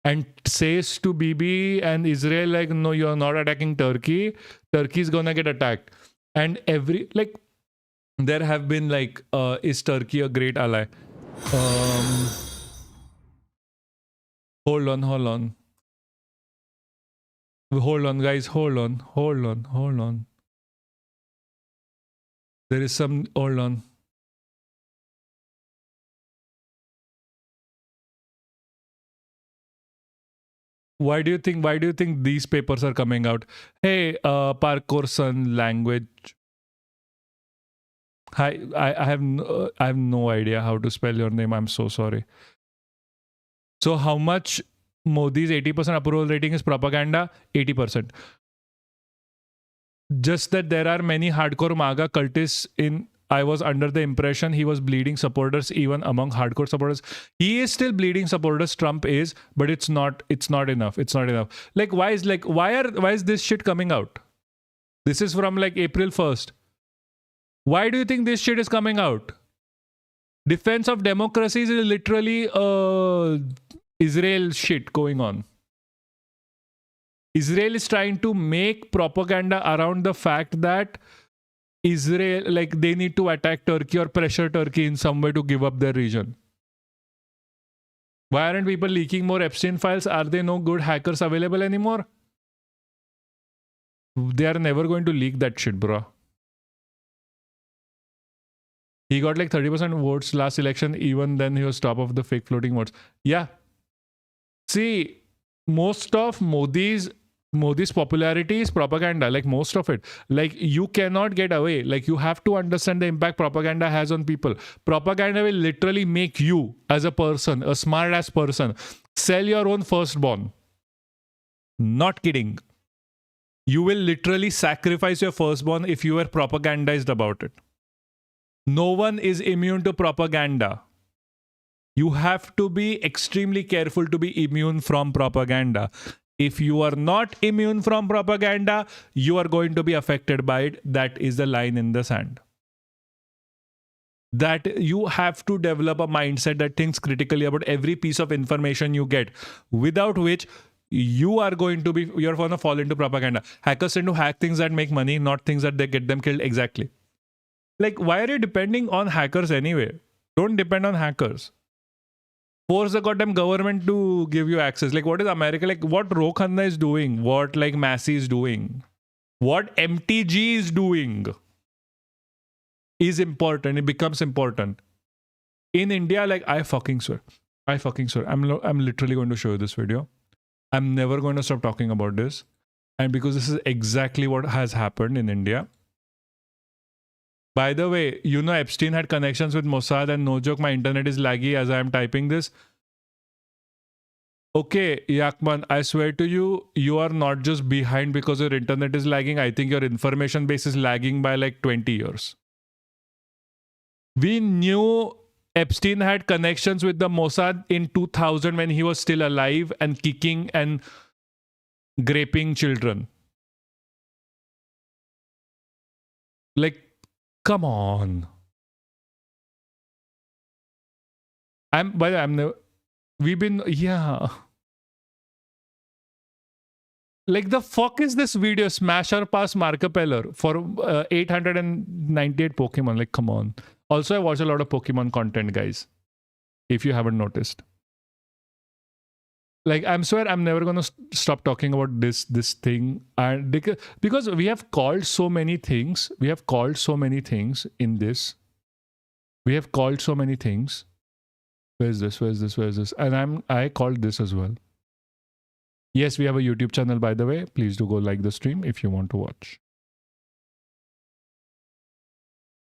Speaker 1: and says to Bibi and Israel like, no, you're not attacking Turkey. Turkey's gonna get attacked. And there have been like, is Turkey a great ally? Hold on, guys. Hold on. There is some, hold on. Why do you think these papers are coming out? Hey, Parkour Sun language. Hi, I have no idea how to spell your name. I'm so sorry. So how much Modi's 80% approval rating is propaganda? 80%. Just that there are many hardcore MAGA cultists in I was under the impression he was bleeding supporters even among hardcore supporters. He is still bleeding supporters, Trump is, but it's not enough. It's not enough. Like why is this shit coming out? This is from like April 1st. Why do you think this shit is coming out? Defense of democracies is literally Israel shit going on. Israel is trying to make propaganda around the fact that Israel, like they need to attack Turkey or pressure Turkey in some way to give up their region. Why aren't people leaking more Epstein files? Are there no good hackers available anymore? They are never going to leak that shit, bro. He got like 30% votes last election. Even then, he was top of the fake floating votes. Yeah. See, most of Modi's popularity is propaganda. Like most of it. Like you cannot get away. Like you have to understand the impact propaganda has on people. Propaganda will literally make you as a person, a smart ass person, sell your own firstborn. Not kidding. You will literally sacrifice your firstborn if you were propagandized about it. No one is immune to propaganda. You have to be extremely careful to be immune from propaganda. If you are not immune from propaganda, you are going to be affected by it. That is the line in the sand. That you have to develop a mindset that thinks critically about every piece of information you get, without which you're going to fall into propaganda. Hackers tend to hack things that make money, not things that they get them killed. Exactly. Like, why are you depending on hackers anyway? Don't depend on hackers. Force the goddamn government to give you access. Like, what is America? Like, what Ro Khanna is doing? What, like, Massey is doing? What MTG is doing is important. It becomes important. In India, like, I fucking swear. I'm literally going to show you this video. I'm never going to stop talking about this. And because this is exactly what has happened in India. By the way, you know Epstein had connections with Mossad, and no joke, my internet is laggy as I am typing this. Okay, Yakman, I swear to you, you are not just behind because your internet is lagging. I think your information base is lagging by like 20 years. We knew Epstein had connections with the Mossad in 2000 when he was still alive and kicking and raping children. Like, come on. Yeah. Like, the fuck is this video? Smash or pass Markiplier for 898 Pokemon. Like, come on. Also, I watch a lot of Pokemon content, guys. If you haven't noticed. Like, I'm swear I'm never gonna stop talking about this thing, and because we have called so many things. We have called so many things in this. We have called so many things. Where's this? And I called this as well. Yes, we have a YouTube channel, by the way. Please do go like the stream if you want to watch.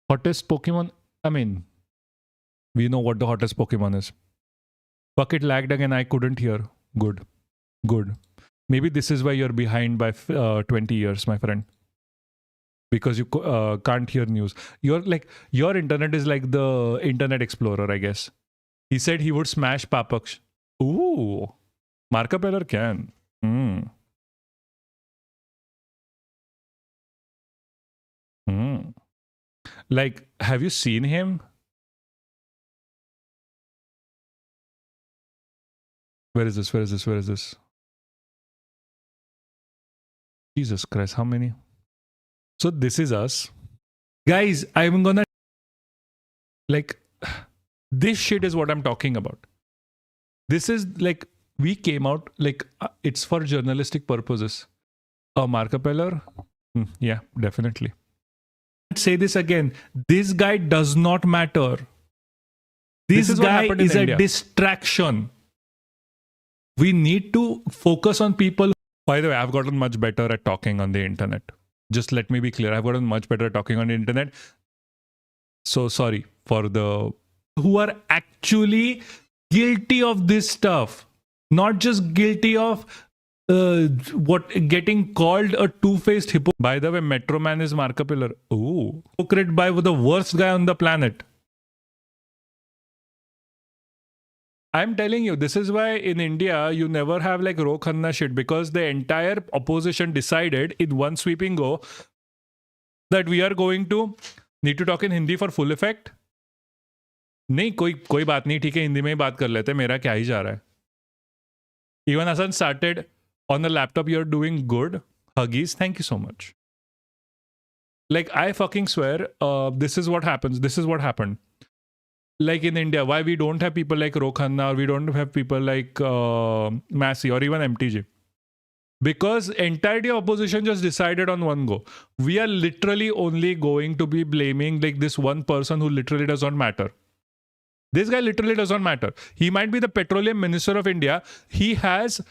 Speaker 1: Hottest Pokemon. I mean, we know what the hottest Pokemon is. Bucket lagged again. I couldn't hear. Good. Maybe this is why you're behind by 20 years, my friend. Because you can't hear news. Your internet is like the Internet Explorer, I guess. He said he would smash Papaksh. Ooh. Markiplier can. Like, have you seen him? Where is this? Jesus Christ, how many? So this is us. Guys, I'm gonna... Like, this shit is what I'm talking about. This is like, we came out, like, it's for journalistic purposes. Markiplier? Yeah, definitely. Say this again. This guy does not matter. This guy is a distraction. We need to focus on people. By the way, I've gotten much better at talking on the internet. Just let me be clear. I've gotten much better at talking on the internet. So sorry for the who are actually guilty of this stuff. Not just guilty of what getting called a two-faced hypocrite. By the way, Metro Man is Markapillar. Ooh, hypocrite by the worst guy on the planet. I'm telling you, this is why in India you never have like Ro Khanna shit, because the entire opposition decided in one sweeping go that we are going to need to talk in Hindi for full effect. नहीं कोई बात नहीं, ठीक है, हिंदी में ही बात कर लेते, मेरा क्या ही जा रहा है. Even Hassan started on the laptop, you're doing good. Huggies, thank you so much. Like, I fucking swear, this is what happens. This is what happened. Like in India, why we don't have people like Ro Khanna, or we don't have people like Massey or even MTJ. Because entirety opposition just decided on one go. We are literally only going to be blaming like this one person who literally does not matter. This guy literally does not matter. He might be the petroleum minister of India. He has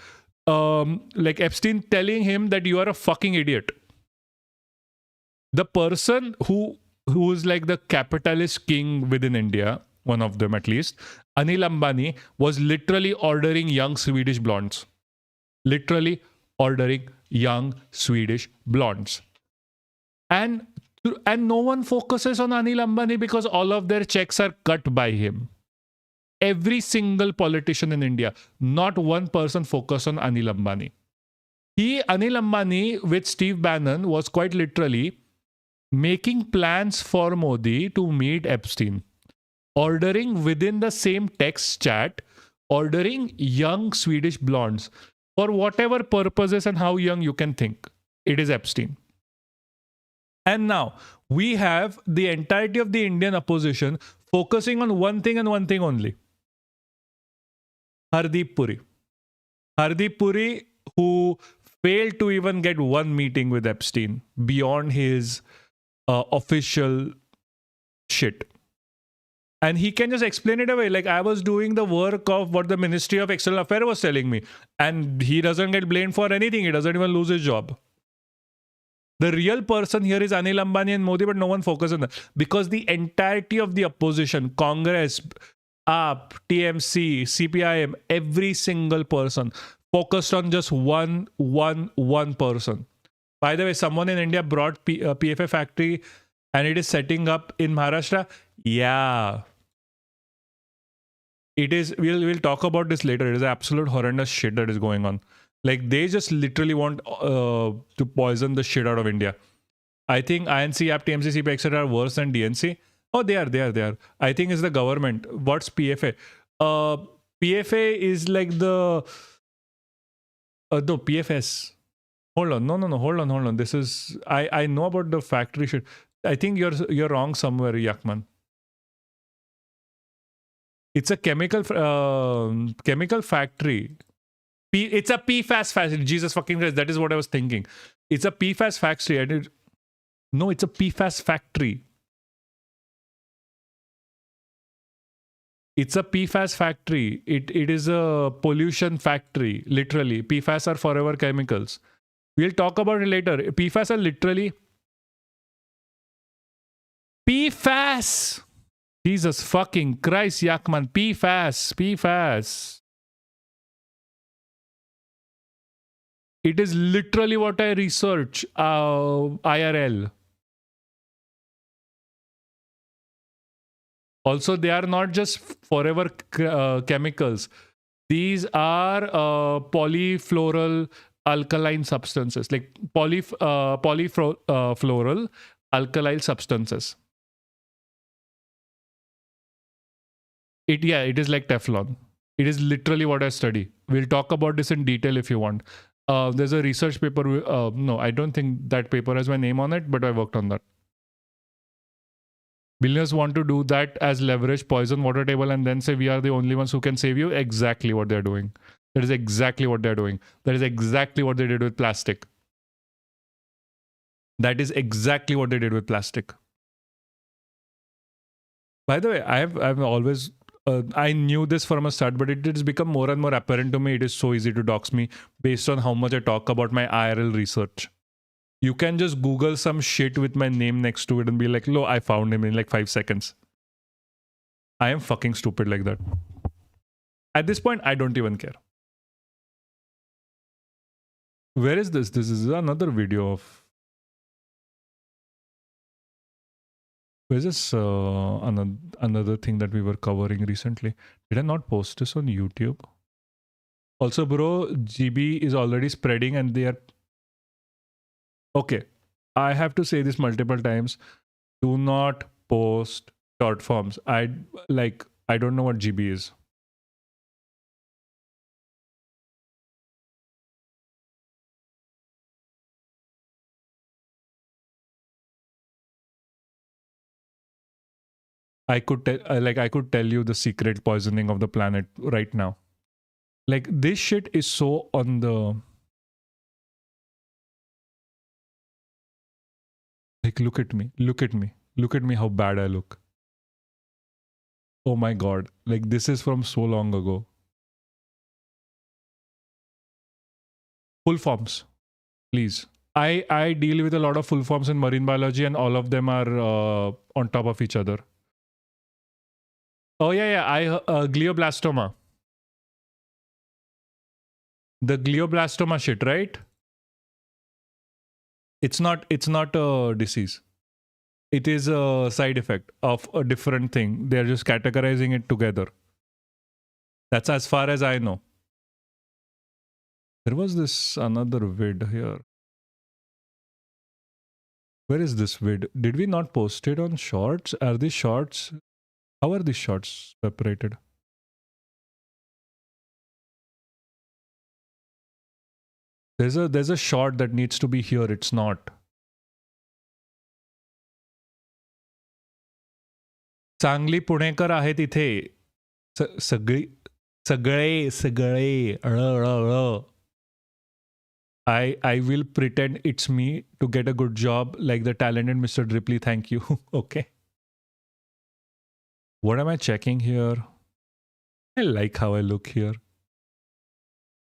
Speaker 1: like Epstein telling him that you are a fucking idiot. The person who is like the capitalist king within India, one of them at least, Anil Ambani, was literally ordering young Swedish blondes. Literally ordering young Swedish blondes. And no one focuses on Anil Ambani because all of their checks are cut by him. Every single politician in India, not one person focused on Anil Ambani. Anil Ambani with Steve Bannon was quite literally making plans for Modi to meet Epstein. Ordering within the same text chat, ordering young Swedish blondes for whatever purposes and how young you can think. It is Epstein. And now we have the entirety of the Indian opposition focusing on one thing and one thing only. Hardeep Puri. Hardeep Puri, who failed to even get one meeting with Epstein beyond his official shit. And he can just explain it away. Like, I was doing the work of what the Ministry of External Affairs was telling me. And he doesn't get blamed for anything. He doesn't even lose his job. The real person here is Anil Ambani and Modi, but no one focuses on that. Because the entirety of the opposition, Congress, AAP, TMC, CPIM, every single person focused on just one person. By the way, someone in India brought PFA factory and it is setting up in Maharashtra. Yeah. It is, we'll talk about this later. It is absolute horrendous shit that is going on. Like, they just literally want to poison the shit out of India. I think INC, APT, TMC, CP, etc. are worse than DNC. Oh, they are. I think it's the government. What's PFA? PFA is like the... no, PFS. Hold on. No. Hold on. This is... I know about the factory shit. I think you're wrong somewhere, Yakman. It's a chemical factory. It's a PFAS factory. Jesus fucking Christ. That is what I was thinking. It's a PFAS factory. No, it's a PFAS factory. It's a PFAS factory. It is a pollution factory. Literally. PFAS are forever chemicals. We'll talk about it later. PFAS are literally... PFAS! Jesus fucking Christ, Yakman. PFAS. It is literally what I research. IRL. Also, they are not just forever chemicals. These are polyfluoral alkaline substances, like polyfluoral alkyl substances. It is like Teflon. It is literally what I study. We'll talk about this in detail if you want. There's a research paper. No, I don't think that paper has my name on it, but I worked on that. Billionaires want to do that as leverage, poison water table, and then say we are the only ones who can save you. Exactly what they're doing. That is exactly what they're doing. That is exactly what they did with plastic. That is exactly what they did with plastic. By the way, I've always... I knew this from a start, but it has become more and more apparent to me. It is so easy to dox me based on how much I talk about my IRL research. You can just Google some shit with my name next to it and be like, "Lo, I found him in like 5 seconds." I am fucking stupid like that. At this point, I don't even care. Where is this? This is another video of. Where's this another thing that we were covering recently? Did I not post this on YouTube? Also, bro, GB is already spreading and they are. Okay, I have to say this multiple times. Do not post short forms. I don't know what GB is. I could tell, I could tell you the secret poisoning of the planet right now. Like, this shit is so on the. Like, look at me, look at me, look at me, how bad I look. Oh my god, like, this is from so long ago. Full forms, please. I deal with a lot of full forms in marine biology, and all of them are on top of each other. Oh yeah, glioblastoma. The glioblastoma shit, right? It's not a disease. It is a side effect of a different thing. They're just categorizing it together. That's as far as I know. There was this another vid here. Where is this vid? Did we not post it on shorts? Are these shorts? How are these shorts separated? There's a short that needs to be here. It's not. चांगली पुणेकर आहेत इथे. सगळे सगळे सगळे I will pretend it's me to get a good job like the talented Mr. Dripley. Thank you. Okay. What am I checking here? I like how I look here.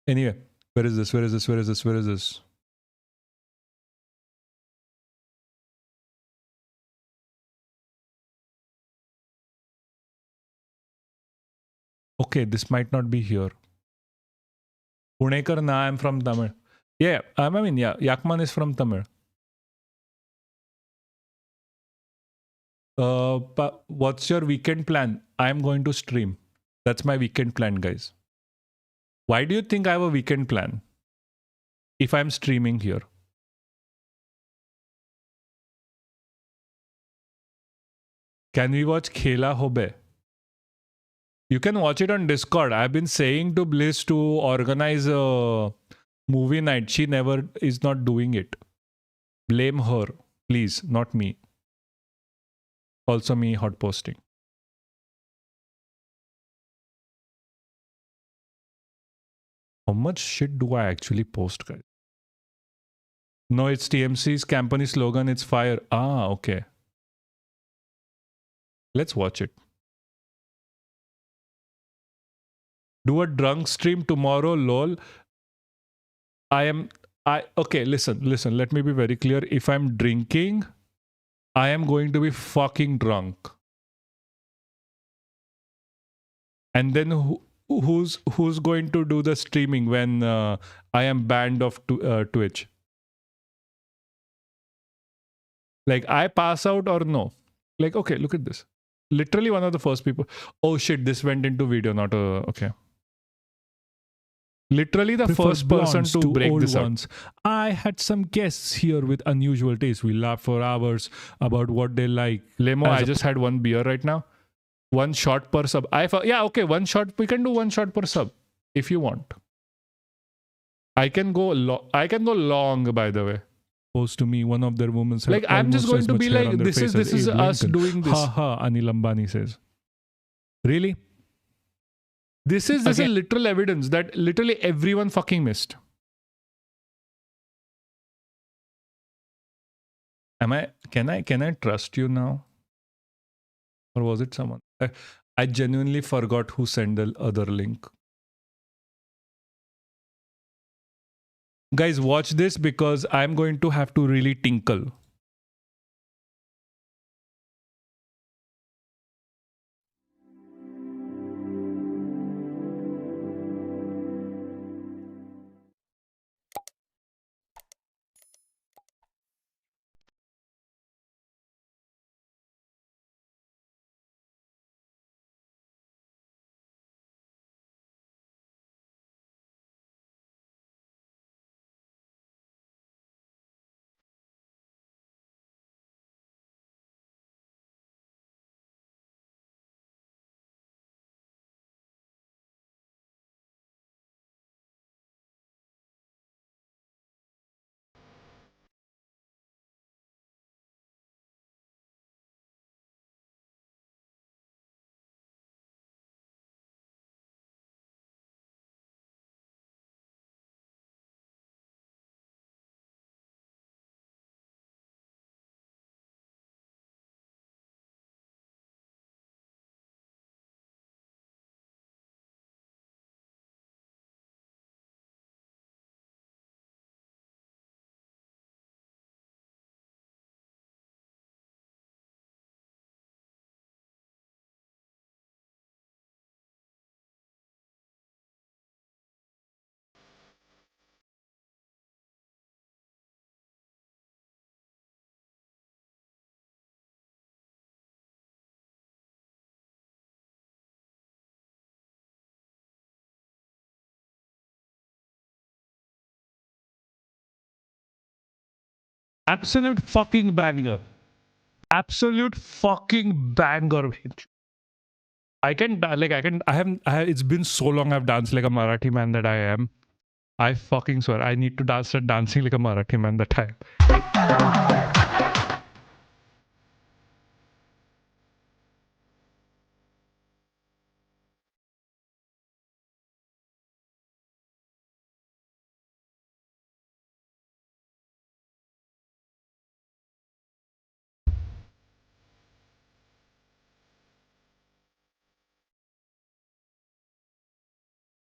Speaker 1: Anyway, where is this? Where is this? Where is this? Where is this? Okay, this might not be here. Punekar, na, I'm from Tamil. Yeah, I mean, yeah, Yakman is from Tamil. What's your weekend plan? I'm going to stream. That's my weekend plan, guys. Why do you think I have a weekend plan? If I'm streaming here. Can we watch Khela Hobe? You can watch it on Discord. I've been saying to Bliss to organize a movie night. She never is not doing it. Blame her, please, not me. Also me hot posting. How much shit do I actually post, guys? No, it's TMC's company slogan. It's fire. Ah, okay. Let's watch it. Do a drunk stream tomorrow, lol. Okay, listen, let me be very clear. If I'm drinking, I am going to be fucking drunk. And then who's going to do the streaming when I am banned of Twitch? Like, I pass out or no? Like, okay, look at this. Literally one of the first people. Oh shit, this went into video, not a... Okay. Literally the first person to break this out. I had some guests here with unusual taste. We laughed for hours about what they like. Lemo, I just had one beer right now. One shot per sub. Yeah, okay, one shot. We can do one shot per sub if you want. I can go long, by the way. Opposed to me, one of their women said, like, I'm just going to be like, this is us doing this. Ha ha, Anil Ambani says. Really? This is a literal evidence that literally everyone fucking missed. Can I trust you now? Or was it someone? I genuinely forgot who sent the other link. Guys, watch this because I'm going to have to really tinkle. Absolute fucking banger. Absolute fucking banger. I have, it's been so long I've danced like a Marathi man that I am. I fucking swear, I need to start dancing like a Marathi man that time.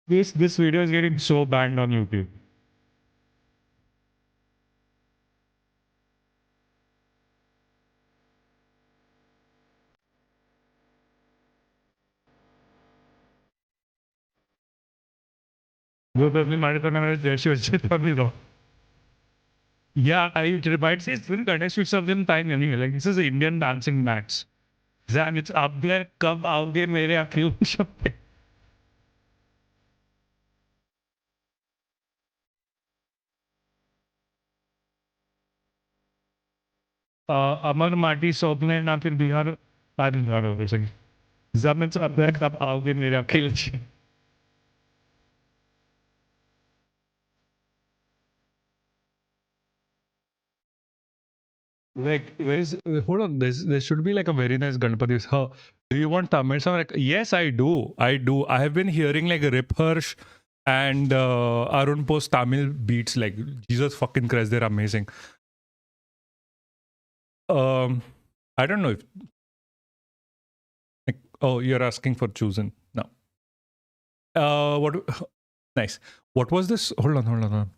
Speaker 1: This video is getting so banned on YouTube. Yeah, it reminds me, it's been Ganesh Visarjan time anyway. Like, this is the Indian dancing match. And it's up there, kab aoge mere akhil pe. अमर माटी सौंपने ना फिर बिहार बिहार हो गई सही जब it's up there कब आओगे मेरे अखिल जी like hold on, there should be like a very nice Ganpati. Do you want Tamil song? Like, yes, I do. I have been hearing like Rip Hirsch and Arun Post Tamil beats. Like, Jesus fucking Christ, they're amazing. I don't know if like, oh, you're asking for chosen. No. What? Nice. What was this? Hold on.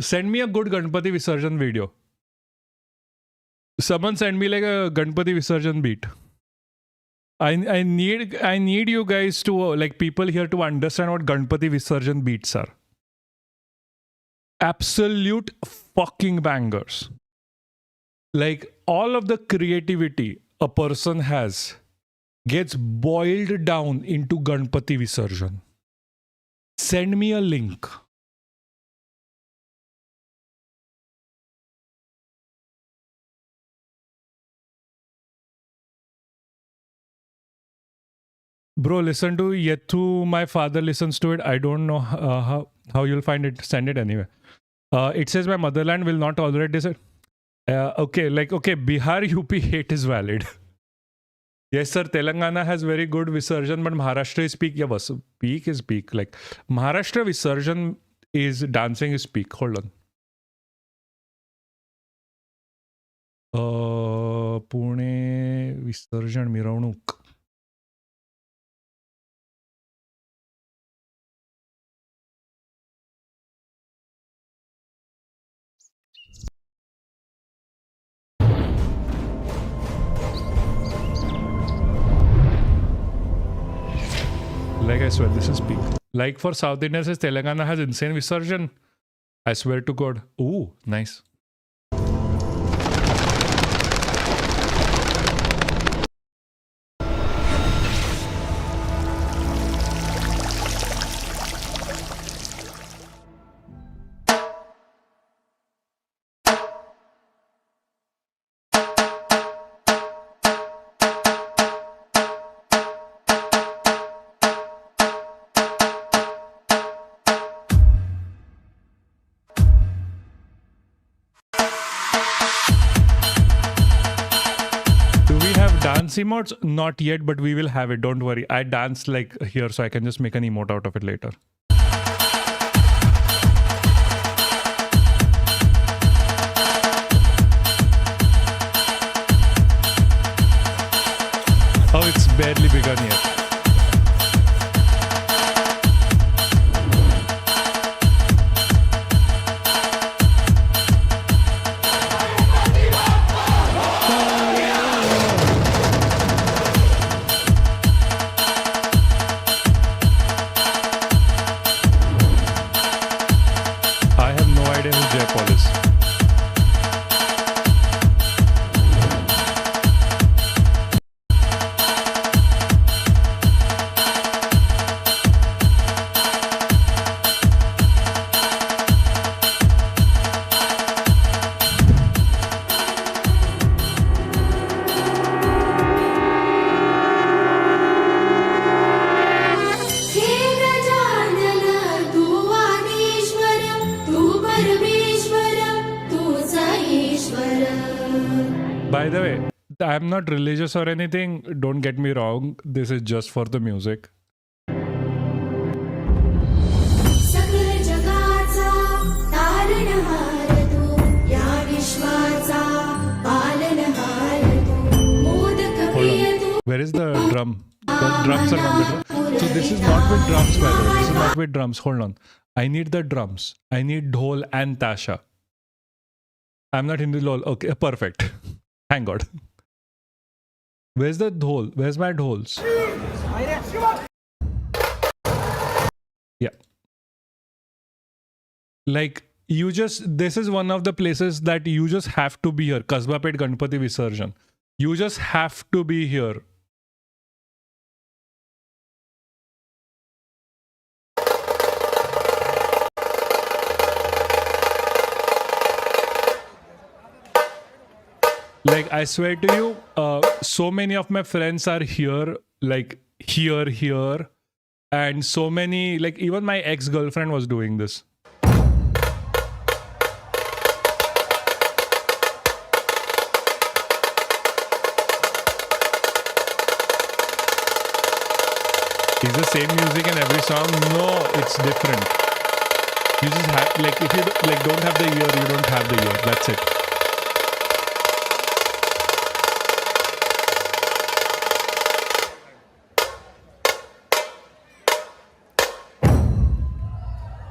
Speaker 1: Send me a good Ganpati Visarjan video. Someone send me like a Ganpati Visarjan beat. I need you guys to like people here to understand what Ganpati Visarjan beats are. Absolute fucking bangers. Like, all of the creativity a person has gets boiled down into Ganpati Visarjan. Send me a link. Bro, listen to Yethu. My father listens to it. I don't know how you'll find it. Send it anyway. It says my motherland will not tolerate this. Okay, Bihar UP hate is valid. Yes, sir. Telangana has very good Visarjan, but Maharashtra is peak. Yeah, bus. Peak is peak. Like, Maharashtra Visarjan is dancing is peak. Hold on. Pune Visarjan Miravnuk. Like, I swear, this is peak. Like, for South India, says Telangana has insane Visarjan. I swear to God. Ooh, nice. Dance emotes? Not yet, but we will have it. Don't worry. I danced like here, so I can just make an emote out of it later. Oh, it's barely begun yet. By the way, I'm not religious or anything. Don't get me wrong. This is just for the music.
Speaker 13: सकल जगाचा तारणहार तू या विश्वाचा पालनहार तू मोदक प्रिय तू
Speaker 1: Where is the drum? The drums are not with. So this is not with drums, by the way. This is not with drums. Hold on. I need the drums. I need dhol and tasha. I'm not Hindu lol. Okay, perfect. Thank God. Where's the dhol? Where's my dhols? Yeah. Like, you just, this is one of the places that you just have to be here. Kasbapet Ganpati Visarjan. You just have to be here. Like, I swear to you, so many of my friends are here, like here, and so many, like even my ex-girlfriend was doing this. Is the same music in every song? No, it's different. You just have, like, if you like don't have the ear, you don't have the ear. That's it.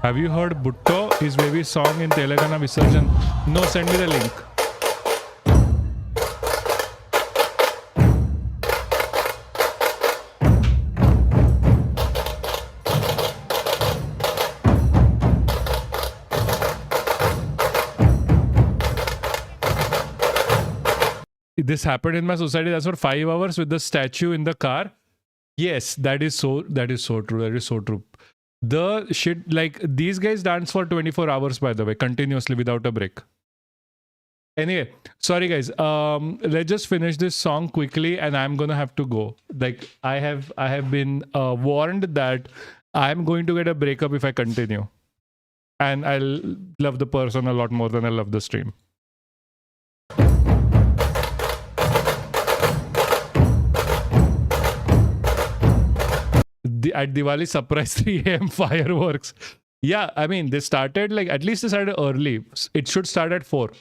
Speaker 1: Have you heard Butto, his baby song in Telangana Visarjan? No, send me the link. This happened in my society. That's for 5 hours with the statue in the car. Yes, that is so true. That is so true. The shit, like, these guys dance for 24 hours, by the way, continuously without a break. Anyway, sorry guys. Let's just finish this song quickly, and I'm gonna have to go. Like, I have been warned that I'm going to get a breakup if I continue, and I'll love the person a lot more than I love the stream. At Diwali, surprise 3 a.m. fireworks. Yeah, I mean, they started, like, at least they started early. It should start at 4.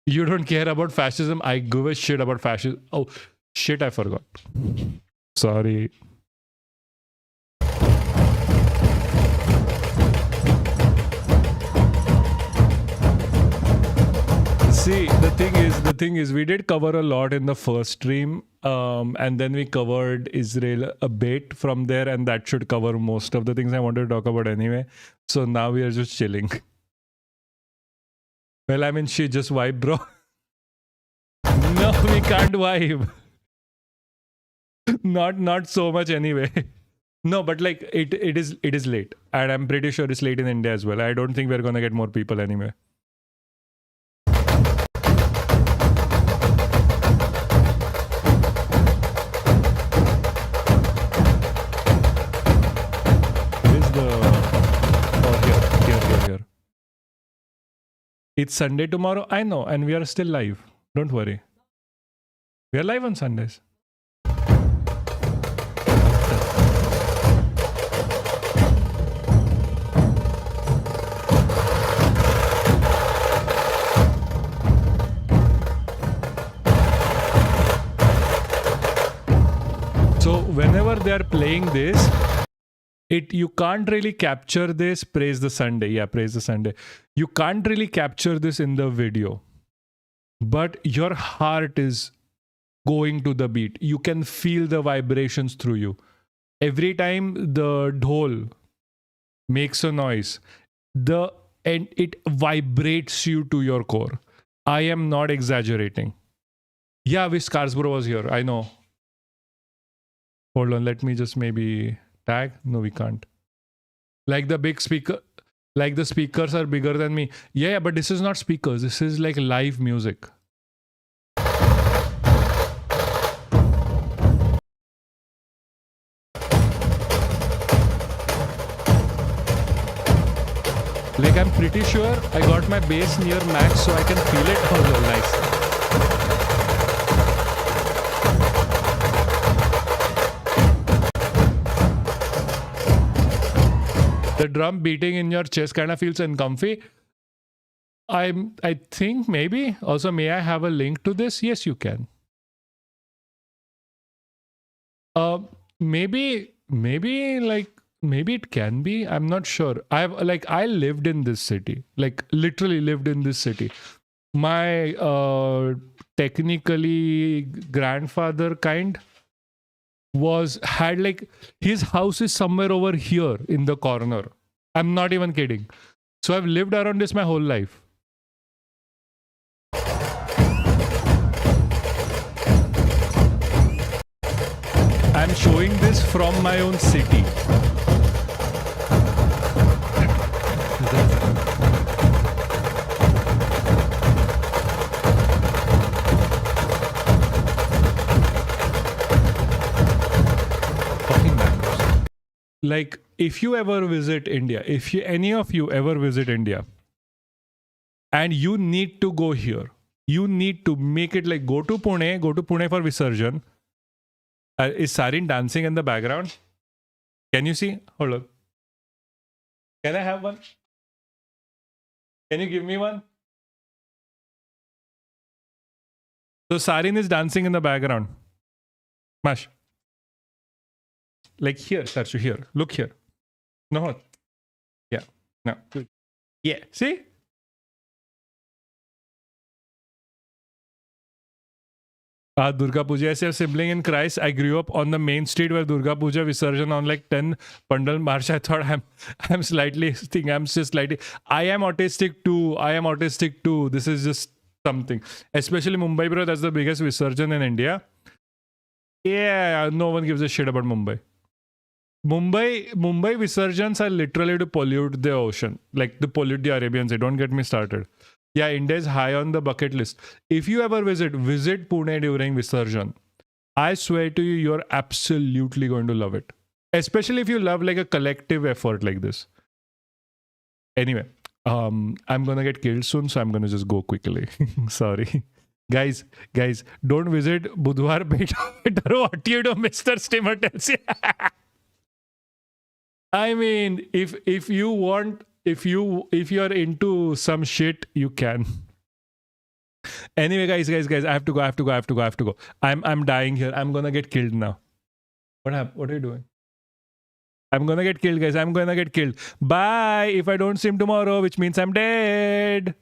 Speaker 1: You don't care about fascism? I give a shit about fascism. Oh, shit, I forgot. Sorry. See, the thing is, we did cover a lot in the first stream, and then we covered Israel a bit from there, and that should cover most of the things I wanted to talk about anyway. So now we are just chilling. Well, I mean, she just vibe, bro. No, we can't vibe. Not so much anyway. No, but like it is late, and I'm pretty sure it's late in India as well. I don't think we're gonna get more people anyway. Here. It's Sunday tomorrow. I know, and we are still live. Don't worry. We are live on Sundays. So whenever they are playing this, you can't really capture this. Praise the Sunday. Yeah, praise the Sunday. You can't really capture this in the video, but your heart is going to the beat. You can feel the vibrations through you. Every time the dhol makes a noise, and it vibrates you to your core. I am not exaggerating. Yeah, wish Scarsborough was here. I know. Hold on, let me just maybe tag. No, we can't. Like the big speaker, like the speakers are bigger than me. Yeah, but this is not speakers. This is like live music. Like, I'm pretty sure I got my base near max so I can feel it. Oh, well, nice. The drum beating in your chest kind of feels uncomfy. I think maybe. Also, may I have a link to this? Yes, you can. Maybe it can be. I'm not sure. I lived in this city. Like, literally lived in this city. My technically grandfather had like, his house is somewhere over here in the corner. I'm not even kidding. So I've lived around this my whole life. I'm showing this from my own city. Fucking mangoes. Like, if you ever visit India, any of you ever visit India, and you need to go here, you need to make it like go to Pune for Visarjan. Is Sarin dancing in the background? Can you see? Hold on. Can I have one? Can you give me one? So Sarin is dancing in the background. Mash. Like here, Sarshu, here. Look here. No. Yeah. No. Yeah. See? Durga Puja. As a sibling in Christ, I grew up on the main street where Durga Puja Visarjan on like 10 Pandal March. I thought I'm just slightly. I am autistic too. This is just something. Especially Mumbai, bro. That's the biggest Visarjan in India. Yeah, no one gives a shit about Mumbai. Mumbai Visarjans are literally to pollute the ocean. Like, to pollute the Arabian Sea. Don't get me started. Yeah, India is high on the bucket list. If you ever visit Pune during Visarjan. I swear to you, you're absolutely going to love it. Especially if you love like a collective effort like this. Anyway, I'm gonna get killed soon, so I'm gonna just go quickly. Sorry. Guys, don't visit Budhwar Beta. What you do, Mr. Stimmer tells you. I mean, if you're into some shit, you can. Anyway, guys, I have to go. I'm dying here. I'm gonna get killed now. What happened? What are you doing? I'm gonna get killed, guys. I'm gonna get killed. Bye. If I don't stream tomorrow, which means I'm dead.